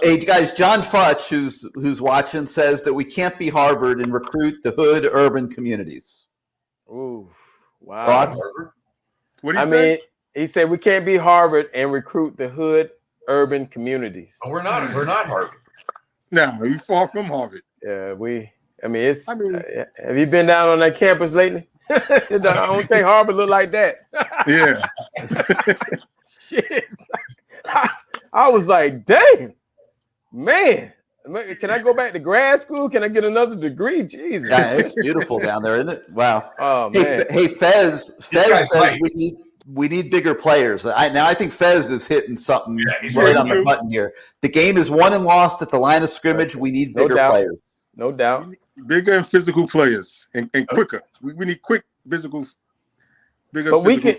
Hey, guys, John Futch, who's watching, says that we can't be Harvard and recruit the hood urban communities. Ooh, wow. Thoughts? What do you say? mean, he said we can't be Harvard and recruit the hood urban communities. Oh, we're not Harvard. No, we far from Harvard. Yeah, have you been down on that campus lately? I don't think Harvard look like that. Yeah. Shit. I was like, dang, man. Can I go back to grad school? Can I get another degree? Jesus. Yeah, it's beautiful down there, isn't it? Wow. Oh, man. Hey, Fez says we need bigger players. I think Fez is hitting something right on the button here. The game is won and lost at the line of scrimmage. We need bigger players. No doubt. Bigger and physical players and quicker. We need quick, bigger physical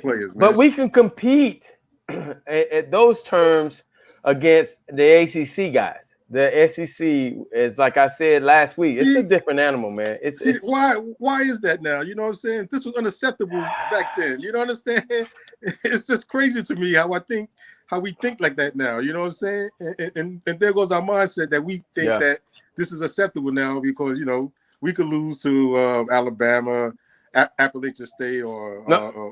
players. Man. But we can compete at those terms against the ACC guys. The SEC is, like I said last week, it's a different animal, man. It's why is that now? You know what I'm saying? This was unacceptable back then. You don't understand? It's just crazy to me how we think like that now. You know what I'm saying? And there goes our mindset that we think that this is acceptable now because, you know, we could lose to Alabama, Appalachian State, or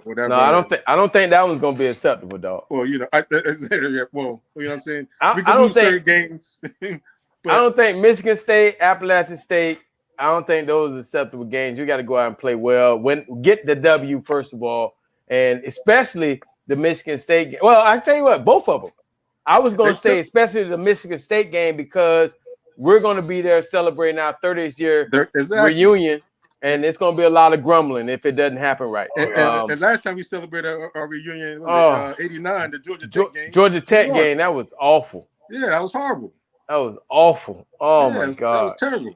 whatever. No, I don't think that one's gonna be acceptable, dog. Well, you know, you know what I'm saying. We can lose certain games. I don't think Michigan State, Appalachian State. I don't think those are acceptable games. You got to go out and play well. Get the W first of all, and especially the Michigan State game. Well, I tell you what, both of them. I was going to say especially the Michigan State game because we're going to be there celebrating our 30th year reunion. And it's going to be a lot of grumbling if it doesn't happen right. And last time we celebrated our reunion was 89, the Georgia Tech game. Georgia Tech game, that was awful. Yeah, that was horrible. That was awful. Oh, my God. That was terrible.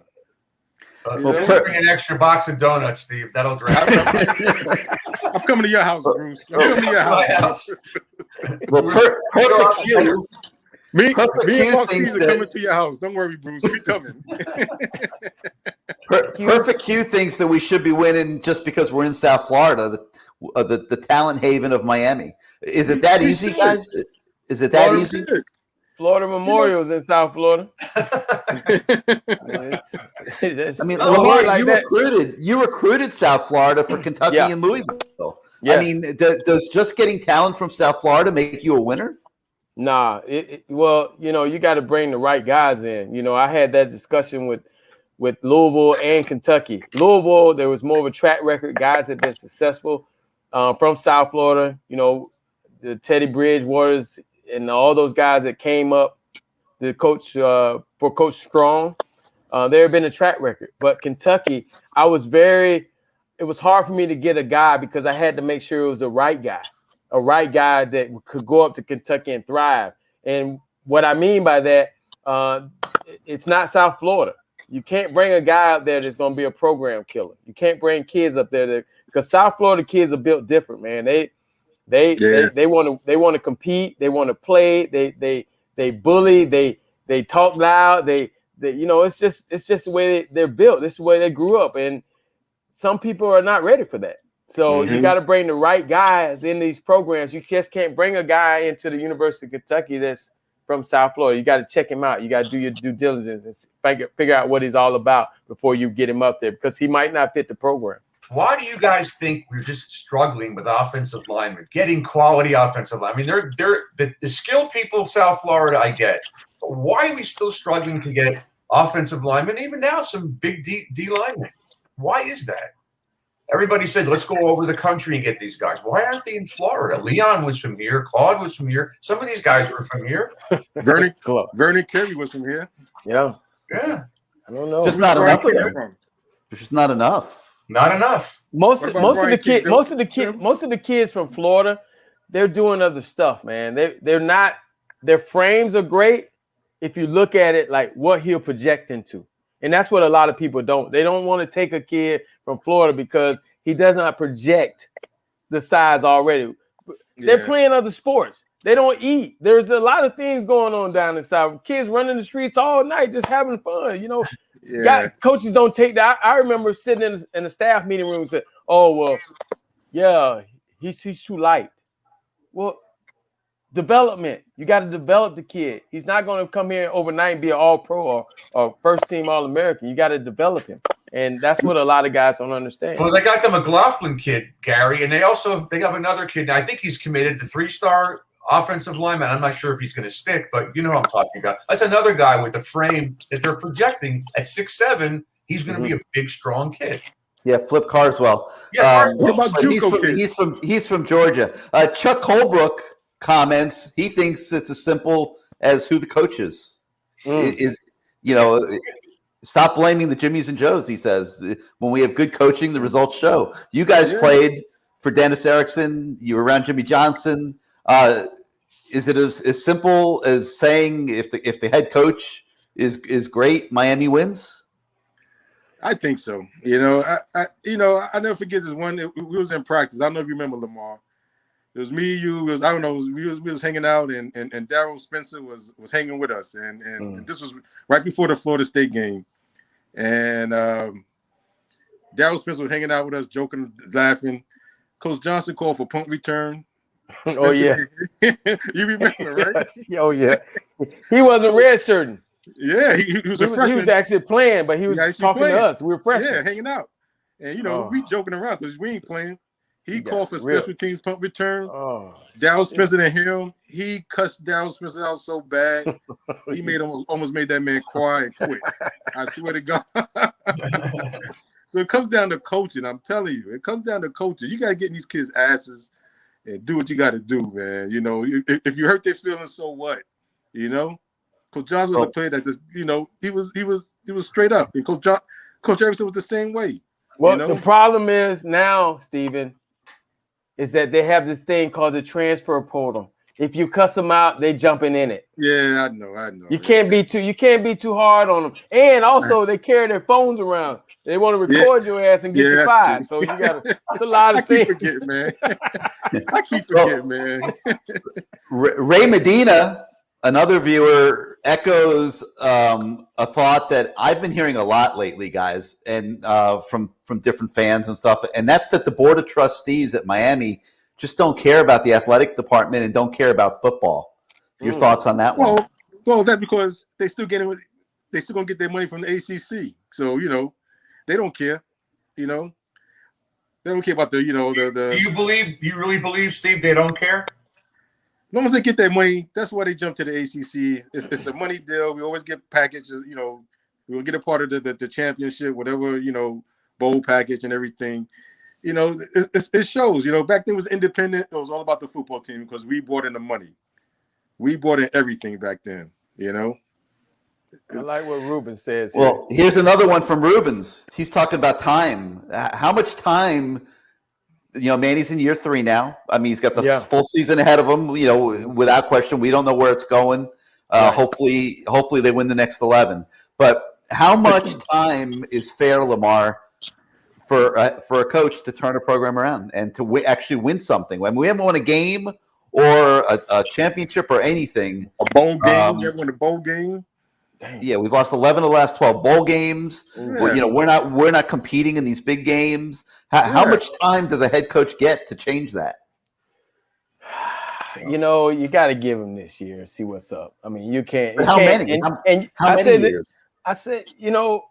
Just bring an extra box of donuts, Steve. That'll drag. I'm coming to your house, Bruce. I'm coming to your house. Well, perfect cue. Me and Mark C's are coming to your house. Don't worry, Bruce. We coming. Perfect Q thinks that we should be winning just because we're in South Florida, the talent haven of Miami. Is it that easy, guys? Is it that easy? Florida Memorial's in South Florida. Lamar, like you recruited South Florida for Kentucky and Louisville. Yeah. I mean, does just getting talent from South Florida make you a winner? Nah. Well, you got to bring the right guys in. I had that discussion with Louisville and Kentucky. Louisville, there was more of a track record. Guys had been successful from South Florida. The Teddy Bridgewaters and all those guys that came up, the coach for Coach Strong, there had been a track record. But Kentucky, it was hard for me to get a guy because I had to make sure it was the right guy that could go up to Kentucky and thrive. And what I mean by that, it's not South Florida. You can't bring a guy up there that's going to be a program killer. You can't bring kids up there because South Florida kids are built different, man. They want to compete. They want to play. They bully. They talk loud. It's just the way they're built. This is the way they grew up, and some people are not ready for that. So you got to bring the right guys in these programs. You just can't bring a guy into the University of Kentucky that's from South Florida. You got to check him out. You got to do your due diligence and figure out what he's all about before you get him up there because he might not fit the program. Why do you guys think we're just struggling with offensive linemen, getting quality offensive linemen? I mean, they're the skilled people of South Florida, I get. But why are we still struggling to get offensive linemen? Even now, some big D linemen. Why is that? Everybody said, let's go over the country and get these guys. Why aren't they in Florida? Leon was from here. Claude was from here. Some of these guys were from here. Vernon Carey was from here. Yeah. Yeah. I don't know. Just not enough of them. There's just not enough. Not enough. Most of the kids from Florida, they're doing other stuff, man. They're not. Their frames are great if you look at it like what he'll project into, and that's what a lot of people don't. They don't want to take a kid from Florida because he does not project the size already. They're playing other sports. They don't eat. There's a lot of things going on down in South. Kids running the streets all night, just having fun. Coaches don't take that. I remember sitting in the staff meeting room and said, "Oh well, yeah, he's too light." Well, development. You got to develop the kid. He's not going to come here overnight and be an All-Pro or first team All-American. You got to develop him, and that's what a lot of guys don't understand. Well, they got the McLaughlin kid, Gary, and they have another kid. I think he's committed, the 3-star offensive lineman. I'm not sure if he's going to stick, but you know what I'm talking about. That's another guy with a frame that they're projecting at 6'7". He's going to be a big, strong kid. Yeah, Flip Carswell. Yeah, what about JUCO he's from Georgia. Chuck Holbrook comments. He thinks it's as simple as who the coach is. Stop blaming the Jimmies and Joes. He says when we have good coaching, the results show. You guys played for Dennis Erickson. You were around Jimmy Johnson. Is it as simple as saying if the head coach is great, Miami wins? I think so. I never forget this one. We was in practice. I don't know if you remember, Lamar. It was me, you. We was hanging out, and Darryl Spencer was hanging with us, and this was right before the Florida State game, and Darryl Spencer was hanging out with us, joking, laughing. Coach Johnson called for punt return. Spencer, oh yeah, you remember, right? Oh yeah, he wasn't redshirting. Yeah, he was a freshman. He was actually playing, but he was talking to us. We were freshmen. Yeah, hanging out, and we joking around because we ain't playing. He called for special teams punt return. Darryl Spencer and him, he cussed Darryl Spencer out so bad, he almost made that man cry and quit. I swear to God. So it comes down to coaching. I'm telling you, it comes down to coaching. You got to get in these kids' asses and do what you got to do, man. If you hurt their feelings, so what? Coach Johnson was a player that just, he was straight up, and Coach Erickson was the same way. Well, the problem is now, Stephen, is that they have this thing called the transfer portal. If you cuss them out, they jumping in it. Yeah, I know. You can't be too hard on them. And also, they carry their phones around. They want to record your ass and get you fired. So you got it's a lot of things. I keep forgetting, man. Ray Medina, another viewer, echoes a thought that I've been hearing a lot lately, guys, and from different fans and stuff, and that's that the board of trustees at Miami just don't care about the athletic department and don't care about football. Your thoughts on that one? Well, that's because they still gonna get their money from the ACC. So they don't care. They don't care about the. Do you really believe, Steve, they don't care? As long as they get their money, that's why they jump to the ACC. It's a money deal. We always get packages. We'll get a part of the championship, whatever bowl package and everything. It shows. Back then it was independent. It was all about the football team because we brought in the money. We brought in everything back then. I like what Ruben says. Well, here's another one from Rubens. He's talking about time. How much time? Manny's in year 3 now. I mean, he's got the full season ahead of him. Without question, we don't know where it's going. Right. Hopefully they win the next 11. But how much time is fair, Lamar, for a coach to turn a program around and to actually win something? When we haven't won a game or a championship or anything, a bowl game. You ever won a bowl game? Dang. Yeah, we've lost 11 of the last 12 bowl games. Yeah. We're not competing in these big games. How much time does a head coach get to change that? You got to give him this year and see what's up. I mean, you can't. How many? How many years? I said,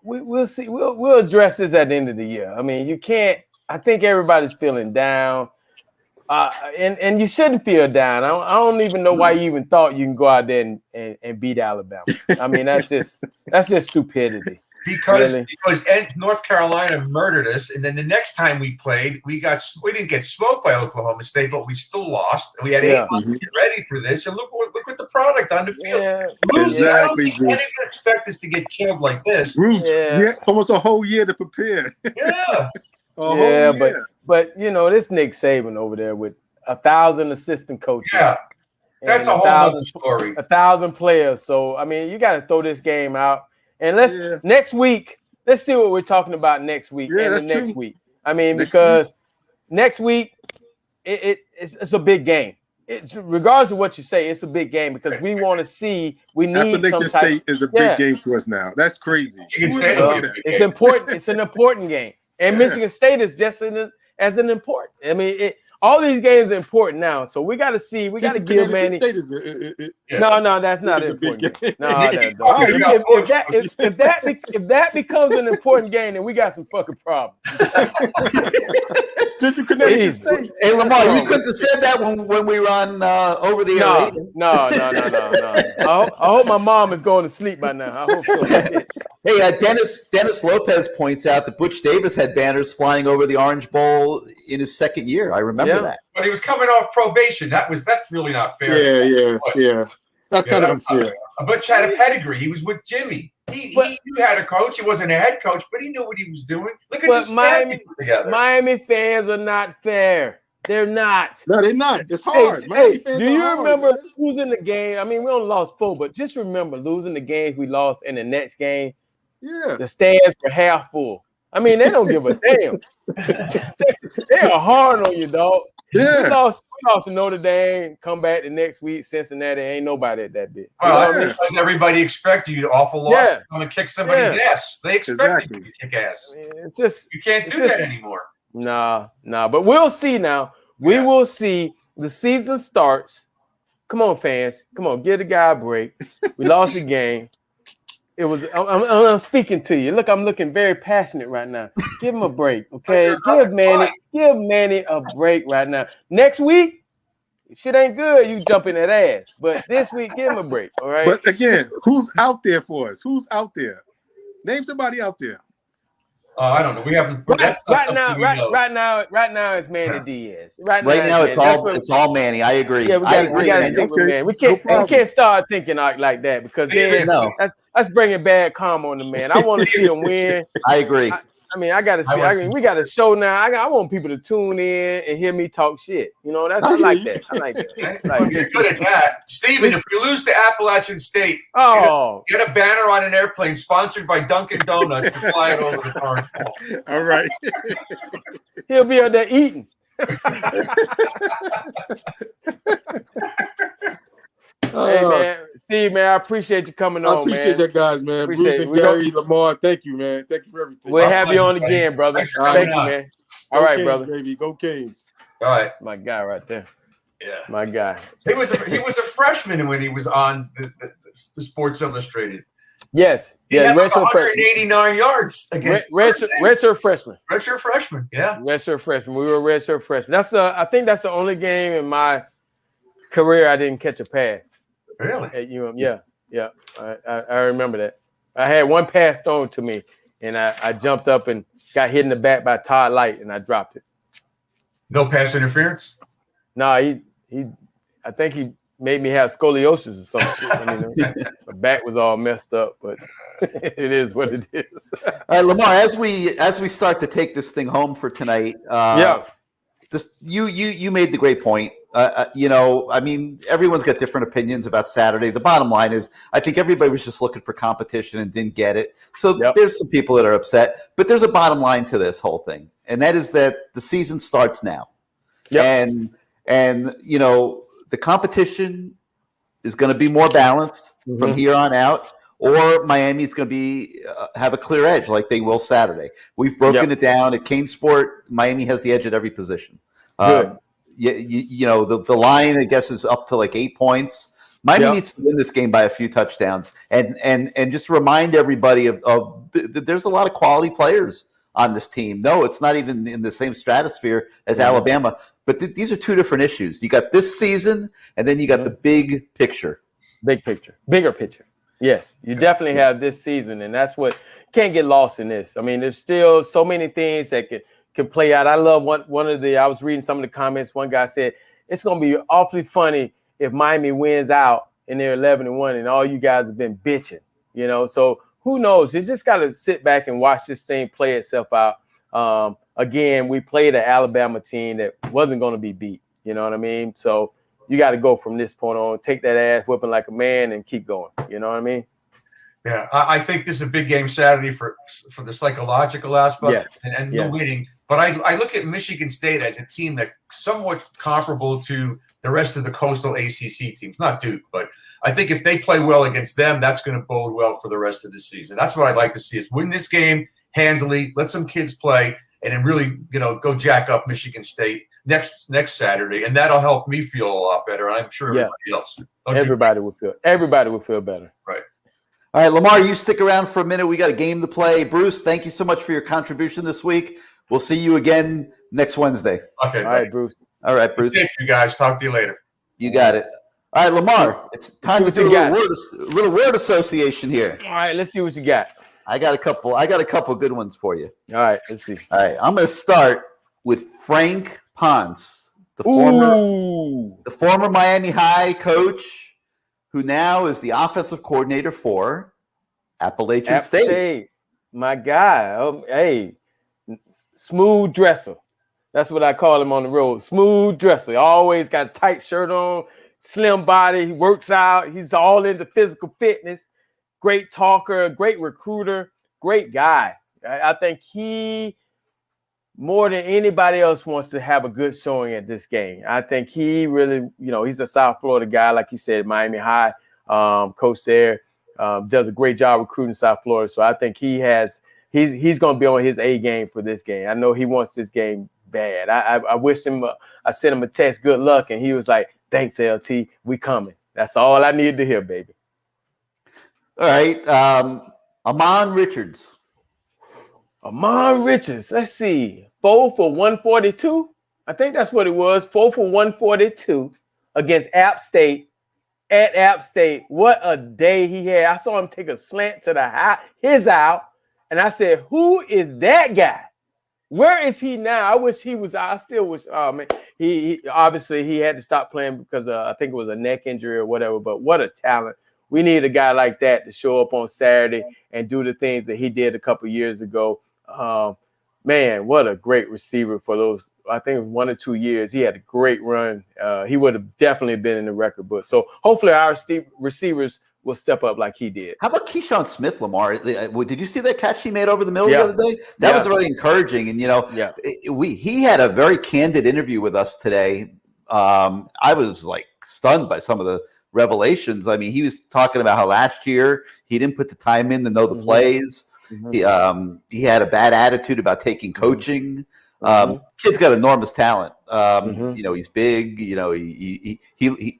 we'll see. We'll address this at the end of the year. I mean, you can't. I think everybody's feeling down. And you shouldn't feel down. I don't even know why you even thought you can go out there and beat Alabama. I mean, that's just stupidity. Because North Carolina murdered us, and then the next time we played, we didn't get smoked by Oklahoma State, but we still lost. And we had 8 months to get ready for this, and look what the product on the field. Exactly. I don't think anyone expect us to get killed like this. Almost a whole year to prepare. Yeah. But this Nick Saban over there with 1,000 assistant coaches. Yeah, that's a whole other story. 1,000 players. So I mean, you got to throw this game out. And next week, let's see what we're talking about next week and the next week. I mean, because next week it's a big game. It's regardless of what you say, it's a big game because we want to see. We need Appalachian State is a big game to us now. That's crazy. It's important. It's an important game, and Michigan State is just as an important. I mean, all these games are important now, so we got to see. We got to give Manny. No, that's not an important game. No, if that becomes an important game, then we got some fucking problems. Central Connecticut State. Hey, Lamar, you couldn't have said that when we were on over the air radio. No. I hope my mom is going to sleep by now. I hope so. Hey, Dennis Lopez points out that Butch Davis had banners flying over the Orange Bowl in his second year. I remember that. But he was coming off probation. That's really not fair. Yeah. That's kind of unfair. Butch had a pedigree. He was with Jimmy. He had a coach. He wasn't a head coach, but he knew what he was doing. Look at this Miami fans are not fair. They're not. No, they're not. It's hard. Hey, do you remember losing the game? I mean, we only lost 4, but just remember losing the games we lost in the next game. Yeah. The stands were half full. I mean, they don't give a damn. They are hard on you, dog. Yeah. We lost to Notre Dame, come back the next week, Cincinnati. Ain't nobody at that bit. Because everybody expected you to awful loss to come and kick somebody's ass. They expected you to kick ass. It's just you can't do that anymore. Nah. But we'll see now. We will see. The season starts. Come on, fans. Come on, give the guy a break. We lost the game. It was. I'm speaking to you. Look, I'm looking very passionate right now. Give him a break, okay? Give Manny a break right now. Next week, if shit ain't good, you jump in that ass. But this week, give him a break, all right? But again, who's out there for us? Who's out there? Name somebody out there. I don't know. We haven't. Right now, it's Manny Diaz. Right now, it's all Manny. I agree. Yeah, I agree. We can't start thinking like that because then that's bringing bad karma on the man. I want to see him win. I agree. I mean, I gotta see. We got a show now. I want people to tune in and hear me talk shit. I like that. I like that. You're good at that, Steven. If we lose to Appalachian State, get a banner on an airplane sponsored by Dunkin' Donuts and fly it over the Orange Bowl. All right. He'll be out there eating. Hey man, Steve, man, I appreciate you coming on, man. I appreciate you guys, man. Bruce and Gary, Lamar, thank you, man. Thank you for everything. We'll have you on again, brother. Thank you, man. All right, brother. Baby, go Canes. All right, my guy right there. Yeah, my guy. He was a freshman when he was on the Sports Illustrated. Yes. He had like 189 yards against redshirt freshman. Redshirt freshman, yeah. Redshirt freshman. We were redshirt freshmen. I think that's the only game in my career I didn't catch a pass. Really? At UM. Yeah. I remember that. I had one pass thrown to me, and I jumped up and got hit in the back by Todd Light, and I dropped it. No pass interference? No, I think he made me have scoliosis or something. I mean, my back was all messed up, but it is what it is. All right, Lamar, as we start to take this thing home for tonight, you made the great point. I mean, everyone's got different opinions about Saturday. The bottom line is, I think everybody was just looking for competition and didn't get it. So there's some people that are upset, but there's a bottom line to this whole thing, and that is that the season starts now. Yep. And the competition is going to be more balanced from here on out, or Miami's going to be have a clear edge like they will Saturday. We've broken it down at CaneSport. Miami has the edge at every position. Good. The line, I guess, is up to like 8 points. Miami needs to win this game by a few touchdowns, and just remind everybody of there's a lot of quality players on this team. No, it's not even in the same stratosphere as Alabama, but these are two different issues. You got this season, and then you got the big picture. Bigger picture. Yes, you definitely have this season, and that's what can't get lost in this. I mean, there's still so many things that can play out. I love I was reading some of the comments. One guy said, it's going to be awfully funny if Miami wins out and they're 11-1 and all you guys have been bitching, So who knows? You just got to sit back and watch this thing play itself out. Again, we played an Alabama team that wasn't going to be beat. You know what I mean? So you got to go from this point on, take that ass whipping like a man and keep going. You know what I mean? Yeah, I think this is a big game Saturday for the psychological aspect and no winning. But I look at Michigan State as a team that's somewhat comparable to the rest of the coastal ACC teams. Not Duke, but I think if they play well against them, that's going to bode well for the rest of the season. That's what I'd like to see is win this game handily, let some kids play, and then really, go jack up Michigan State next Saturday, and that'll help me feel a lot better. I'm sure everybody else. Everybody will feel better. Right. All right, Lamar, you stick around for a minute. We got a game to play. Bruce, thank you so much for your contribution this week. We'll see you again next Wednesday. Okay. All right, Bruce. All right, Bruce. Thank you, guys. Talk to you later. You got it. All right, Lamar, it's time to do a little word association here. All right, let's see what you got. I got a couple good ones for you. All right, let's see. All right, I'm going to start with Frank Ponce, the former Miami High coach, who now is the offensive coordinator for Appalachian State. My guy. Hey, smooth dresser. That's what I call him on the road. Smooth dresser. Always got a tight shirt on, slim body. He works out. He's all into physical fitness. Great talker, great recruiter, great guy. I think he, more than anybody else, wants to have a good showing at this game. I think he really, he's a South Florida guy, like you said, Miami High coach there, does a great job recruiting South Florida. So I think he's going to be on his A game for this game. I know he wants this game bad. I wish him, I sent him a text, good luck, and he was like, thanks, LT, we coming. That's all I needed to hear, baby. All right, Amon Richards. Let's see. 4 for 142. I think that's what it was. 4 for 142 against App State at App State. What a day he had. I saw him take a slant to his out, and I said, who is that guy? Where is he now? I wish he was. I still wish. Oh man, he obviously he had to stop playing because I think it was a neck injury or whatever. But what a talent! We need a guy like that to show up on Saturday and do the things that he did a couple years ago. Man, what a great receiver for those. I think it was 1 or 2 years. He had a great run. He would have definitely been in the record book. So hopefully our receivers will step up like he did. How about Keyshawn Smith, Lamar? Did you see that catch he made over the middle the other day? That was really encouraging. And, he had a very candid interview with us today. I was like stunned by some of the revelations. I mean, he was talking about how last year he didn't put the time in to know the plays. He had a bad attitude about taking coaching. Kid's got enormous talent. He's big. He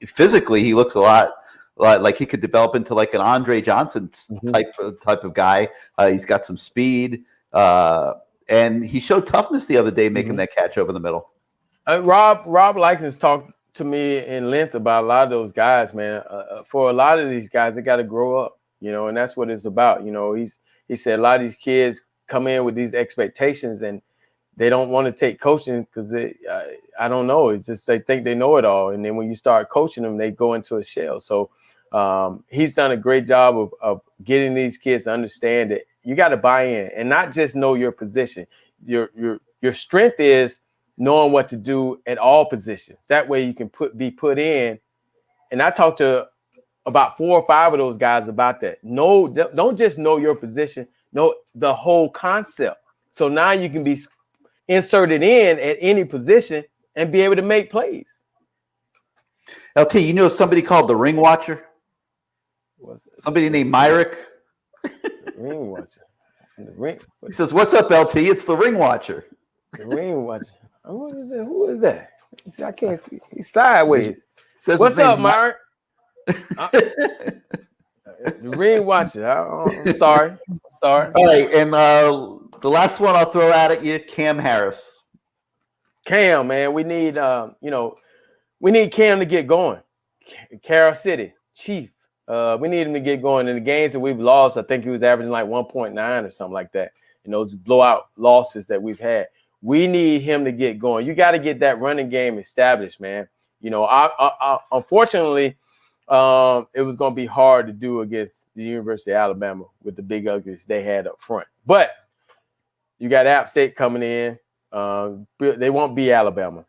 physically he looks a lot like he could develop into like an Andre Johnson type of guy. He's got some speed, and he showed toughness the other day making that catch over the middle. Rob Likens talked to me in length about a lot of those guys, man. For a lot of these guys, they got to grow up, and that's what it's about. He said a lot of these kids come in with these expectations and they don't want to take coaching because I don't know. It's just they think they know it all. And then when you start coaching them, they go into a shell. So he's done a great job of getting these kids to understand that you got to buy in and not just know your position. Your strength is knowing what to do at all positions. That way you can be put in. And I talked to about 4 or 5 of those guys about that. No, don't just know your position. Know the whole concept. So now you can be inserted in at any position and be able to make plays. LT, you know somebody called the Ring Watcher? Somebody named Myrick? The Ring Watcher. He says, "What's up, LT? It's the Ring Watcher." The Ring Watcher. Who is that? See, I can't see. He's sideways. What's up, Myrick? The Ring Watcher. I'm sorry. All right, and the last one I'll throw out at you, Cam Harris. Cam, man, we need we need Cam to get going. Carol City, Chief. We need him to get going. In the games that we've lost, I think he was averaging like 1.9 or something like that. In those blowout losses that we've had, we need him to get going. You got to get that running game established, man. Unfortunately, it was going to be hard to do against the University of Alabama with the big uglies they had up front. But you got App State coming in. They won't be Alabama.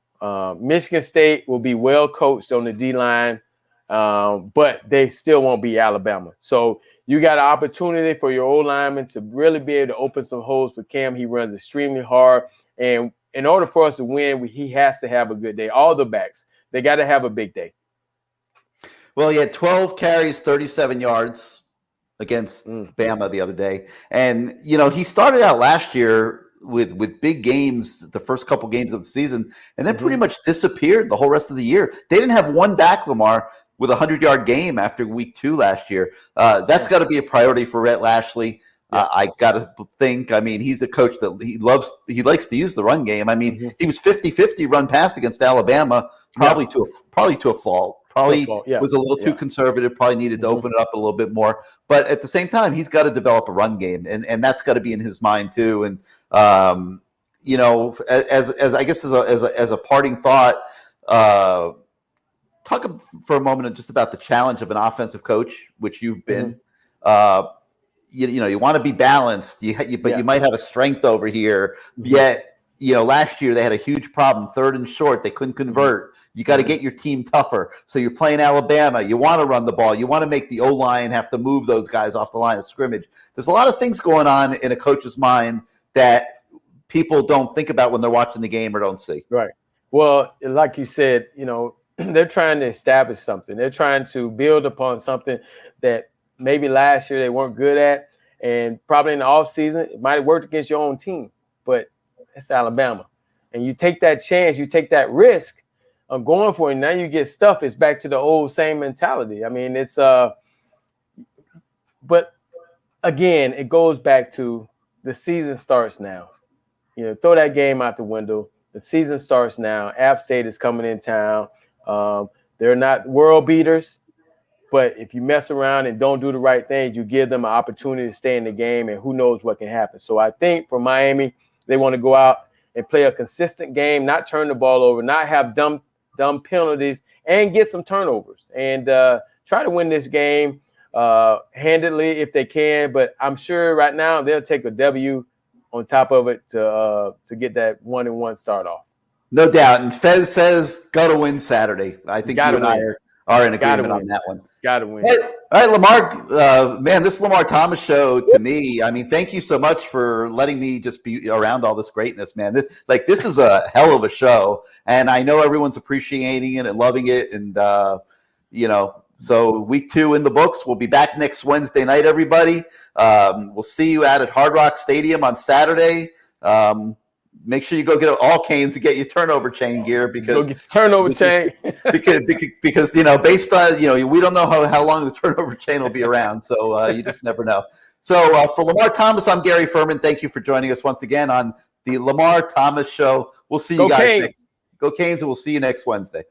Michigan State will be well coached on the D-line, but they still won't be Alabama. So you got an opportunity for your old lineman to really be able to open some holes for Cam. He runs extremely hard. And in order for us to win, he has to have a good day. All the backs, they got to have a big day. Well, he had 12 carries, 37 yards against Bama the other day. And, he started out last year with big games, the first couple games of the season, and then pretty much disappeared the whole rest of the year. They didn't have one back, Lamar, with a 100-yard game after week 2 last year. That's got to be a priority for Rhett Lashley. I got to think, he's a coach that he likes to use the run game. He was 50-50 run pass against Alabama, probably to a fault. Probably was a little too conservative, probably needed to open it up a little bit more. But at the same time, he's got to develop a run game, and that's got to be in his mind too. And as I guess as a parting thought, talk for a moment just about the challenge of an offensive coach, which you've been. You want to be balanced, but you might have a strength over here. Yet, last year they had a huge problem, 3rd and short. They couldn't convert. You got to get your team tougher. So you're playing Alabama. You want to run the ball. You want to make the O-line have to move those guys off the line of scrimmage. There's a lot of things going on in a coach's mind that people don't think about when they're watching the game or don't see. Right. Well, like you said, they're trying to establish something. They're trying to build upon something that maybe last year they weren't good at, and probably in the offseason it might have worked against your own team, but it's Alabama. And you take that chance, you take that risk of going for it, and now you get stuff. It's back to the old same mentality. It's but again, it goes back to the season starts now. Throw that game out the window. The season starts now. App State is coming in town. They're not world beaters, but if you mess around and don't do the right things, you give them an opportunity to stay in the game, and who knows what can happen. So I think for Miami, they want to go out and play a consistent game, not turn the ball over, not have dumb penalties, and get some turnovers, and try to win this game handedly if they can. But I'm sure right now they'll take a W on top of it to get that 1-1 start off. No doubt. And Fez says, go to win Saturday. I think you and I are in agreement on that one. Got to win. All right, Lamar, man, this Lamar Thomas show to me, thank you so much for letting me just be around all this greatness, man. This is a hell of a show, and I know everyone's appreciating it and loving it, and, so week 2 in the books. We'll be back next Wednesday night, everybody. We'll see you at Hard Rock Stadium on Saturday. make sure you go get all Canes to get your turnover chain gear because go get the turnover chain. because based on we don't know how long the turnover chain will be around, so you just never know. So for Lamar Thomas, I'm Gary Ferman. Thank you for joining us once again on the Lamar Thomas Show. We'll see you guys next. Go Canes, and we'll see you next Wednesday.